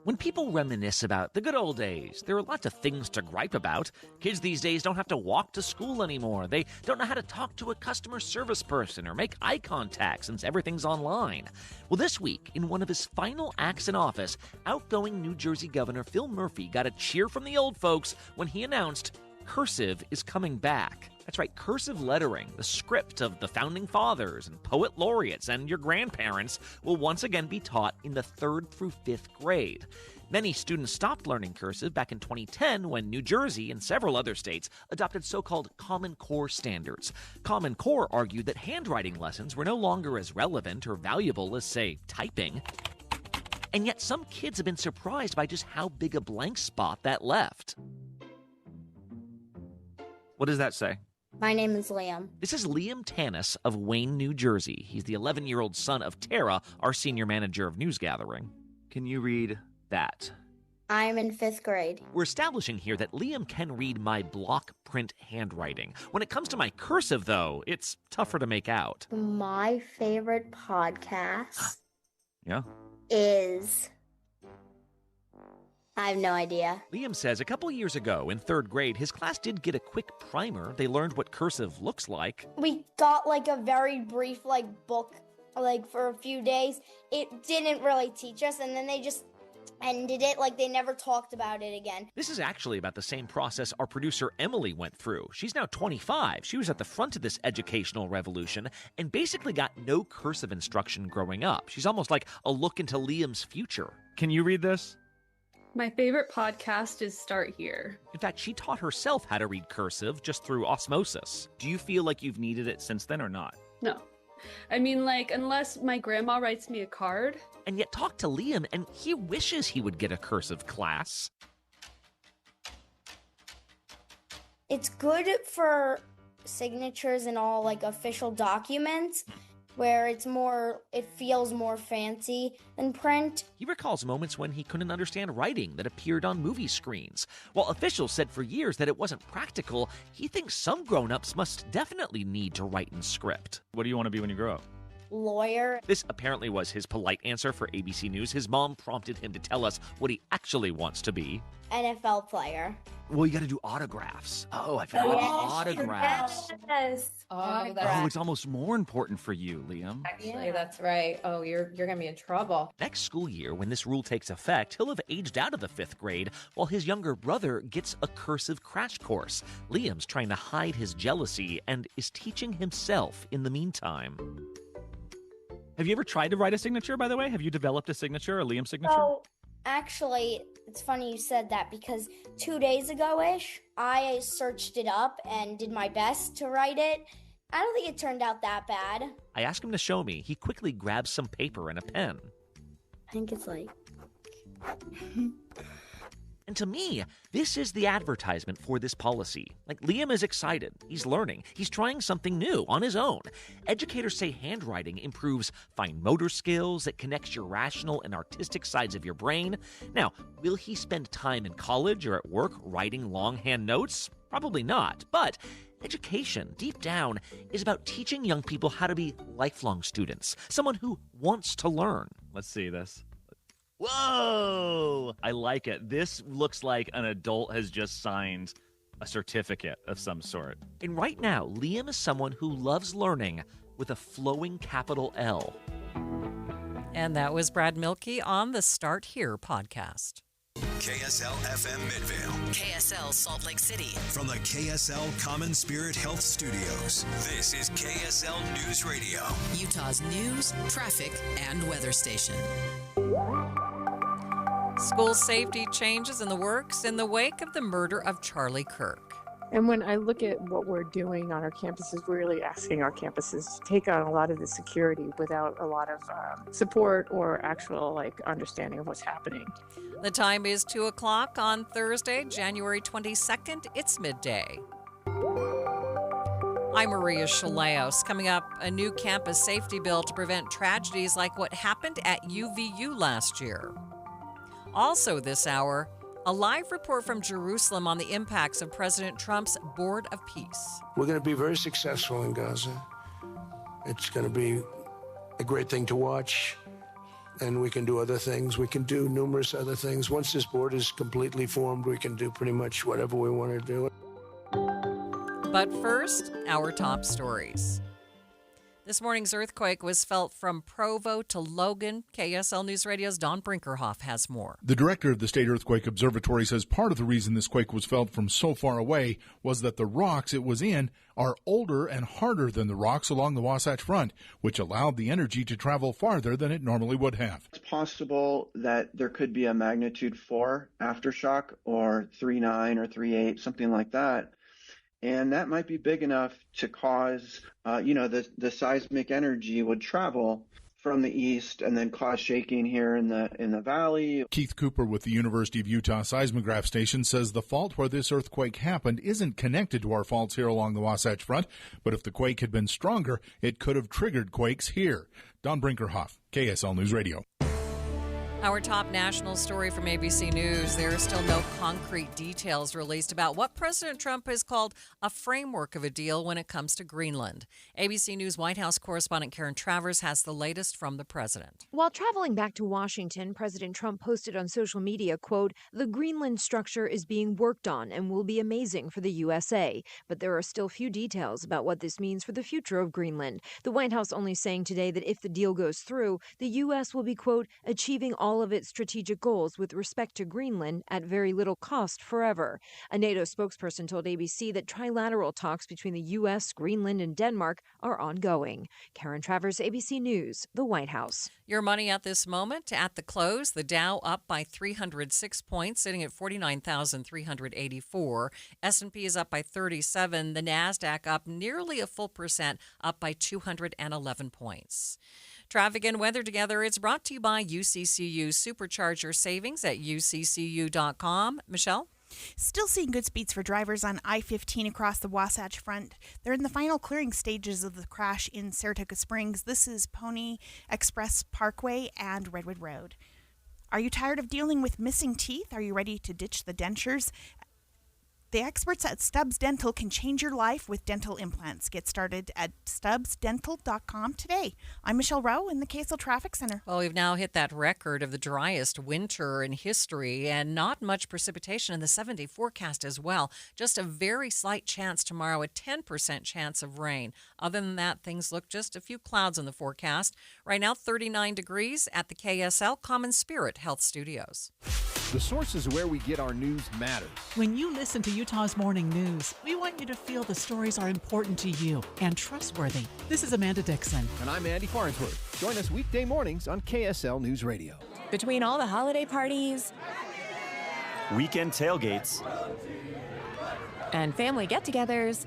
When people reminisce about the good old days, there are lots of things to gripe about. Kids these days don't have to walk to school anymore. They don't know how to talk to a customer service person or make eye contact since everything's online. Well, this week, in one of his final acts in office, outgoing New Jersey Governor Phil Murphy got a cheer from the old folks when he announced cursive is coming back. That's right, cursive lettering, the script of the founding fathers and poet laureates and your grandparents, will once again be taught in the 3rd through 5th grade. Many students stopped learning cursive back in 2010 when New Jersey and several other states adopted so-called Common Core standards. Common Core argued that handwriting lessons were no longer as relevant or valuable as, say, typing. And yet some kids have been surprised by just how big a blank spot that left. What does that say? My name is Liam. This is Liam Tanis of Wayne, New Jersey. He's the 11-year-old son of Tara, our senior manager of news gathering. Can you read that? I'm in 5th grade. We're establishing here that Liam can read my block print handwriting. When it comes to my cursive, though, it's tougher to make out. My favorite podcast Yeah? is... I have no idea. Liam says a couple years ago in 3rd grade, his class did get a quick primer. They learned what cursive looks like. We got a very brief book for a few days. It didn't really teach us, and then they just ended it. Like, they never talked about it again. This is actually about the same process our producer Emily went through. She's now 25. She was at the front of this educational revolution and basically got no cursive instruction growing up. She's almost like a look into Liam's future. Can you read this? My favorite podcast is Start Here. In fact, she taught herself how to read cursive just through osmosis. Do you feel like you've needed it since then or not? No. I mean, like, unless my grandma writes me a card. And yet talk to Liam, and he wishes he would get a cursive class. It's good for signatures and all, like, official documents, where it feels more fancy than print. He recalls moments when he couldn't understand writing that appeared on movie screens. While officials said for years that it wasn't practical, he thinks some grown-ups must definitely need to write in script. What do you want to be when you grow up? Lawyer. This apparently was his polite answer for ABC News. His mom prompted him to tell us what he actually wants to be. NFL player. Well, you got to do autographs. Oh, I forgot about autographs. Yes. Oh, it's almost more important for you, Liam. Actually, that's right. Oh, you're going to be in trouble. Next school year, when this rule takes effect, he'll have aged out of the 5th grade while his younger brother gets a cursive crash course. Liam's trying to hide his jealousy and is teaching himself in the meantime. Have you ever tried to write a signature, by the way? Have you developed a signature, a Liam signature? Oh, actually, it's funny you said that because 2 days ago-ish, I searched it up and did my best to write it. I don't think it turned out that bad. I asked him to show me. He quickly grabs some paper and a pen. I think it's like... And to me, this is the advertisement for this policy. Like, Liam is excited. He's learning. He's trying something new on his own. Educators say handwriting improves fine motor skills. It connects your rational and artistic sides of your brain. Now, will he spend time in college or at work writing longhand notes? Probably not. But education, deep down, is about teaching young people how to be lifelong students. Someone who wants to learn. Let's see this. Whoa! I like it. This looks like an adult has just signed a certificate of some sort. And right now, Liam is someone who loves learning with a flowing capital L. And that was Brad Milkey on the Start Here podcast. KSL FM Midvale. KSL Salt Lake City. From the KSL Common Spirit Health Studios, this is KSL News Radio. Utah's news, traffic, and weather station. School safety changes in the works in the wake of the murder of Charlie Kirk. And when I look at what we're doing on our campuses, we're really asking our campuses to take on a lot of the security without a lot of support or actual understanding of what's happening. The time is 2 o'clock on Thursday, January 22nd. It's midday. I'm Maria Shilaos. Coming up, a new campus safety bill to prevent tragedies like what happened at UVU last year. Also this hour, a live report from Jerusalem on the impacts of President Trump's Board of Peace. We're going to be very successful in Gaza. It's going to be a great thing to watch, and we can do other things. We can do numerous other things. Once this board is completely formed, we can do pretty much whatever we want to do. But first, our top stories. This morning's earthquake was felt from Provo to Logan. KSL News Radio's Don Brinkerhoff has more. The director of the State Earthquake Observatory says part of the reason this quake was felt from so far away was that the rocks it was in are older and harder than the rocks along the Wasatch Front, which allowed the energy to travel farther than it normally would have. It's possible that there could be a magnitude 4 aftershock or 3.9 or 3.8, something like that. And that might be big enough to cause, the seismic energy would travel from the east and then cause shaking here in the valley. Keith Cooper with the University of Utah Seismograph Station says the fault where this earthquake happened isn't connected to our faults here along the Wasatch Front, but if the quake had been stronger, it could have triggered quakes here. Don Brinkerhoff, KSL News Radio. Our top national story from ABC News. There are still no concrete details released about what President Trump has called a framework of a deal when it comes to Greenland. ABC News White House correspondent Karen Travers has the latest from the president. While traveling back to Washington, President Trump posted on social media, quote, "The Greenland structure is being worked on and will be amazing for the USA. But there are still few details about what this means for the future of Greenland. The White House only saying today that if the deal goes through, the U.S. will be, quote, achieving all all of its strategic goals with respect to Greenland at very little cost forever. A NATO spokesperson told ABC that trilateral talks between the U.S., Greenland, and Denmark are ongoing. Karen Travers, ABC News, the White House. Your money at this moment. At the close, the Dow up by 306 points, sitting at 49,384. S&P is up by 37. The NASDAQ up nearly a full percent, up by 211 points. Traffic and weather together. It's brought to you by UCCU. Supercharge your savings at uccu.com. Michelle? Still seeing good speeds for drivers on I-15 across the Wasatch Front. They're in the final clearing stages of the crash in Saratoga Springs. This is Pony Express Parkway and Redwood Road. Are you tired of dealing with missing teeth? Are you ready to ditch the dentures? The experts at Stubbs Dental can change your life with dental implants. Get started at stubbsdental.com today. I'm Michelle Rowe in the KSL Traffic Center. Well, we've now hit that record of the driest winter in history and not much precipitation in the 7-day forecast as well. Just a very slight chance tomorrow, a 10% chance of rain. Other than that, things look just a few clouds in the forecast. Right now, 39 degrees at the KSL Common Spirit Health Studios. The sources where we get our news matters. When you listen to Utah's Morning News, we want you to feel the stories are important to you and trustworthy. This is Amanda Dixon. And I'm Andy Farnsworth. Join us weekday mornings on KSL News Radio. Between all the holiday parties, weekend tailgates, and family get-togethers,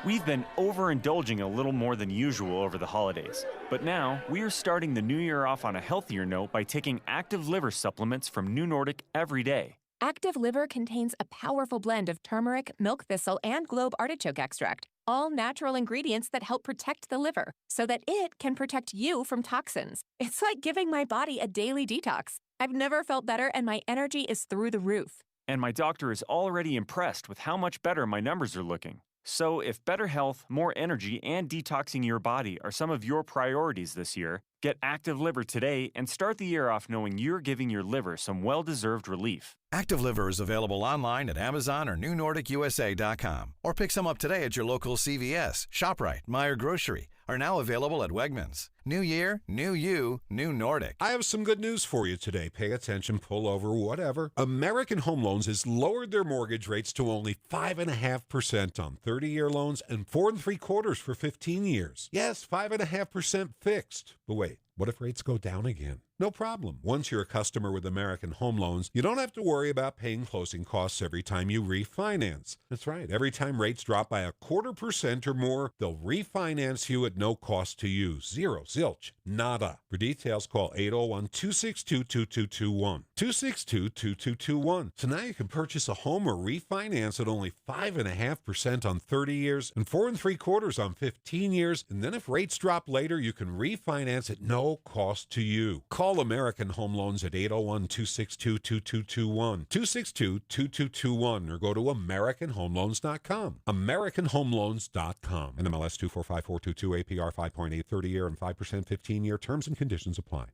we've been overindulging a little more than usual over the holidays. But now, we are starting the new year off on a healthier note by taking Active Liver supplements from New Nordic every day. Active Liver contains a powerful blend of turmeric, milk thistle, and globe artichoke extract, all natural ingredients that help protect the liver so that it can protect you from toxins. It's like giving my body a daily detox. I've never felt better, and my energy is through the roof. And my doctor is already impressed with how much better my numbers are looking. So if better health, more energy, and detoxing your body are some of your priorities this year, get Active Liver today and start the year off knowing you're giving your liver some well-deserved relief. Active Liver is available online at Amazon or NewNordicUSA.com. Or pick some up today at your local CVS, ShopRite, Meijer Grocery, are now available at Wegmans. New year, new you, new Nordic. I have some good news for you today. Pay attention, pull over, whatever. American Home Loans has lowered their mortgage rates to only 5.5% on 30-year loans and 4 3/4 for 15 years. Yes, 5.5% fixed. But wait, what if rates go down again? No problem. Once you're a customer with American Home Loans, you don't have to worry about paying closing costs every time you refinance. That's right. Every time rates drop by 0.25% or more, they'll refinance you at no cost to you. Zero, zilch, nada. For details, call 801-262-2221. 262-2221. So now you can purchase a home or refinance at only 5.5% on 30 years and 4 3/4 on 15 years. And then if rates drop later, you can refinance at no cost to you. Call American Home Loans at 801-262-2221, 262-2221, or go to AmericanHomeLoans.com. AmericanHomeLoans.com. NMLS 245422, APR 5.8 30-year and 5% 15-year. Terms and conditions apply.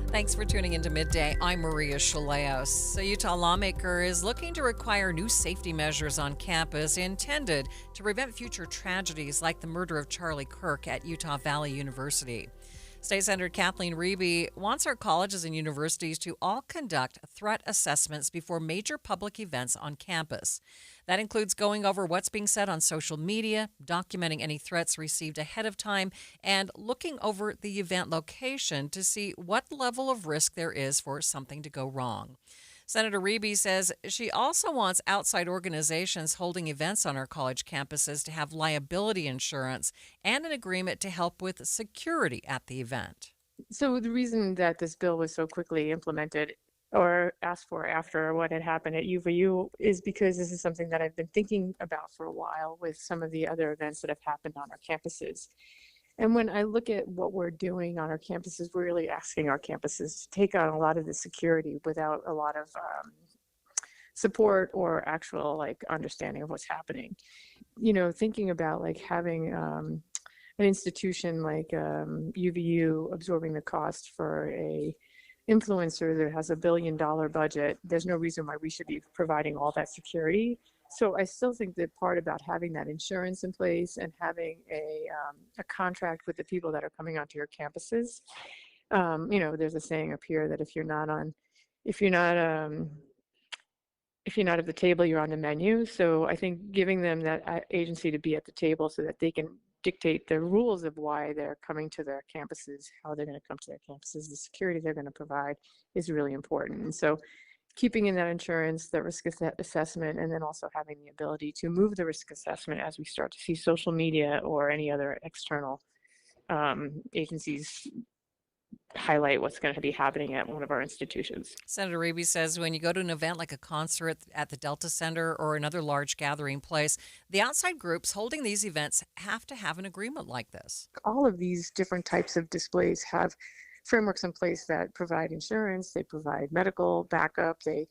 Thanks for tuning into Midday. I'm Maria Shilaos. A Utah lawmaker is looking to require new safety measures on campus intended to prevent future tragedies like the murder of Charlie Kirk at Utah Valley University. State Senator Kathleen Reeby wants our colleges and universities to all conduct threat assessments before major public events on campus. That includes going over what's being said on social media, documenting any threats received ahead of time, and looking over the event location to see what level of risk there is for something to go wrong. Senator Reeby says she also wants outside organizations holding events on our college campuses to have liability insurance and an agreement to help with security at the event. So the reason that this bill was so quickly implemented or asked for after what had happened at UVU is because this is something that I've been thinking about for a while with some of the other events that have happened on our campuses. And when I look at what we're doing on our campuses, we're really asking our campuses to take on a lot of the security without a lot of support or actual understanding of what's happening. You know, thinking about having an institution like UVU absorbing the cost for a influencer that has $1 billion budget, there's no reason why we should be providing all that security. So I still think the part about having that insurance in place and having a contract with the people that are coming onto your campuses There's a saying up here that if you're not if you're not at the table, you're on the menu. So I think giving them that agency to be at the table so that they can dictate the rules of why they're coming to their campuses, how they're going to come to their campuses, the security they're going to provide is really important. And so keeping in that insurance, that risk assessment, and then also having the ability to move the risk assessment as we start to see social media or any other external agencies highlight what's going to be happening at one of our institutions. Senator Reeby says when you go to an event like a concert at the Delta Center or another large gathering place, the outside groups holding these events have to have an agreement like this. All of these different types of displays have frameworks in place that provide insurance, they provide medical backup, they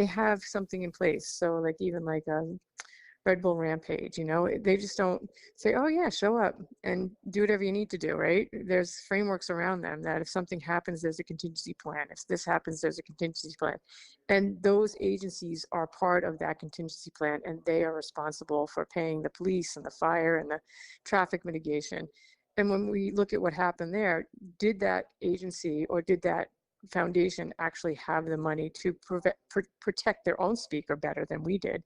have something in place. So even Red Bull Rampage, they just don't say, oh yeah, show up and do whatever you need to do, right? There's frameworks around them that if something happens, there's a contingency plan. If this happens, there's a contingency plan. And those agencies are part of that contingency plan, and they are responsible for paying the police and the fire and the traffic mitigation. And when we look at what happened there, did that agency or did that foundation actually have the money to protect their own speaker better than we did?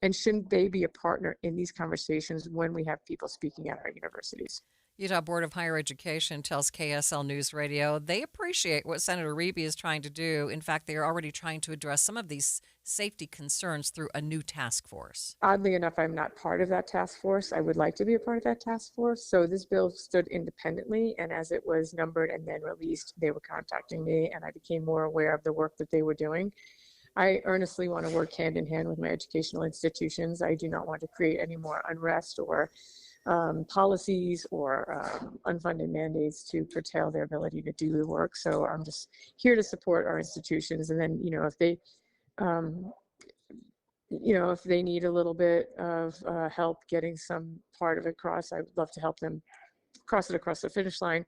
And shouldn't they be a partner in these conversations when we have people speaking at our universities? Utah Board of Higher Education tells KSL News Radio they appreciate what Senator Reeby is trying to do. In fact, they are already trying to address some of these safety concerns through a new task force. Oddly enough, I'm not part of that task force. I would like to be a part of that task force. So this bill stood independently, and as it was numbered and then released, they were contacting me, and I became more aware of the work that they were doing. I earnestly want to work hand in hand with my educational institutions. I do not want to create any more unrest or policies or unfunded mandates to curtail their ability to do the work. So I'm just here to support our institutions. And then, if they need a little bit of help getting some part of it across, I would love to help them cross it across the finish line.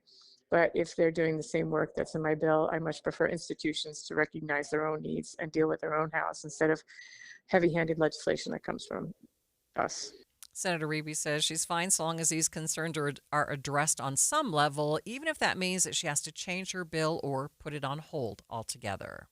But if they're doing the same work that's in my bill, I much prefer institutions to recognize their own needs and deal with their own house instead of heavy-handed legislation that comes from us. Senator Reeby says she's fine so long as these concerns are addressed on some level, even if that means that she has to change her bill or put it on hold altogether.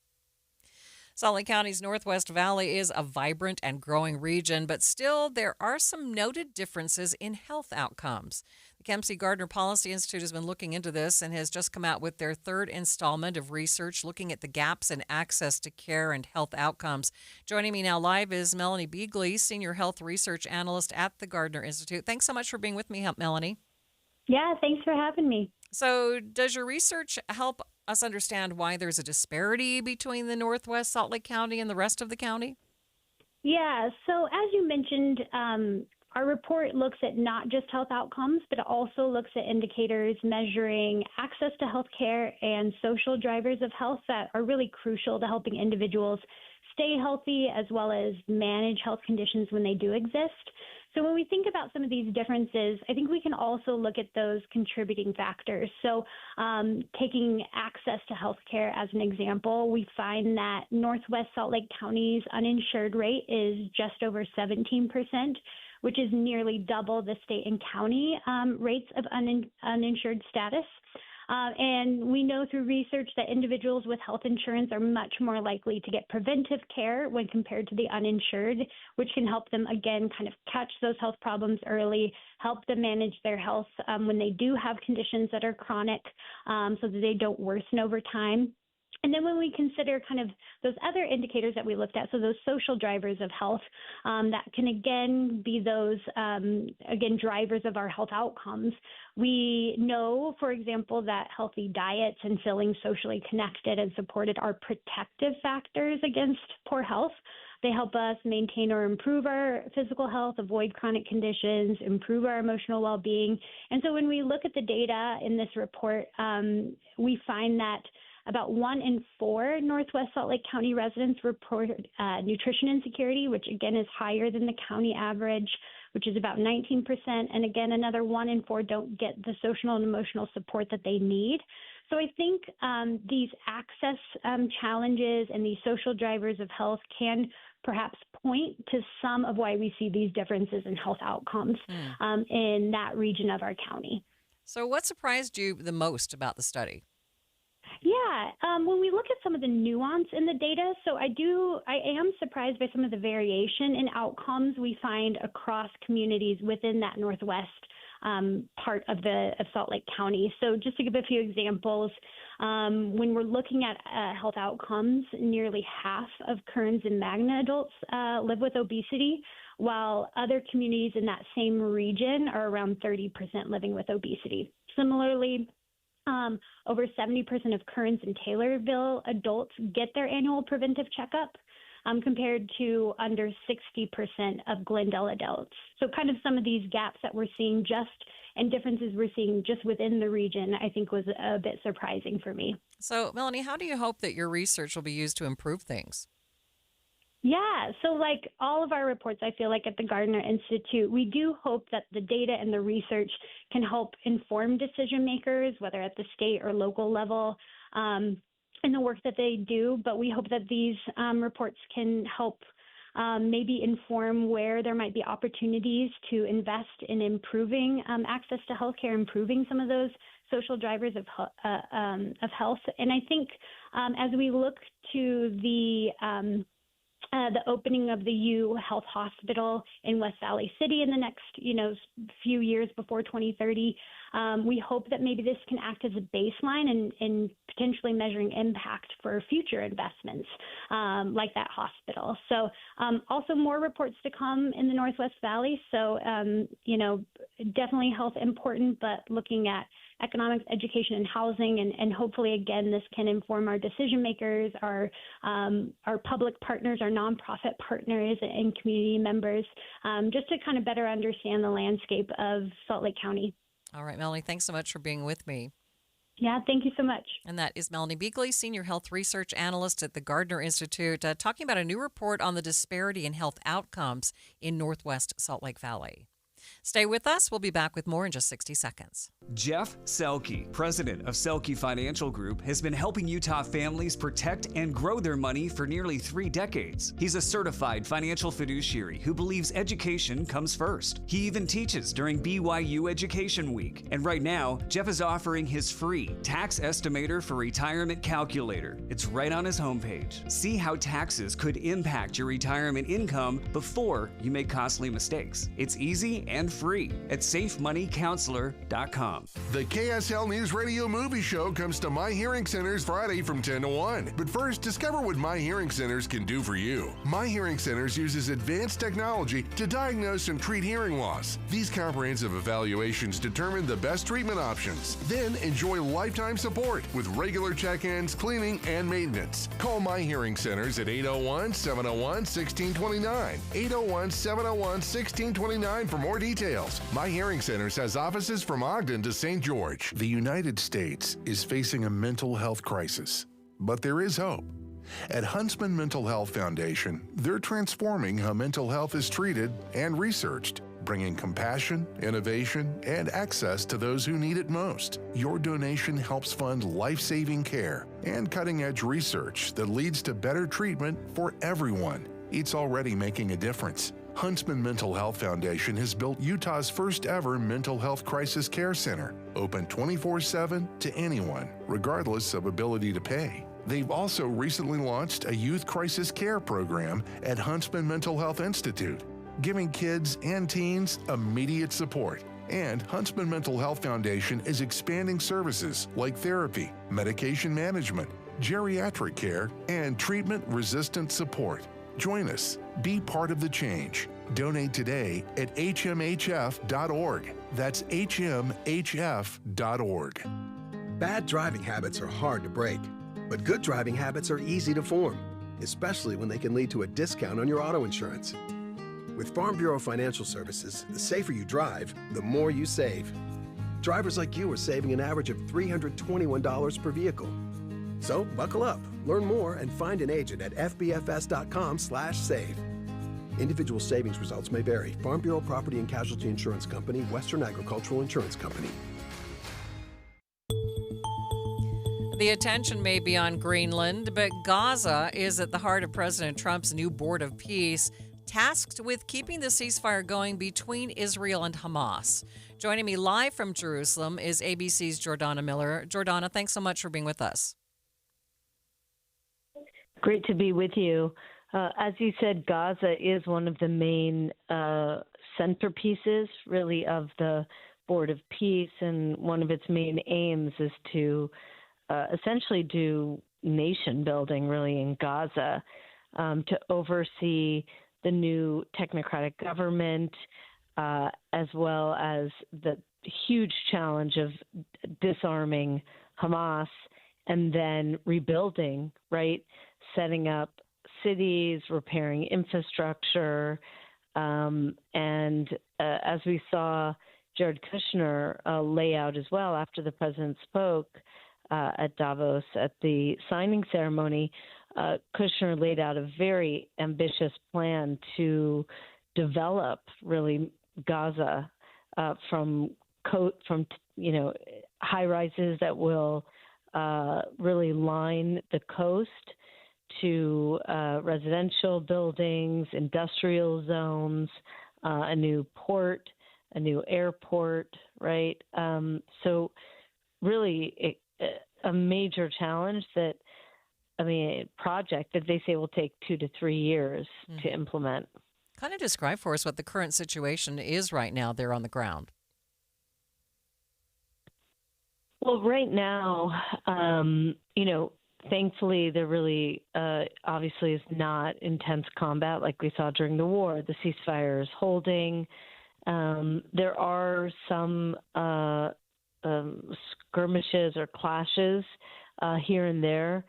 Salt Lake County's Northwest Valley is a vibrant and growing region, but still there are some noted differences in health outcomes. The Kempsey Gardner Policy Institute has been looking into this and has just come out with their third installment of research looking at the gaps in access to care and health outcomes. Joining me now live is Melanie Beagley, Senior Health Research Analyst at the Gardner Institute. Thanks so much for being with me, Melanie. Yeah, thanks for having me. So does your research help us understand why there's a disparity between the Northwest Salt Lake County and the rest of the county? Yeah, so as you mentioned, our report looks at not just health outcomes, but it also looks at indicators measuring access to health care and social drivers of health that are really crucial to helping individuals stay healthy as well as manage health conditions when they do exist. So when we think about some of these differences, I think we can also look at those contributing factors. So taking access to health care as an example, we find that Northwest Salt Lake County's uninsured rate is just over 17%, which is nearly double the state and county rates of uninsured status. And we know through research that individuals with health insurance are much more likely to get preventive care when compared to the uninsured, which can help them, again, kind of catch those health problems early, help them manage their health when they do have conditions that are chronic so that they don't worsen over time. And then when we consider kind of those other indicators that we looked at, so those social drivers of health, that can again be those, drivers of our health outcomes. We know, for example, that healthy diets and feeling socially connected and supported are protective factors against poor health. They help us maintain or improve our physical health, avoid chronic conditions, improve our emotional well-being. And so when we look at the data in this report, we find that about 1 in 4 Northwest Salt Lake County residents report nutrition insecurity, which again is higher than the county average, which is about 19%. And again, another 1 in 4 don't get the social and emotional support that they need. So I think these access challenges and these social drivers of health can perhaps point to some of why we see these differences in health outcomes in that region of our county. So what surprised you the most about the study? Yeah, when we look at some of the nuance in the data, so I am surprised by some of the variation in outcomes we find across communities within that northwest part of Salt Lake County. So just to give a few examples, when we're looking at health outcomes, nearly half of Kearns and Magna adults live with obesity, while other communities in that same region are around 30% living with obesity. Similarly, over 70% of Kearns and Taylorville adults get their annual preventive checkup, compared to under 60% of Glendale adults. So kind of some of these gaps that we're seeing and differences we're seeing just within the region, I think was a bit surprising for me. So, Melanie, how do you hope that your research will be used to improve things? Yeah, so like all of our reports, I feel like at the Gardner Institute, we do hope that the data and the research can help inform decision makers, whether at the state or local level, in the work that they do. But we hope that these reports can help maybe inform where there might be opportunities to invest in improving access to healthcare, improving some of those social drivers of health. And I think as we look to the opening of the U Health Hospital in West Valley City in the next, few years before 2030, we hope that maybe this can act as a baseline in potentially measuring impact for future investments like that hospital. So also more reports to come in the Northwest Valley. So, definitely health important, but looking at economics, education, and housing, and hopefully, again, this can inform our decision makers, our public partners, our nonprofit partners, and community members, just to kind of better understand the landscape of Salt Lake County. All right, Melanie, thanks so much for being with me. Yeah, thank you so much. And that is Melanie Beagley, Senior Health Research Analyst at the Gardner Institute, talking about a new report on the disparity in health outcomes in Northwest Salt Lake Valley. Stay with us. We'll be back with more in just 60 seconds. Jeff Selke, president of Selke Financial Group, has been helping Utah families protect and grow their money for nearly 3 decades. He's a certified financial fiduciary who believes education comes first. He even teaches during BYU Education Week. And right now, Jeff is offering his free tax estimator for retirement calculator. It's right on his homepage. See how taxes could impact your retirement income before you make costly mistakes. It's easy and free at safemoneycounselor.com. The KSL News Radio Movie Show comes to My Hearing Centers Friday from 10 to 1. But first, discover what My Hearing Centers can do for you. My Hearing Centers uses advanced technology to diagnose and treat hearing loss. These comprehensive evaluations determine the best treatment options. Then enjoy lifetime support with regular check-ins, cleaning, and maintenance. Call My Hearing Centers at 801-701-1629. 801-701-1629 for more details. My Hearing Centers has offices from Ogden to St. George. The United States is facing a mental health crisis, but there is hope. At Huntsman Mental Health Foundation, they're transforming how mental health is treated and researched, bringing compassion, innovation, and access to those who need it most. Your donation helps fund life-saving care and cutting-edge research that leads to better treatment for everyone. It's already making a difference. Huntsman Mental Health Foundation has built Utah's first ever mental health crisis care center, open 24/7 to anyone, regardless of ability to pay. They've also recently launched a youth crisis care program at Huntsman Mental Health Institute, giving kids and teens immediate support. And Huntsman Mental Health Foundation is expanding services like therapy, medication management, geriatric care, and treatment-resistant support. Join us. Be part of the change. Donate today at hmhf.org. That's hmhf.org. Bad driving habits are hard to break, but good driving habits are easy to form, especially when they can lead to a discount on your auto insurance. With Farm Bureau Financial Services, the safer you drive, the more you save. Drivers like you are saving an average of $321 per vehicle. So buckle up, learn more, and find an agent at fbfs.com/save. Individual savings results may vary. Farm Bureau Property and Casualty Insurance Company, Western Agricultural Insurance Company. The attention may be on Greenland, but Gaza is at the heart of President Trump's new Board of Peace, tasked with keeping the ceasefire going between Israel and Hamas. Joining me live from Jerusalem is ABC's Jordana Miller. Jordana, thanks so much for being with us. Great to be with you. As you said, Gaza is one of the main centerpieces, really, of the Board of Peace, and one of its main aims is to essentially do nation building, really, in Gaza, to oversee the new technocratic government, as well as the huge challenge of disarming Hamas and then rebuilding, right? Setting up cities, repairing infrastructure, and as we saw Jared Kushner lay out as well after the president spoke at Davos at the signing ceremony, Kushner laid out a very ambitious plan to develop really Gaza from high rises that will really line the coast to residential buildings, industrial zones, a new port, a new airport, right? So really a major challenge project that they say will take 2 to 3 years to implement. Kind of describe for us what the current situation is right now there on the ground. Well, right now, thankfully, there really obviously is not intense combat like we saw during the war. The ceasefire is holding. There are some skirmishes or clashes here and there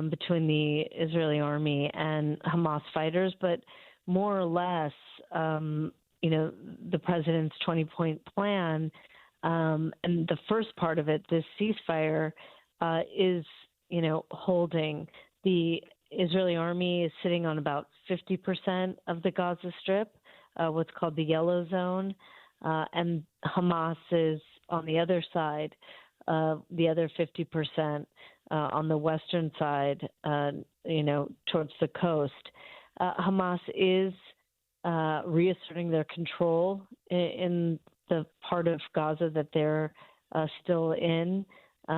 between the Israeli army and Hamas fighters, but more or less, the president's 20-point plan and the first part of it, this ceasefire, is holding. The Israeli army is sitting on about 50% of the Gaza Strip, what's called the Yellow Zone, and Hamas is on the other side, the other 50% on the western side, towards the coast. Hamas is reasserting their control in the part of Gaza that they're still in. What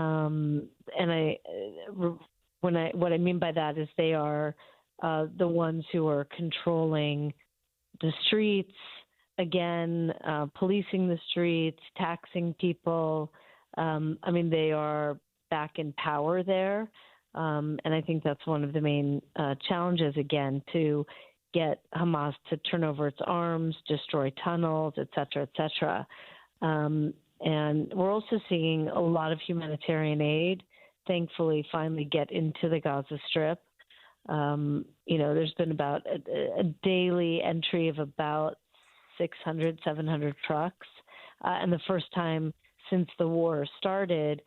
I mean by that is they are the ones who are controlling the streets, again, policing the streets, taxing people. They are back in power there. And I think that's one of the main challenges, again, to get Hamas to turn over its arms, destroy tunnels, et cetera, and we're also seeing a lot of humanitarian aid, thankfully, finally get into the Gaza Strip. There's been about a daily entry of about 600, 700 trucks. And the first time since the war started,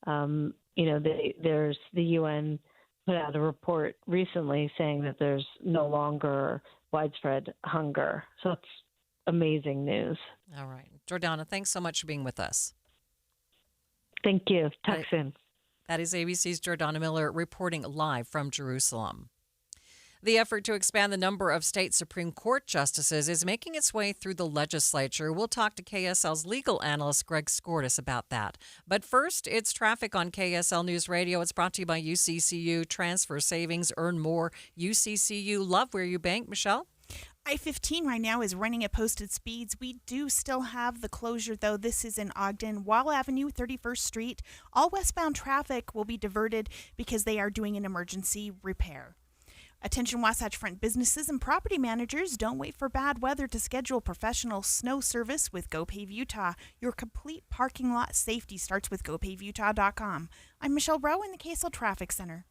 there's the UN put out a report recently saying that there's no longer widespread hunger. So it's amazing news. All right. Jordana, thanks so much for being with us. Thank you. Talk soon. That is ABC's Jordana Miller reporting live from Jerusalem. The effort to expand the number of state Supreme Court justices is making its way through the legislature. We'll talk to KSL's legal analyst, Greg Skordas, about that. But first, it's traffic on KSL News Radio. It's brought to you by UCCU. Transfer savings, earn more. UCCU, love where you bank. Michelle? I-15 right now is running at posted speeds. We do still have the closure, though. This is in Ogden. Wall Avenue, 31st Street. All westbound traffic will be diverted because they are doing an emergency repair. Attention Wasatch Front businesses and property managers, don't wait for bad weather to schedule professional snow service with GoPave Utah. Your complete parking lot safety starts with GoPaveUtah.com. I'm Michelle Rowe in the KSL Traffic Center.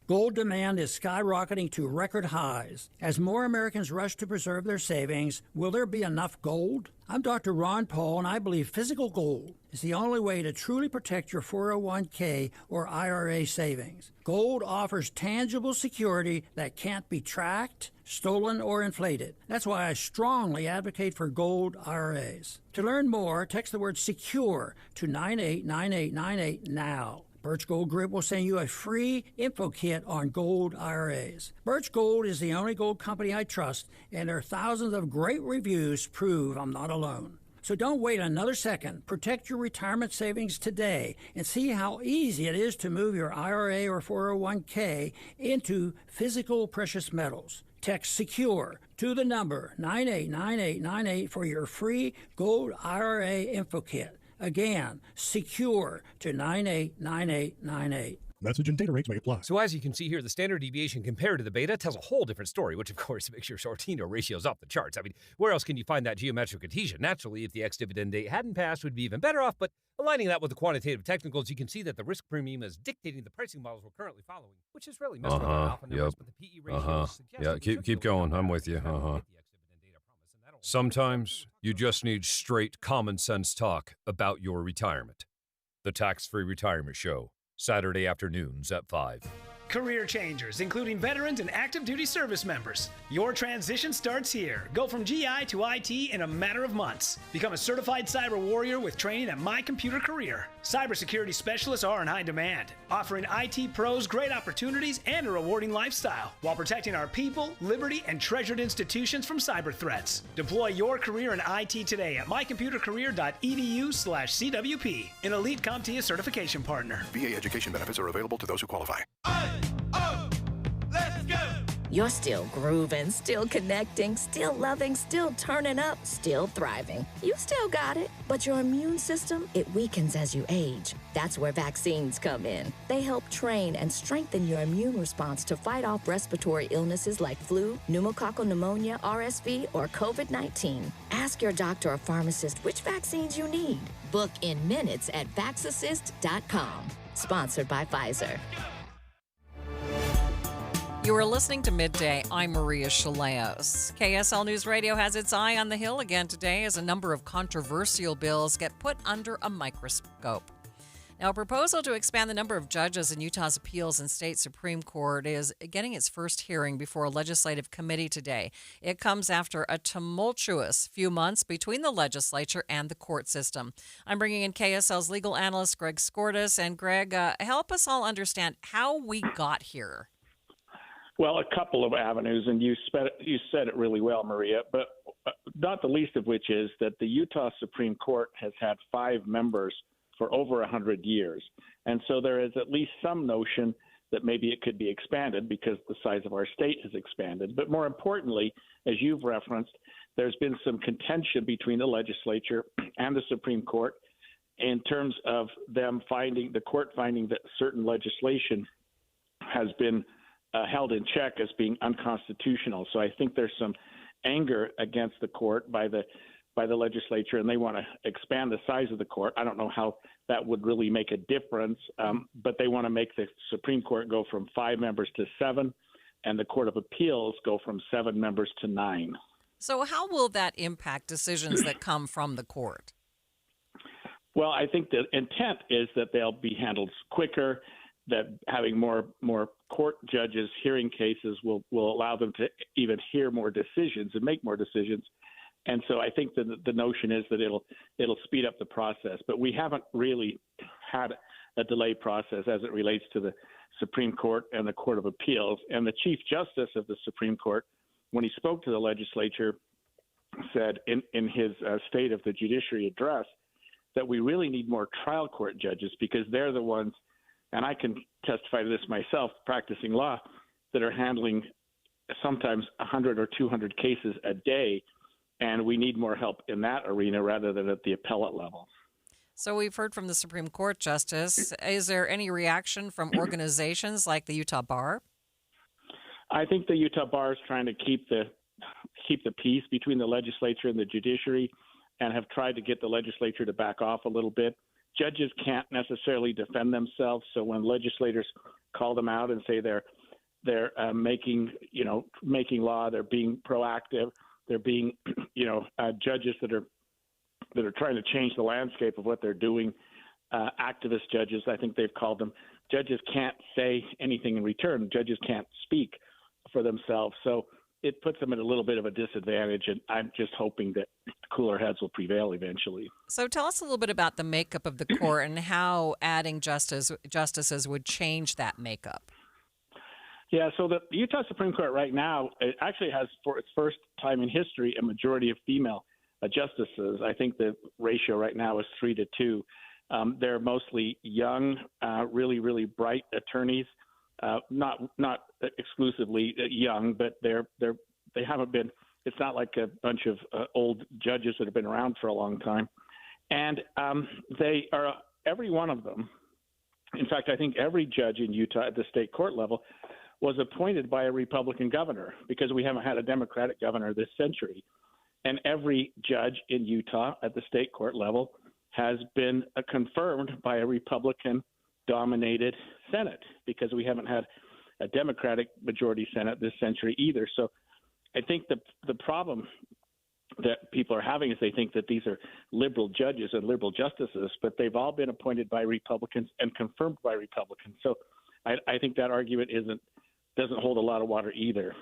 Gold demand is skyrocketing to record highs. As more Americans rush to preserve their savings, will there be enough gold? I'm Dr. Ron Paul, and I believe physical gold is the only way to truly protect your 401k or IRA savings. Gold offers tangible security that can't be tracked, stolen, or inflated. That's why I strongly advocate for gold IRAs. To learn more, text the word SECURE to 989898 now. Birch Gold Group will send you a free info kit on gold IRAs. Birch Gold is the only gold company I trust, and their thousands of great reviews prove I'm not alone. So don't wait another second. Protect your retirement savings today and see how easy it is to move your IRA or 401k into physical precious metals. Text SECURE to the number 989898 for your free Gold IRA Info Kit. Again, SECURE to 989898. Message and data rates may apply. So as you can see here, the standard deviation compared to the beta tells a whole different story, which of course makes your Sortino ratios off the charts. I mean, where else can you find that geometric adhesion? Naturally, if the ex-dividend date hadn't passed, we'd be even better off, but aligning that with the quantitative technicals, you can see that the risk premium is dictating the pricing models we're currently following, which is really messed with our alpha numbers, but the PE ratios suggest keep going. I'm with you. Sometimes you just need straight common sense talk about your retirement. The Tax-Free Retirement Show. Saturday afternoons at 5. Career changers, including veterans and active duty service members. Your transition starts here. Go from GI to IT in a matter of months. Become a certified cyber warrior with training at My Computer Career. Cybersecurity specialists are in high demand, offering IT pros great opportunities and a rewarding lifestyle while protecting our people, liberty, and treasured institutions from cyber threats. Deploy your career in IT today at mycomputercareer.edu/CWP, an elite CompTIA certification partner. VA education benefits are available to those who qualify. You're still grooving, still connecting, still loving, still turning up, still thriving. You still got it, but your immune system, it weakens as you age. That's where vaccines come in. They help train and strengthen your immune response to fight off respiratory illnesses like flu, pneumococcal pneumonia, RSV, or COVID-19. Ask your doctor or pharmacist which vaccines you need. Book in minutes at vaxassist.com. Sponsored by Pfizer. You are listening to Midday. I'm Maria Shilaos. KSL News Radio has its eye on the Hill again today as a number of controversial bills get put under a microscope. Now, a proposal to expand the number of judges in Utah's appeals and state Supreme Court is getting its first hearing before a legislative committee today. It comes after a tumultuous few months between the legislature and the court system. I'm bringing in KSL's legal analyst, Greg Skordas. And Greg, help us all understand how we got here. Well, a couple of avenues, and you said it really well, Maria, but not the least of which is that the Utah Supreme Court has had 5 members for over 100 years. And so there is at least some notion that maybe it could be expanded because the size of our state has expanded. But more importantly, as you've referenced, there's been some contention between the legislature and the Supreme Court in terms of the court finding that certain legislation has been held in check as being unconstitutional. So I think there's some anger against the court by the legislature, and they want to expand the size of the court. I don't know how that would really make a difference, but they want to make the Supreme Court go from 5 members to 7, and the Court of Appeals go from 7 members to 9. So how will that impact decisions that come from the court? Well, I think the intent is that they'll be handled quicker, that having more court judges hearing cases will allow them to even hear more decisions and make more decisions. And so I think that the notion is that it'll speed up the process. But we haven't really had a delay process as it relates to the Supreme Court and the Court of Appeals. And the Chief Justice of the Supreme Court, when he spoke to the legislature, said in his State of the Judiciary address that we really need more trial court judges because they're the ones, and I can testify to this myself, practicing law, that are handling sometimes 100 or 200 cases a day, and we need more help in that arena rather than at the appellate level. So we've heard from the Supreme Court Justice. Is there any reaction from organizations like the Utah Bar? I think the Utah Bar is trying to keep the peace between the legislature and the judiciary and have tried to get the legislature to back off a little bit. Judges can't necessarily defend themselves, so when legislators call them out and say they're making law, they're being proactive, they're being judges that are trying to change the landscape of what they're doing, activist judges, I think they've called them. Judges can't say anything in return. Judges can't speak for themselves, so it puts them at a little bit of a disadvantage, and I'm just hoping that cooler heads will prevail eventually. So tell us a little bit about the makeup of the court and how adding justices would change that makeup. Yeah, so the Utah Supreme Court right now, it actually has, for its first time in history, a majority of female justices. I think the ratio right now is 3-2. They're mostly young, really, really bright attorneys. Not exclusively young, but they haven't been. It's not like a bunch of old judges that have been around for a long time, and they are every one of them. In fact, I think every judge in Utah at the state court level was appointed by a Republican governor, because we haven't had a Democratic governor this century. And every judge in Utah at the state court level has been confirmed by a Republican-dominated Senate, because we haven't had a Democratic majority Senate this century either. So I think the problem that people are having is they think that these are liberal judges and liberal justices, but they've all been appointed by Republicans and confirmed by Republicans. So I think that argument doesn't hold a lot of water either.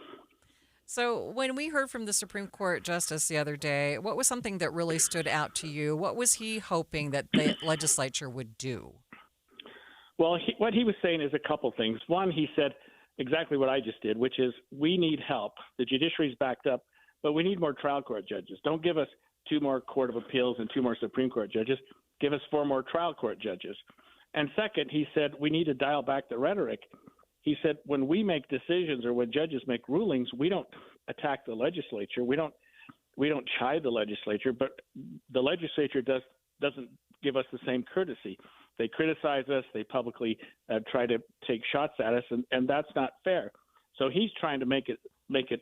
So when we heard from the Supreme Court Justice the other day, what was something that really stood out to you? What was he hoping that the legislature would do? Well, what he was saying is a couple things. One, he said exactly what I just did, which is we need help. The judiciary's backed up, but we need more trial court judges. Don't give us 2 more Court of Appeals and 2 more Supreme Court judges. Give us 4 more trial court judges. And second, he said we need to dial back the rhetoric. He said when we make decisions or when judges make rulings, we don't attack the legislature. We don't chide the legislature, but the legislature doesn't give us the same courtesy. They criticize us. They publicly try to take shots at us, and that's not fair. So he's trying to make it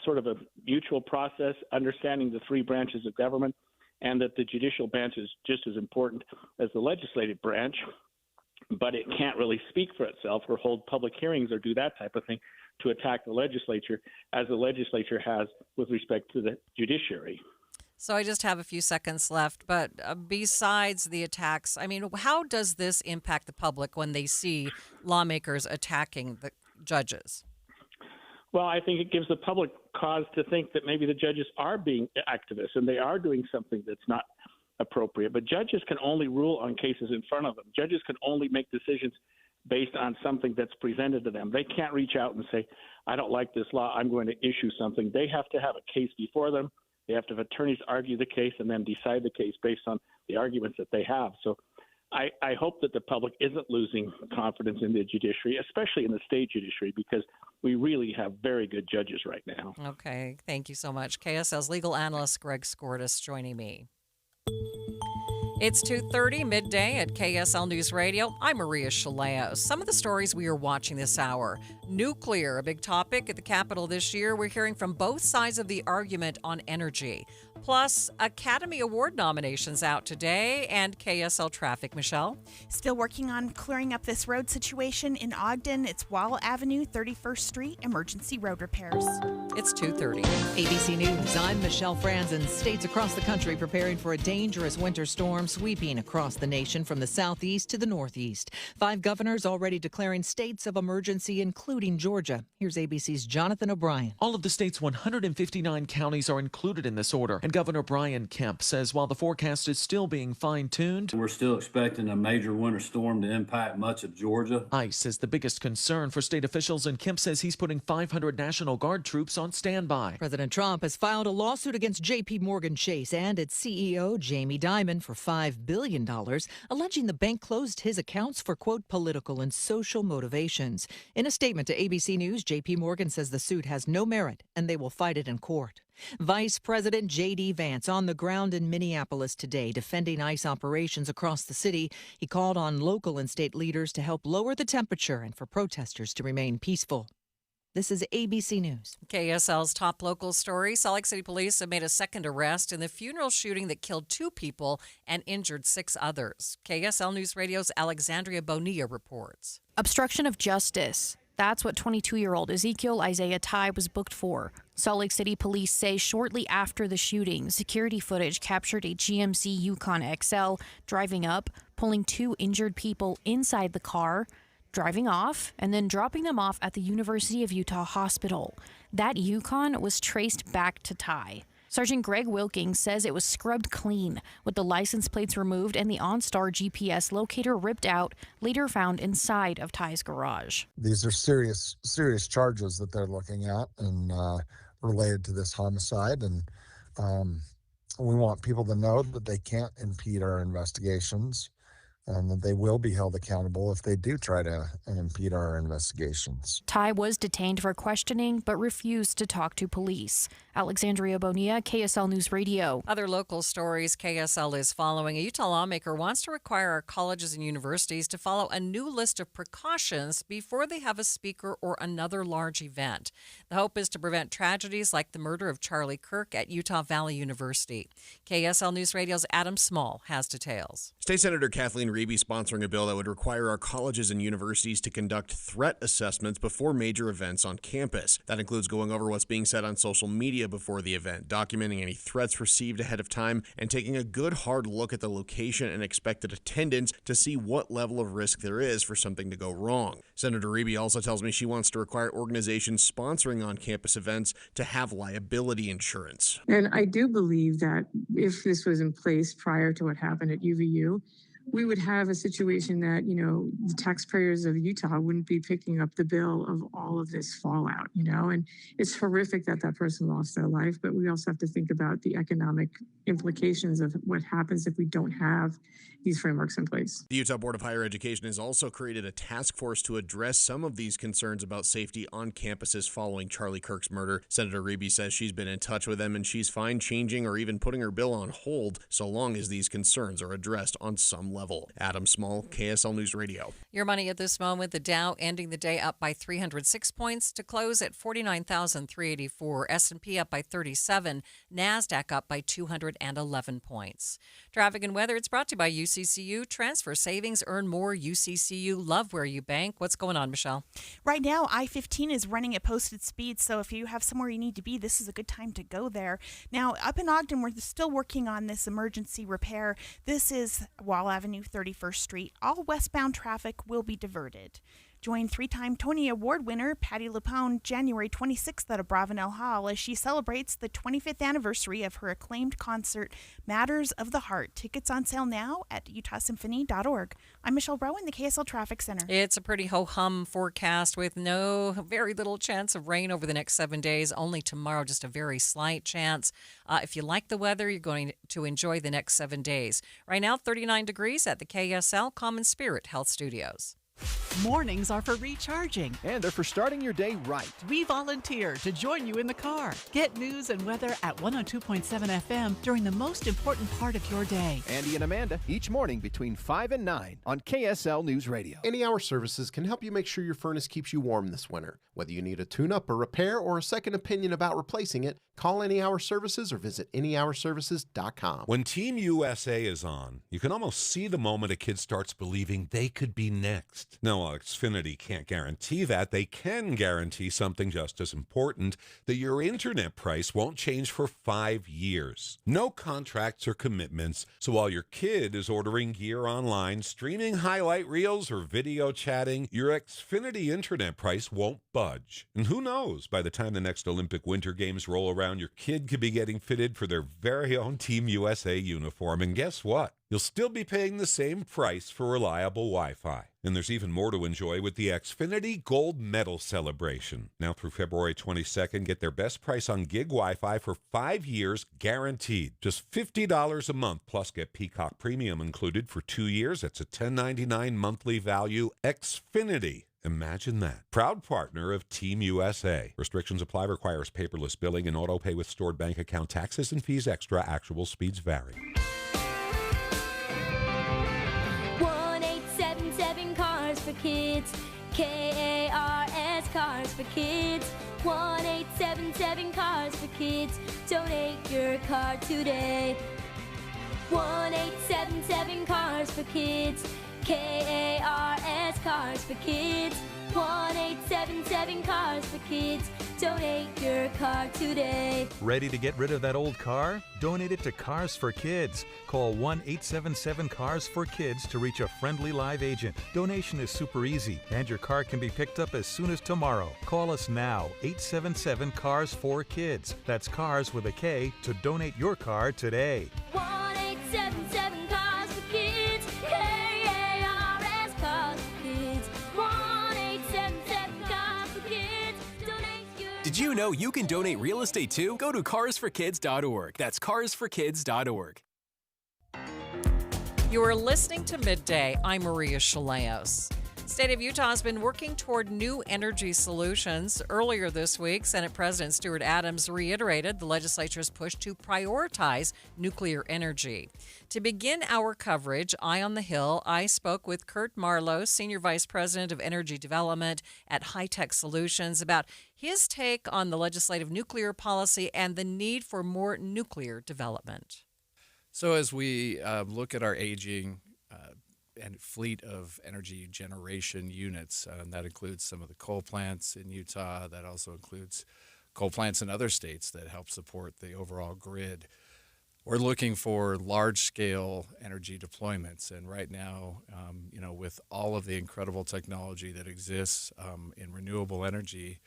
sort of a mutual process, understanding the 3 branches of government, and that the judicial branch is just as important as the legislative branch, but it can't really speak for itself or hold public hearings or do that type of thing to attack the legislature as the legislature has with respect to the judiciary. So I just have a few seconds left, but besides the attacks, I mean, how does this impact the public when they see lawmakers attacking the judges? Well, I think it gives the public cause to think that maybe the judges are being activists and they are doing something that's not appropriate. But judges can only rule on cases in front of them. Judges can only make decisions based on something that's presented to them. They can't reach out and say, I don't like this law, I'm going to issue something. They have to have a case before them. They have to have attorneys argue the case and then decide the case based on the arguments that they have. So I hope that the public isn't losing confidence in the judiciary, especially in the state judiciary, because we really have very good judges right now. Okay, thank you so much. KSL's legal analyst Greg Skordas joining me. It's 2:30 midday at KSL News Radio. I'm Maria Shilaos. Some of the stories we are watching this hour. Nuclear, a big topic at the Capitol this year. We're hearing from both sides of the argument on energy. Plus, Academy Award nominations out today and KSL traffic. Michelle? Still working on clearing up this road situation in Ogden. It's Wall Avenue, 31st Street, emergency road repairs. It's 2:30. ABC News, I'm Michelle Franzen. States across the country preparing for a dangerous winter storm sweeping across the nation from the southeast to the northeast. 5 governors already declaring states of emergency, including Georgia. Here's ABC's Jonathan O'Brien. All of the state's 159 counties are included in this order, and Governor Brian Kemp says while the forecast is still being fine-tuned, we're still expecting a major winter storm to impact much of Georgia. Ice is the biggest concern for state officials, and Kemp says he's putting 500 National Guard troops on standby. President Trump has filed a lawsuit against J.P. Morgan Chase and its CEO, Jamie Dimon, for $5 billion, alleging the bank closed his accounts for, quote, political and social motivations. In a statement to ABC News, J.P. Morgan says the suit has no merit and they will fight it in court. Vice President J.D. Vance on the ground in Minneapolis today defending ICE operations across the city. He called on local and state leaders to help lower the temperature and for protesters to remain peaceful. This is ABC News. KSL's top local story. Salt Lake City police have made a second arrest in the funeral shooting that killed 2 people and injured 6 others. KSL News Radio's Alexandria Bonilla reports. Obstruction of justice. That's what 22-year-old Ezekiel Isaiah Ty was booked for. Salt Lake City police say shortly after the shooting, security footage captured a GMC Yukon XL driving up, pulling 2 injured people inside the car, driving off, and then dropping them off at the University of Utah Hospital. That Yukon was traced back to Ty. Sergeant Greg Wilkings says it was scrubbed clean, with the license plates removed and the OnStar GPS locator ripped out, later found inside of Ty's garage. These are serious charges that they're looking at and related to this homicide. And We want people to know that they can't impede our investigations and that they will be held accountable if they do try to impede our investigations. Ty was detained for questioning but refused to talk to police. Alexandria Bonilla, KSL News Radio. Other local stories KSL is following. A Utah lawmaker wants to require our colleges and universities to follow a new list of precautions before they have a speaker or another large event. The hope is to prevent tragedies like the murder of Charlie Kirk at Utah Valley University. KSL News Radio's Adam Small has details. State Senator Kathleen Reeby sponsoring a bill that would require our colleges and universities to conduct threat assessments before major events on campus. That includes going over what's being said on social media before the event, documenting any threats received ahead of time, and taking a good hard look at the location and expected attendance to see what level of risk there is for something to go wrong. Senator Reeby also tells me she wants to require organizations sponsoring on-campus events to have liability insurance. And I do believe that if this was in place prior to what happened at UVU, we would have a situation that, the taxpayers of Utah wouldn't be picking up the bill of all of this fallout, and it's horrific that that person lost their life, but we also have to think about the economic implications of what happens if we don't have these frameworks in place. The Utah Board of Higher Education has also created a task force to address some of these concerns about safety on campuses following Charlie Kirk's murder. Senator Reeby says she's been in touch with them and she's fine changing or even putting her bill on hold so long as these concerns are addressed on some level. Adam Small, KSL News Radio. Your money at this moment, the Dow ending the day up by 306 points to close at 49,384. S&P up by 37. NASDAQ up by 211 points. Traffic and weather, it's brought to you by UCCU. Transfer savings, earn more. UCCU, love where you bank. What's going on, Michelle? Right now, I-15 is running at posted speed, so if you have somewhere you need to be, this is a good time to go there. Now, up in Ogden, we're still working on this emergency repair. This is Wall Avenue, 31st Street. All westbound traffic will be diverted. Join three-time Tony Award winner Patti LuPone January 26th at Abravanel Hall as she celebrates the 25th anniversary of her acclaimed concert, Matters of the Heart. Tickets on sale now at utahsymphony.org. I'm Michelle Rowan, the KSL Traffic Center. It's a pretty ho-hum forecast with very little chance of rain over the next 7 days. Only tomorrow, just a very slight chance. If you like the weather, you're going to enjoy the next 7 days. Right now, 39 degrees at the KSL Common Spirit Health Studios. Mornings are for recharging. And they're for starting your day right. We volunteer to join you in the car. Get news and weather at 102.7 FM during the most important part of your day. Andy and Amanda, each morning between 5 and 9 on KSL News Radio. Any Hour Services can help you make sure your furnace keeps you warm this winter. Whether you need a tune-up, a repair, or a second opinion about replacing it, call Any Hour Services or visit anyhourservices.com. When Team USA is on, you can almost see the moment a kid starts believing they could be next. Now, while Xfinity can't guarantee that, they can guarantee something just as important, that your internet price won't change for 5 years. No contracts or commitments, so while your kid is ordering gear online, streaming highlight reels, or video chatting, your Xfinity internet price won't budge. And who knows, by the time the next Olympic Winter Games roll around, your kid could be getting fitted for their very own Team USA uniform. And guess what? You'll still be paying the same price for reliable Wi-Fi. And there's even more to enjoy with the Xfinity Gold Medal Celebration. Now through February 22nd, get their best price on gig Wi-Fi for 5 years guaranteed. Just $50 a month, plus get Peacock Premium included for 2 years. That's a $10.99 monthly value. Xfinity. Imagine that. Proud partner of Team USA. Restrictions apply. Requires paperless billing and auto pay with stored bank account. Taxes and fees extra. Actual speeds vary. 1-877 Cars for Kids. KARS Cars for Kids. 1-877 Cars for Kids. Donate your car today. 1-877 Cars for Kids. KARS Cars for Kids. 1-877 Cars for Kids. Donate your car today. Ready to get rid of that old car? Donate it to Cars for Kids. Call 1-877-CARS-FOR-KIDS to reach a friendly live agent. Donation is super easy, and your car can be picked up as soon as tomorrow. Call us now, 877-CARS-FOR-KIDS. That's Cars with a K to donate your car today. 1-877 Cars for Kids. KARS Cars for Kids. 1-877 Cars for Kids. Donate your Did you you know you can donate real estate too? Go to carsforkids.org. That's carsforkids.org. You are listening to Midday. I'm Maria Shilaos. State of Utah has been working toward new energy solutions. Earlier this week, Senate President Stuart Adams reiterated the legislature's push to prioritize nuclear energy. To begin our coverage, Eye on the Hill, I spoke with Kurt Marlowe, Senior Vice President of Energy Development at High Tech Solutions, about his take on the legislative nuclear policy and the need for more nuclear development. So as we look at our aging and fleet of energy generation units, and that includes some of the coal plants in Utah, that also includes coal plants in other states that help support the overall grid. We're looking for large-scale energy deployments, and right now, with all of the incredible technology that exists in renewable energy,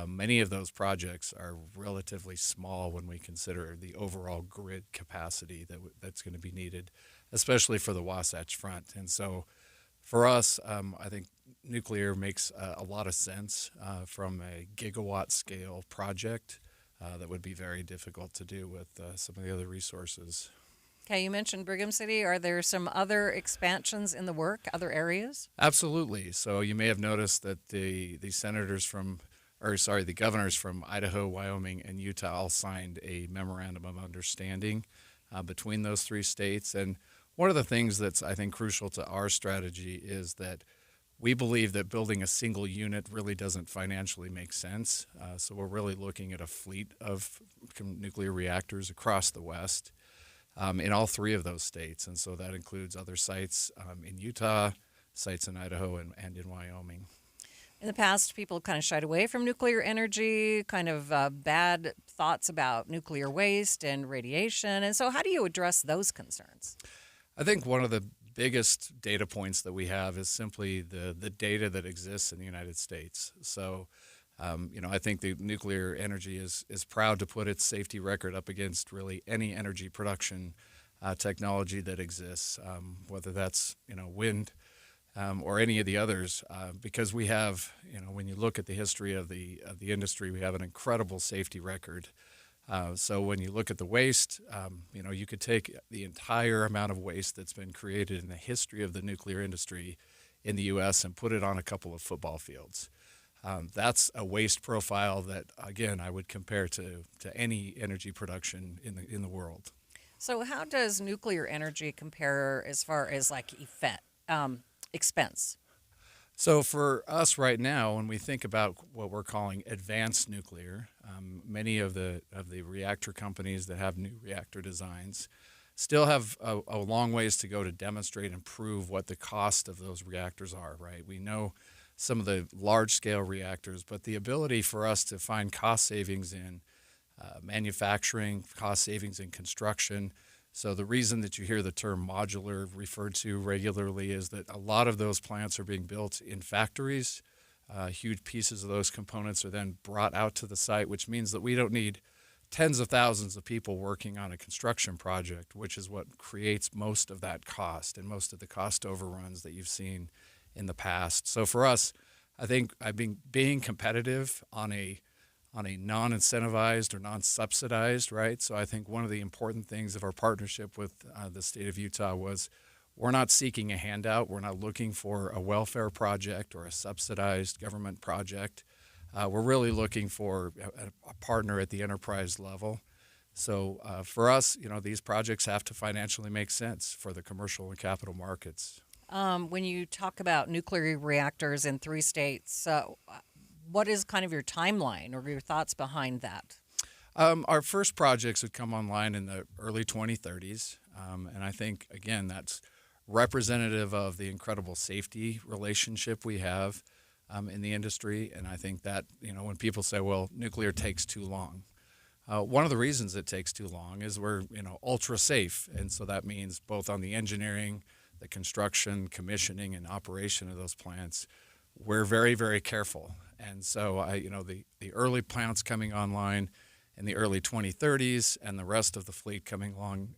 many of those projects are relatively small when we consider the overall grid capacity that's going to be needed, especially for the Wasatch Front. And so for us, I think nuclear makes a lot of sense from a gigawatt scale project that would be very difficult to do with some of the other resources. Okay, you mentioned Brigham City. Are there some other expansions in the work, other areas? Absolutely. So you may have noticed that the governors from Idaho, Wyoming, and Utah all signed a memorandum of understanding between those three states. And one of the things that's, I think, crucial to our strategy is that we believe that building a single unit really doesn't financially make sense. So we're really looking at a fleet of nuclear reactors across the West in all three of those states. And so that includes other sites in Utah, sites in Idaho, and in Wyoming. In the past, people kind of shied away from nuclear energy, kind of bad thoughts about nuclear waste and radiation. And so how do you address those concerns? I think one of the biggest data points that we have is simply the data that exists in the United States. So, I think the nuclear energy is proud to put its safety record up against really any energy production technology that exists, whether that's, wind, or any of the others, because we have, when you look at the history of the industry, we have an incredible safety record. So when you look at the waste, you could take the entire amount of waste that's been created in the history of the nuclear industry in the U.S. and put it on a couple of football fields. That's a waste profile that, again, I would compare to any energy production in the world. So how does nuclear energy compare as far as expense? So for us right now, when we think about what we're calling advanced nuclear, many of the reactor companies that have new reactor designs still have a long ways to go to demonstrate and prove what the cost of those reactors are, right? We know some of the large-scale reactors, but the ability for us to find cost savings in manufacturing, cost savings in construction. So the reason that you hear the term modular referred to regularly is that a lot of those plants are being built in factories. Huge pieces of those components are then brought out to the site, which means that we don't need tens of thousands of people working on a construction project, which is what creates most of that cost and most of the cost overruns that you've seen in the past. So for us, I think being competitive on a non-incentivized or non-subsidized, right? So I think one of the important things of our partnership with the state of Utah was we're not seeking a handout. We're not looking for a welfare project or a subsidized government project. We're really looking for a partner at the enterprise level. So for us, these projects have to financially make sense for the commercial and capital markets. When you talk about nuclear reactors in 3 states, what is kind of your timeline or your thoughts behind that? Our first projects would come online in the early 2030s. And I think, again, that's representative of the incredible safety relationship we have in the industry. And I think that, when people say, well, nuclear takes too long, one of the reasons it takes too long is we're, ultra safe. And so that means both on the engineering, the construction, commissioning, and operation of those plants, we're very, very careful. And so, the early plants coming online in the early 2030s and the rest of the fleet coming along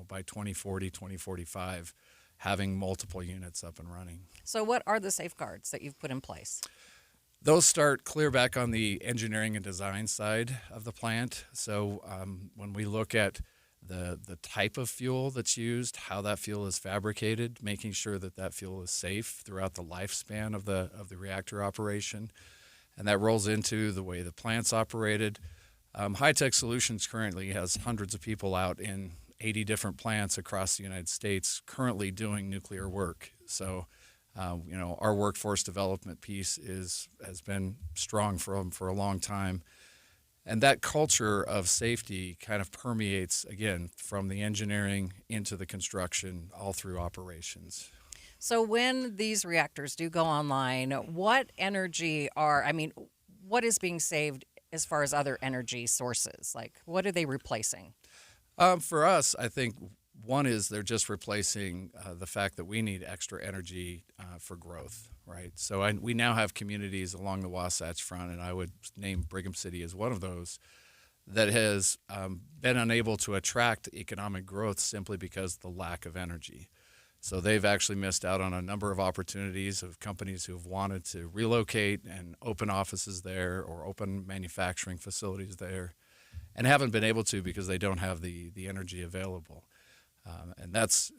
by 2040, 2045, having multiple units up and running. So what are the safeguards that you've put in place? Those start clear back on the engineering and design side of the plant. So when we look at the type of fuel that's used, how that fuel is fabricated, making sure that that fuel is safe throughout the lifespan of the reactor operation, and that rolls into the way the plant's operated. High Tech Solutions currently has hundreds of people out in 80 different plants across the United States currently doing nuclear work. So, our workforce development piece has been strong for a long time. And that culture of safety kind of permeates, again, from the engineering into the construction, all through operations. So when these reactors do go online, what is being saved as far as other energy sources? Like, what are they replacing? For us, I think one is they're just replacing the fact that we need extra energy for growth, right? So we now have communities along the Wasatch Front, and I would name Brigham City as one of those, that has been unable to attract economic growth simply because of the lack of energy. So they've actually missed out on a number of opportunities of companies who have wanted to relocate and open offices there or open manufacturing facilities there, and haven't been able to because they don't have the energy available. And that's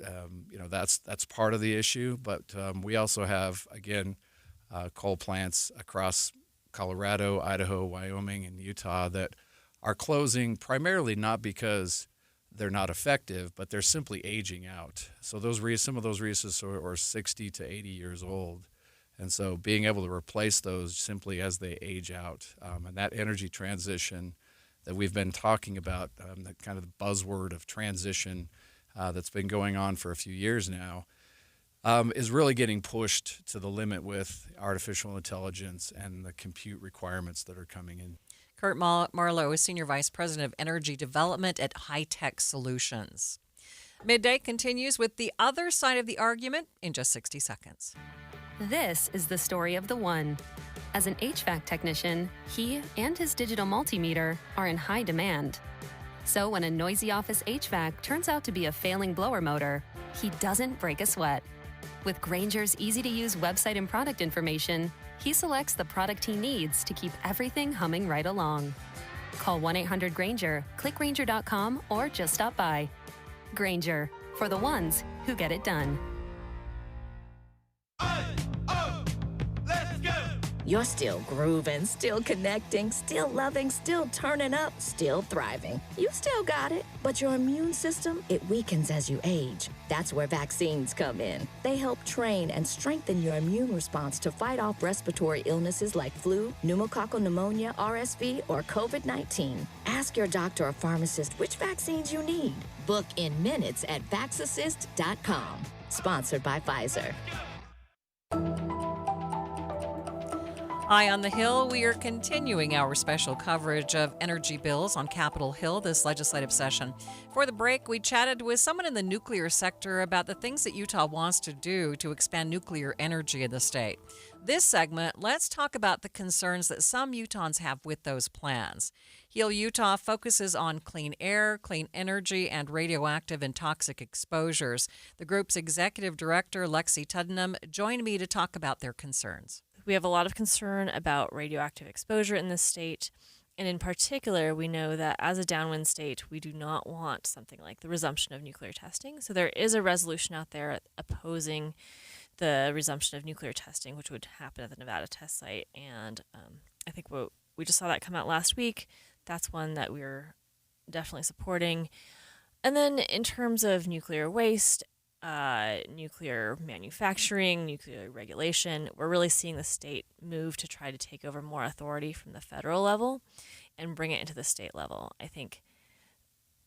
part of the issue. But we also have, again, coal plants across Colorado, Idaho, Wyoming, and Utah that are closing primarily not because they're not effective, but they're simply aging out. So some of those resources are 60 to 80 years old. And so being able to replace those simply as they age out, and that energy transition that we've been talking about, that kind of buzzword of transition that's been going on for a few years now, is really getting pushed to the limit with artificial intelligence and the compute requirements that are coming in. Kurt Marlowe is Senior Vice President of Energy Development at High Tech Solutions. Midday continues with the other side of the argument in just 60 seconds. This is the story of the one. As an HVAC technician, he and his digital multimeter are in high demand. So when a noisy office HVAC turns out to be a failing blower motor, he doesn't break a sweat. With Grainger's easy-to-use website and product information, he selects the product he needs to keep everything humming right along. Call 1-800-GRAINGER, click Grainger.com, or just stop by. Grainger, for the ones who get it done. You're still grooving, still connecting, still loving, still turning up, still thriving. You still got it, but your immune system, it weakens as you age. That's where vaccines come in. They help train and strengthen your immune response to fight off respiratory illnesses like flu, pneumococcal pneumonia, RSV, or COVID-19. Ask your doctor or pharmacist which vaccines you need. Book in minutes at vaxassist.com. Sponsored by Pfizer. High on the Hill, we are continuing our special coverage of energy bills on Capitol Hill this legislative session. For the break, we chatted with someone in the nuclear sector about the things that Utah wants to do to expand nuclear energy in the state. This segment, let's talk about the concerns that some Utahns have with those plans. Heal Utah focuses on clean air, clean energy, and radioactive and toxic exposures. The group's executive director, Lexi Tuddenham, joined me to talk about their concerns. We have a lot of concern about radioactive exposure in this state, and in particular, we know that as a downwind state, we do not want something like the resumption of nuclear testing. So there is a resolution out there opposing the resumption of nuclear testing, which would happen at the Nevada test site, and I think we just saw that come out last week. That's one that we're definitely supporting. And then in terms of nuclear waste, nuclear manufacturing, nuclear regulation, we're really seeing the state move to try to take over more authority from the federal level and bring it into the state level. I think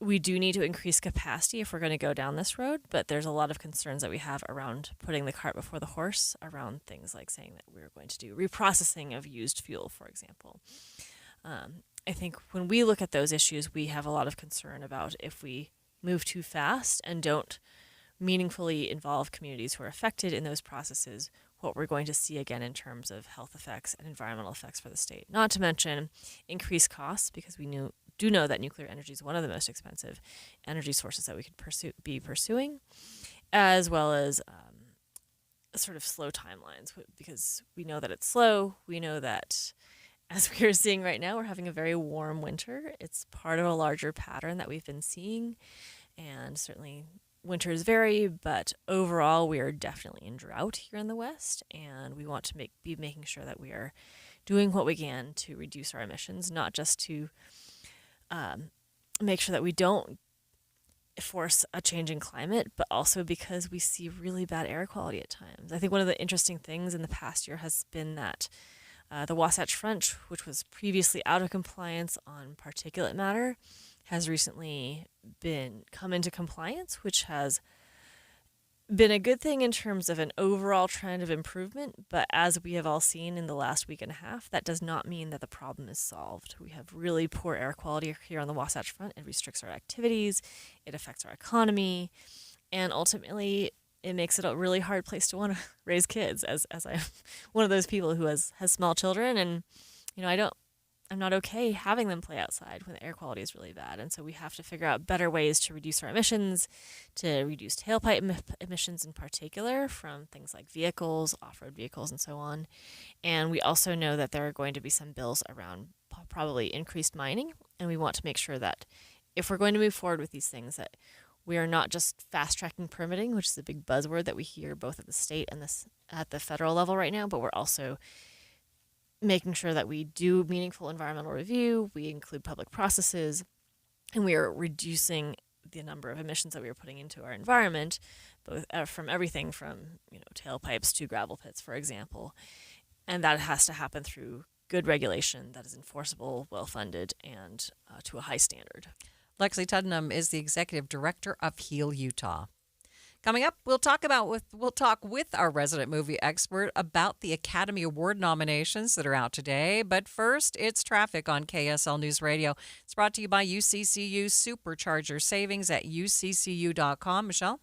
we do need to increase capacity if we're going to go down this road, but there's a lot of concerns that we have around putting the cart before the horse, around things like saying that we're going to do reprocessing of used fuel, for example. I think when we look at those issues, we have a lot of concern about if we move too fast and don't meaningfully involve communities who are affected in those processes, what we're going to see again in terms of health effects and environmental effects for the state. Not to mention increased costs, because we do know that nuclear energy is one of the most expensive energy sources that we could be pursuing, as well as sort of slow timelines because we know that it's slow. We know that, as we are seeing right now, we're having a very warm winter. It's part of a larger pattern that we've been seeing, and certainly winters vary, but overall we are definitely in drought here in the West, and we want to be making sure that we are doing what we can to reduce our emissions, not just to make sure that we don't force a changing climate, but also because we see really bad air quality at times. I think one of the interesting things in the past year has been that the Wasatch Front, which was previously out of compliance on particulate matter, has recently come into compliance, which has been a good thing in terms of an overall trend of improvement. But as we have all seen in the last week and a half, that does not mean that the problem is solved. We have really poor air quality here on the Wasatch Front. It restricts our activities, it affects our economy, and ultimately it makes it a really hard place to want to raise kids. As I'm one of those people who has small children, and I'm not okay having them play outside when the air quality is really bad. And so we have to figure out better ways to reduce our emissions, to reduce tailpipe emissions in particular from things like vehicles, off-road vehicles, and so on. And we also know that there are going to be some bills around probably increased mining. And we want to make sure that if we're going to move forward with these things, that we are not just fast-tracking permitting, which is a big buzzword that we hear both at the state and at the federal level right now, but we're also making sure that we do meaningful environmental review, we include public processes, and we are reducing the number of emissions that we are putting into our environment, both from everything from tailpipes to gravel pits, for example. And that has to happen through good regulation that is enforceable, well-funded, and to a high standard. Lexi Tuddenham is the executive director of HEAL Utah. Coming up, we'll talk with our resident movie expert about the Academy Award nominations that are out today. But first, it's traffic on KSL News Radio. It's brought to you by UCCU. Supercharger savings at uccu.com. Michelle?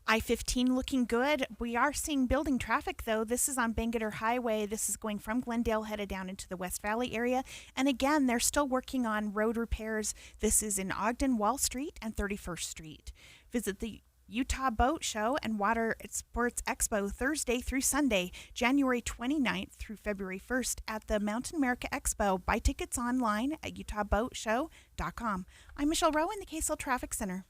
I-15 looking good. We are seeing building traffic, though. This is on Bangerter Highway. This is going from Glendale headed down into the West Valley area. And again, they're still working on road repairs. This is in Ogden, Wall Street, and 31st Street. Visit the Utah Boat Show and Water Sports Expo Thursday through Sunday, January 29th through February 1st at the Mountain America Expo. Buy tickets online at utahboatshow.com. I'm Michelle Rowe in the KSL Traffic Center.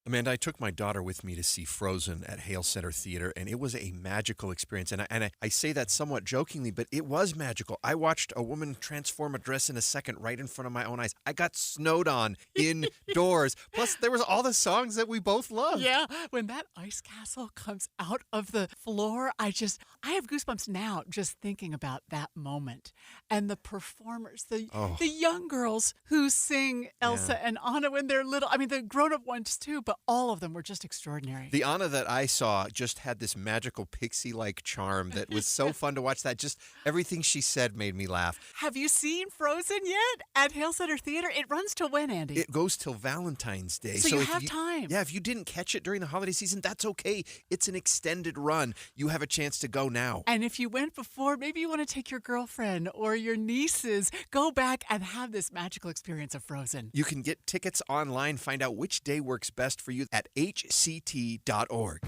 Amanda, I took my daughter with me to see Frozen at Hale Center Theater, and it was a magical experience. And I say that somewhat jokingly, but it was magical. I watched a woman transform a dress in a second right in front of my own eyes. I got snowed on indoors. Plus, there was all the songs that we both loved. Yeah, when that ice castle comes out of the floor, I have goosebumps now just thinking about that moment. And the performers, the young girls who sing Elsa and Anna when they're little. I mean, the grown-up ones too, but all of them were just extraordinary. The Anna that I saw just had this magical pixie-like charm that was so fun to watch. That just everything she said made me laugh. Have you seen Frozen yet at Hale Center Theater? It runs till when, Andy? It goes till Valentine's Day. So you have time. Yeah, if you didn't catch it during the holiday season, that's okay. It's an extended run. You have a chance to go now. And if you went before, maybe you want to take your girlfriend or your nieces. Go back and have this magical experience of Frozen. You can get tickets online. Find out which day works best for you at hct.org.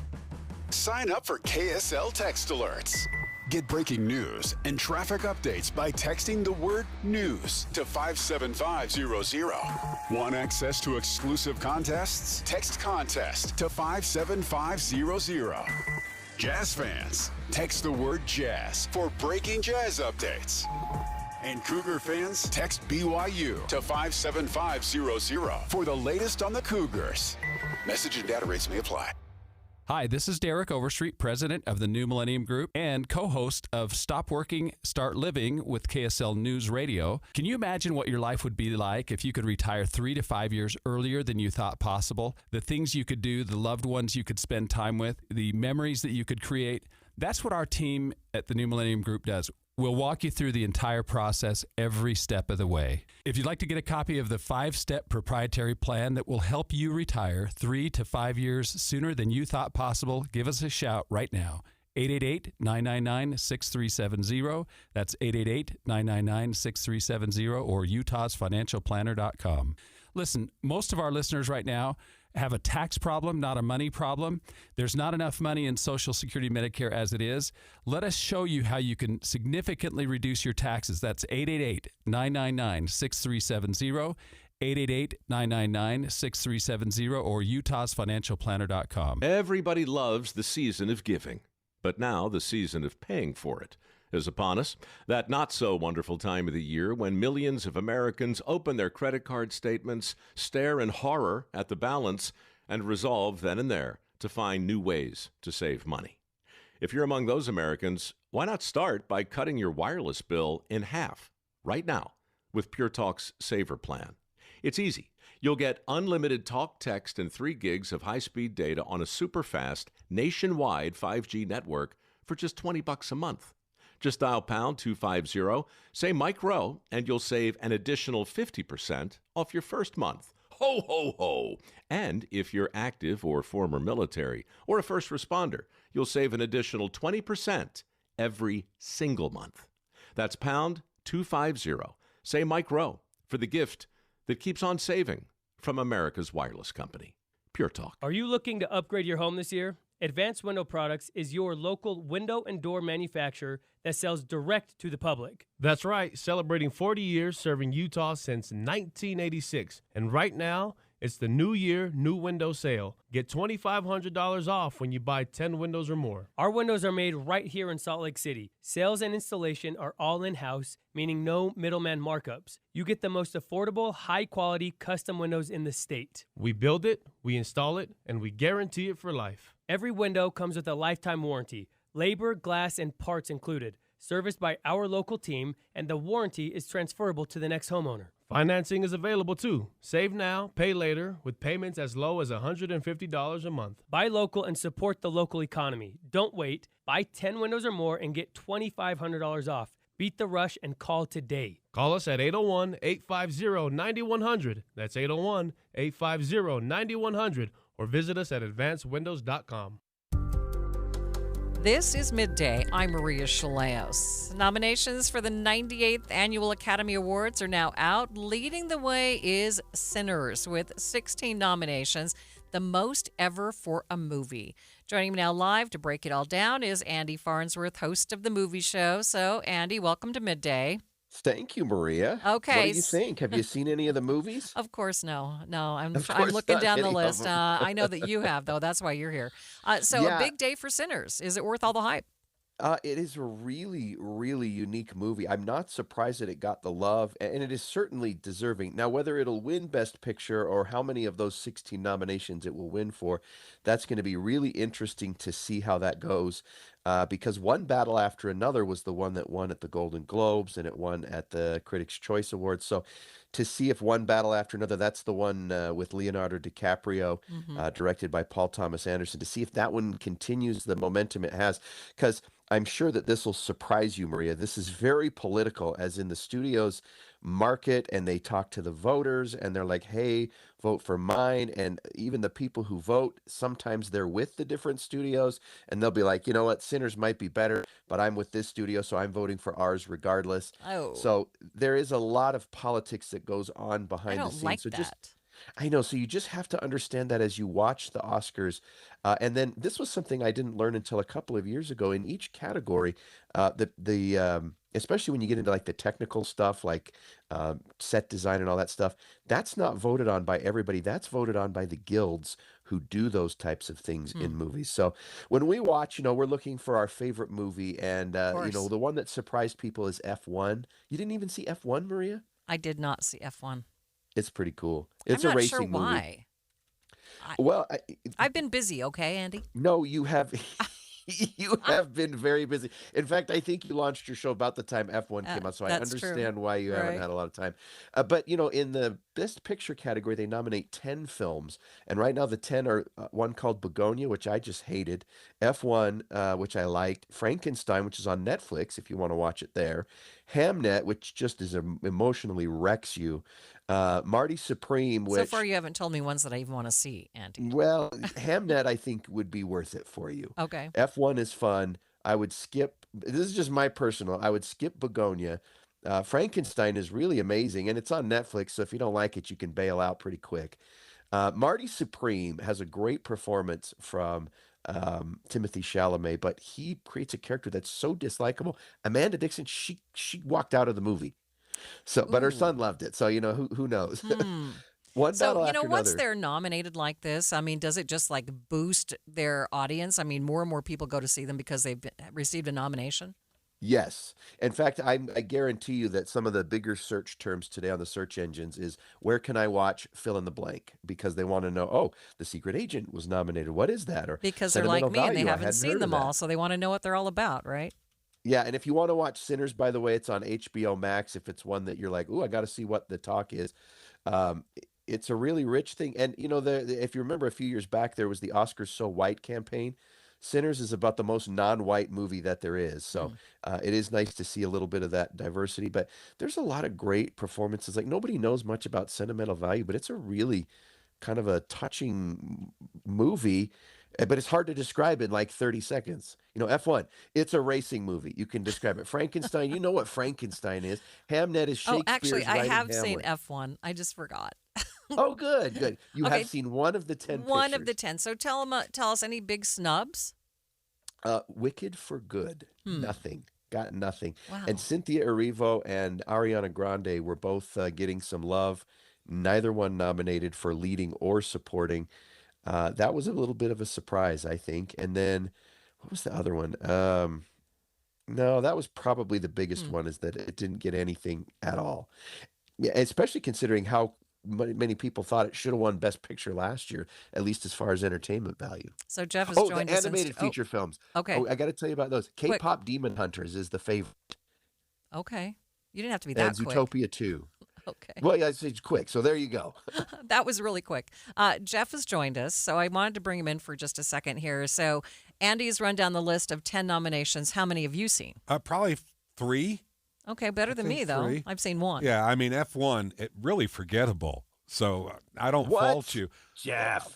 Sign up for KSL Text Alerts. Get breaking news and traffic updates by texting the word news to 57500. Want access to exclusive contests? Text contest to 57500. Jazz fans, text the word jazz for breaking jazz updates. And Cougar fans, text BYU to 57500 for the latest on the Cougars. Message and data rates may apply. Hi, this is Derek Overstreet, president of the New Millennium Group and co-host of Stop Working, Start Living with KSL News Radio. Can you imagine what your life would be like if you could retire 3 to 5 years earlier than you thought possible? The things you could do, the loved ones you could spend time with, the memories that you could create. That's what our team at the New Millennium Group does. We'll walk you through the entire process every step of the way. If you'd like to get a copy of the 5-step proprietary plan that will help you retire 3 to 5 years sooner than you thought possible, give us a shout right now. 888-999-6370. That's 888-999-6370 or utahsfinancialplanner.com. Listen, most of our listeners right now have a tax problem, not a money problem. There's not enough money in Social Security, Medicare as it is. Let us show you how you can significantly reduce your taxes. That's 888-999-6370, 888-999-6370, or utahsfinancialplanner.com. Everybody loves the season of giving, but now the season of paying for it is upon us. That not-so-wonderful time of the year when millions of Americans open their credit card statements, stare in horror at the balance, and resolve then and there to find new ways to save money. If you're among those Americans, why not start by cutting your wireless bill in half right now with Pure Talk's Saver Plan? It's easy. You'll get unlimited talk, text, and 3 gigs of high-speed data on a super-fast, nationwide 5G network for just $20 a month. Just dial pound 250, say Mike Rowe, and you'll save an additional 50% off your first month. Ho, ho, ho! And if you're active or former military or a first responder, you'll save an additional 20% every single month. That's pound 250. Say Mike Rowe for the gift that keeps on saving from America's wireless company, Pure Talk. Are you looking to upgrade your home this year? Advanced Window Products is your local window and door manufacturer that sells direct to the public. That's right, celebrating 40 years serving Utah since 1986. And right now, it's the New Year, New Window Sale. Get $2,500 off when you buy 10 windows or more. Our windows are made right here in Salt Lake City. Sales and installation are all in-house, meaning no middleman markups. You get the most affordable, high-quality custom windows in the state. We build it, we install it, and we guarantee it for life. Every window comes with a lifetime warranty, labor, glass, and parts included, serviced by our local team, and the warranty is transferable to the next homeowner. Financing is available too. Save now, pay later, with payments as low as $150 a month. Buy local and support the local economy. Don't wait. Buy 10 windows or more and get $2,500 off. Beat the rush and call today. Call us at 801-850-9100. That's 801-850-9100. Or visit us at advancedwindows.com. This is Midday. I'm Maria Shilaos. Nominations for the 98th Annual Academy Awards are now out. Leading the way is Sinners with 16 nominations, the most ever for a movie. Joining me now live to break it all down is Andy Farnsworth, host of The Movie Show. So, Andy, welcome to Midday. Thank you, Maria. Okay. What do you think? Have you seen any of the movies? Of course, no. I'm Of course looking not down the any of list. them. I know that you have, though. That's why you're here. So Yeah. a big day for Sinners. Is it worth all the hype? It is a really, really unique movie. I'm not surprised that it got the love, and it is certainly deserving. Now, whether it'll win Best Picture or how many of those 16 nominations it will win for, that's going to be really interesting to see how that goes. Because One Battle After Another was the one that won at the Golden Globes, and it won at the Critics' Choice Awards. So to see if One Battle After Another, that's the one with Leonardo DiCaprio, directed by Paul Thomas Anderson, to see if that one continues the momentum it has. Because I'm sure that this will surprise you, Maria. This is very political, as in the studios market and they talk to the voters and they're like, hey, vote for mine. And even the people who vote, sometimes they're with the different studios and they'll be like, you know what, Sinners might be better, but I'm with this studio, so I'm voting for ours regardless. Oh. So there is a lot of politics that goes on behind I the don't scenes. like So that. I know. So you just have to understand that as you watch the Oscars. And then this was something I didn't learn until a couple of years ago. In each category, especially when you get into like the technical stuff, like set design and all that stuff, that's not voted on by everybody. That's voted on by the guilds who do those types of things in movies. So when we watch, we're looking for our favorite movie. And, course. the one that surprised people is F1. You didn't even see F1, Maria? I did not see F1. It's pretty cool. It's I'm a not racing sure movie. why. Well, I've been busy, okay, Andy? no, you have you have been very busy. In fact, I think you launched your show about the time F1 came out, so I that's true. understand why you haven't Right. had a lot of time. But in the Best Picture category, they nominate 10 films, and right now the 10 are one called Begonia, which I just hated, F1, which I liked, Frankenstein, which is on Netflix if you want to watch it there, Hamnet, which just emotionally wrecks you, Marty Supreme, So which far, you haven't told me ones that I even want to see, Andy. well, Hamnet, I think, would be worth it for you. Okay. F1 is fun. I would skip, this is just my personal, I would skip Begonia. Frankenstein is really amazing, and it's on Netflix, so if you don't like it, you can bail out pretty quick. Marty Supreme has a great performance from Timothy Chalamet, but he creates a character that's so dislikable. Amanda Dixon, she walked out of the movie. So, but her son loved it. So, who knows? One So, battle after once another. they're nominated like this, I mean, does it just like boost their audience? I mean, more and more people go to see them because they've received a nomination? Yes. In fact, I guarantee you that some of the bigger search terms today on the search engines is where can I watch fill in the blank? Because they want to know, oh, The Secret Agent was nominated. What is that? Or Because they're like Sentimental me and they Value, I haven't hadn't seen heard them of all, that. so they want to know what they're all about, right? Yeah, and if you want to watch Sinners, by the way, it's on HBO Max. If it's one that you're like, ooh, I got to see what the talk is. It's a really rich thing. And, if you remember a few years back, there was the Oscars So White campaign. Sinners is about the most non-white movie that there is. So it is nice to see a little bit of that diversity. But there's a lot of great performances. Like, nobody knows much about Sentimental Value, but it's a really kind of a touching movie. But it's hard to describe in like 30 seconds. F1, it's a racing movie. You can describe it. Frankenstein, you know what Frankenstein is. Hamnet is Shakespeare's actually, I writing have seen Hamlet. F1. I just forgot. Oh, good. You Okay. have seen one of the 10 One of pictures. the 10. So tell us any big snubs. Wicked for Good. Nothing. Got nothing. Wow. And Cynthia Erivo and Ariana Grande were both getting some love. Neither one nominated for leading or supporting. That was a little bit of a surprise, I think. And then, what was the other one? No, that was probably the biggest one, is that it didn't get anything at all. Yeah, especially considering how many people thought it should have won Best Picture last year, at least as far as entertainment value. So Jeff has Oh, joined the us. animated feature films. Okay. Oh, I got to tell you about those. Quick. K-pop Demon Hunters is the favorite. Okay. You didn't have to be And that quick. Zootopia 2. Okay. Well, yeah, it's quick. So there you go. That was really quick. Jeff has joined us, so I wanted to bring him in for just a second here. So Andy's run down the list of 10 nominations. How many have you seen? Probably 3. Okay, better than me, though. 3. I've seen 1. Yeah, I mean, F1, it really forgettable. So I don't What? fault you. Jeff.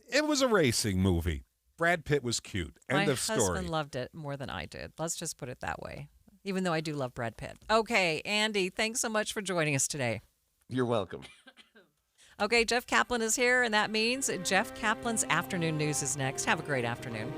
It was a racing movie. Brad Pitt was cute. End My of story. husband loved it more than I did. Let's just put it that way, even though I do love Brad Pitt. Okay, Andy, thanks so much for joining us today. You're welcome. Okay, Jeff Kaplan is here, and that means Jeff Kaplan's Afternoon News is next. Have a great afternoon.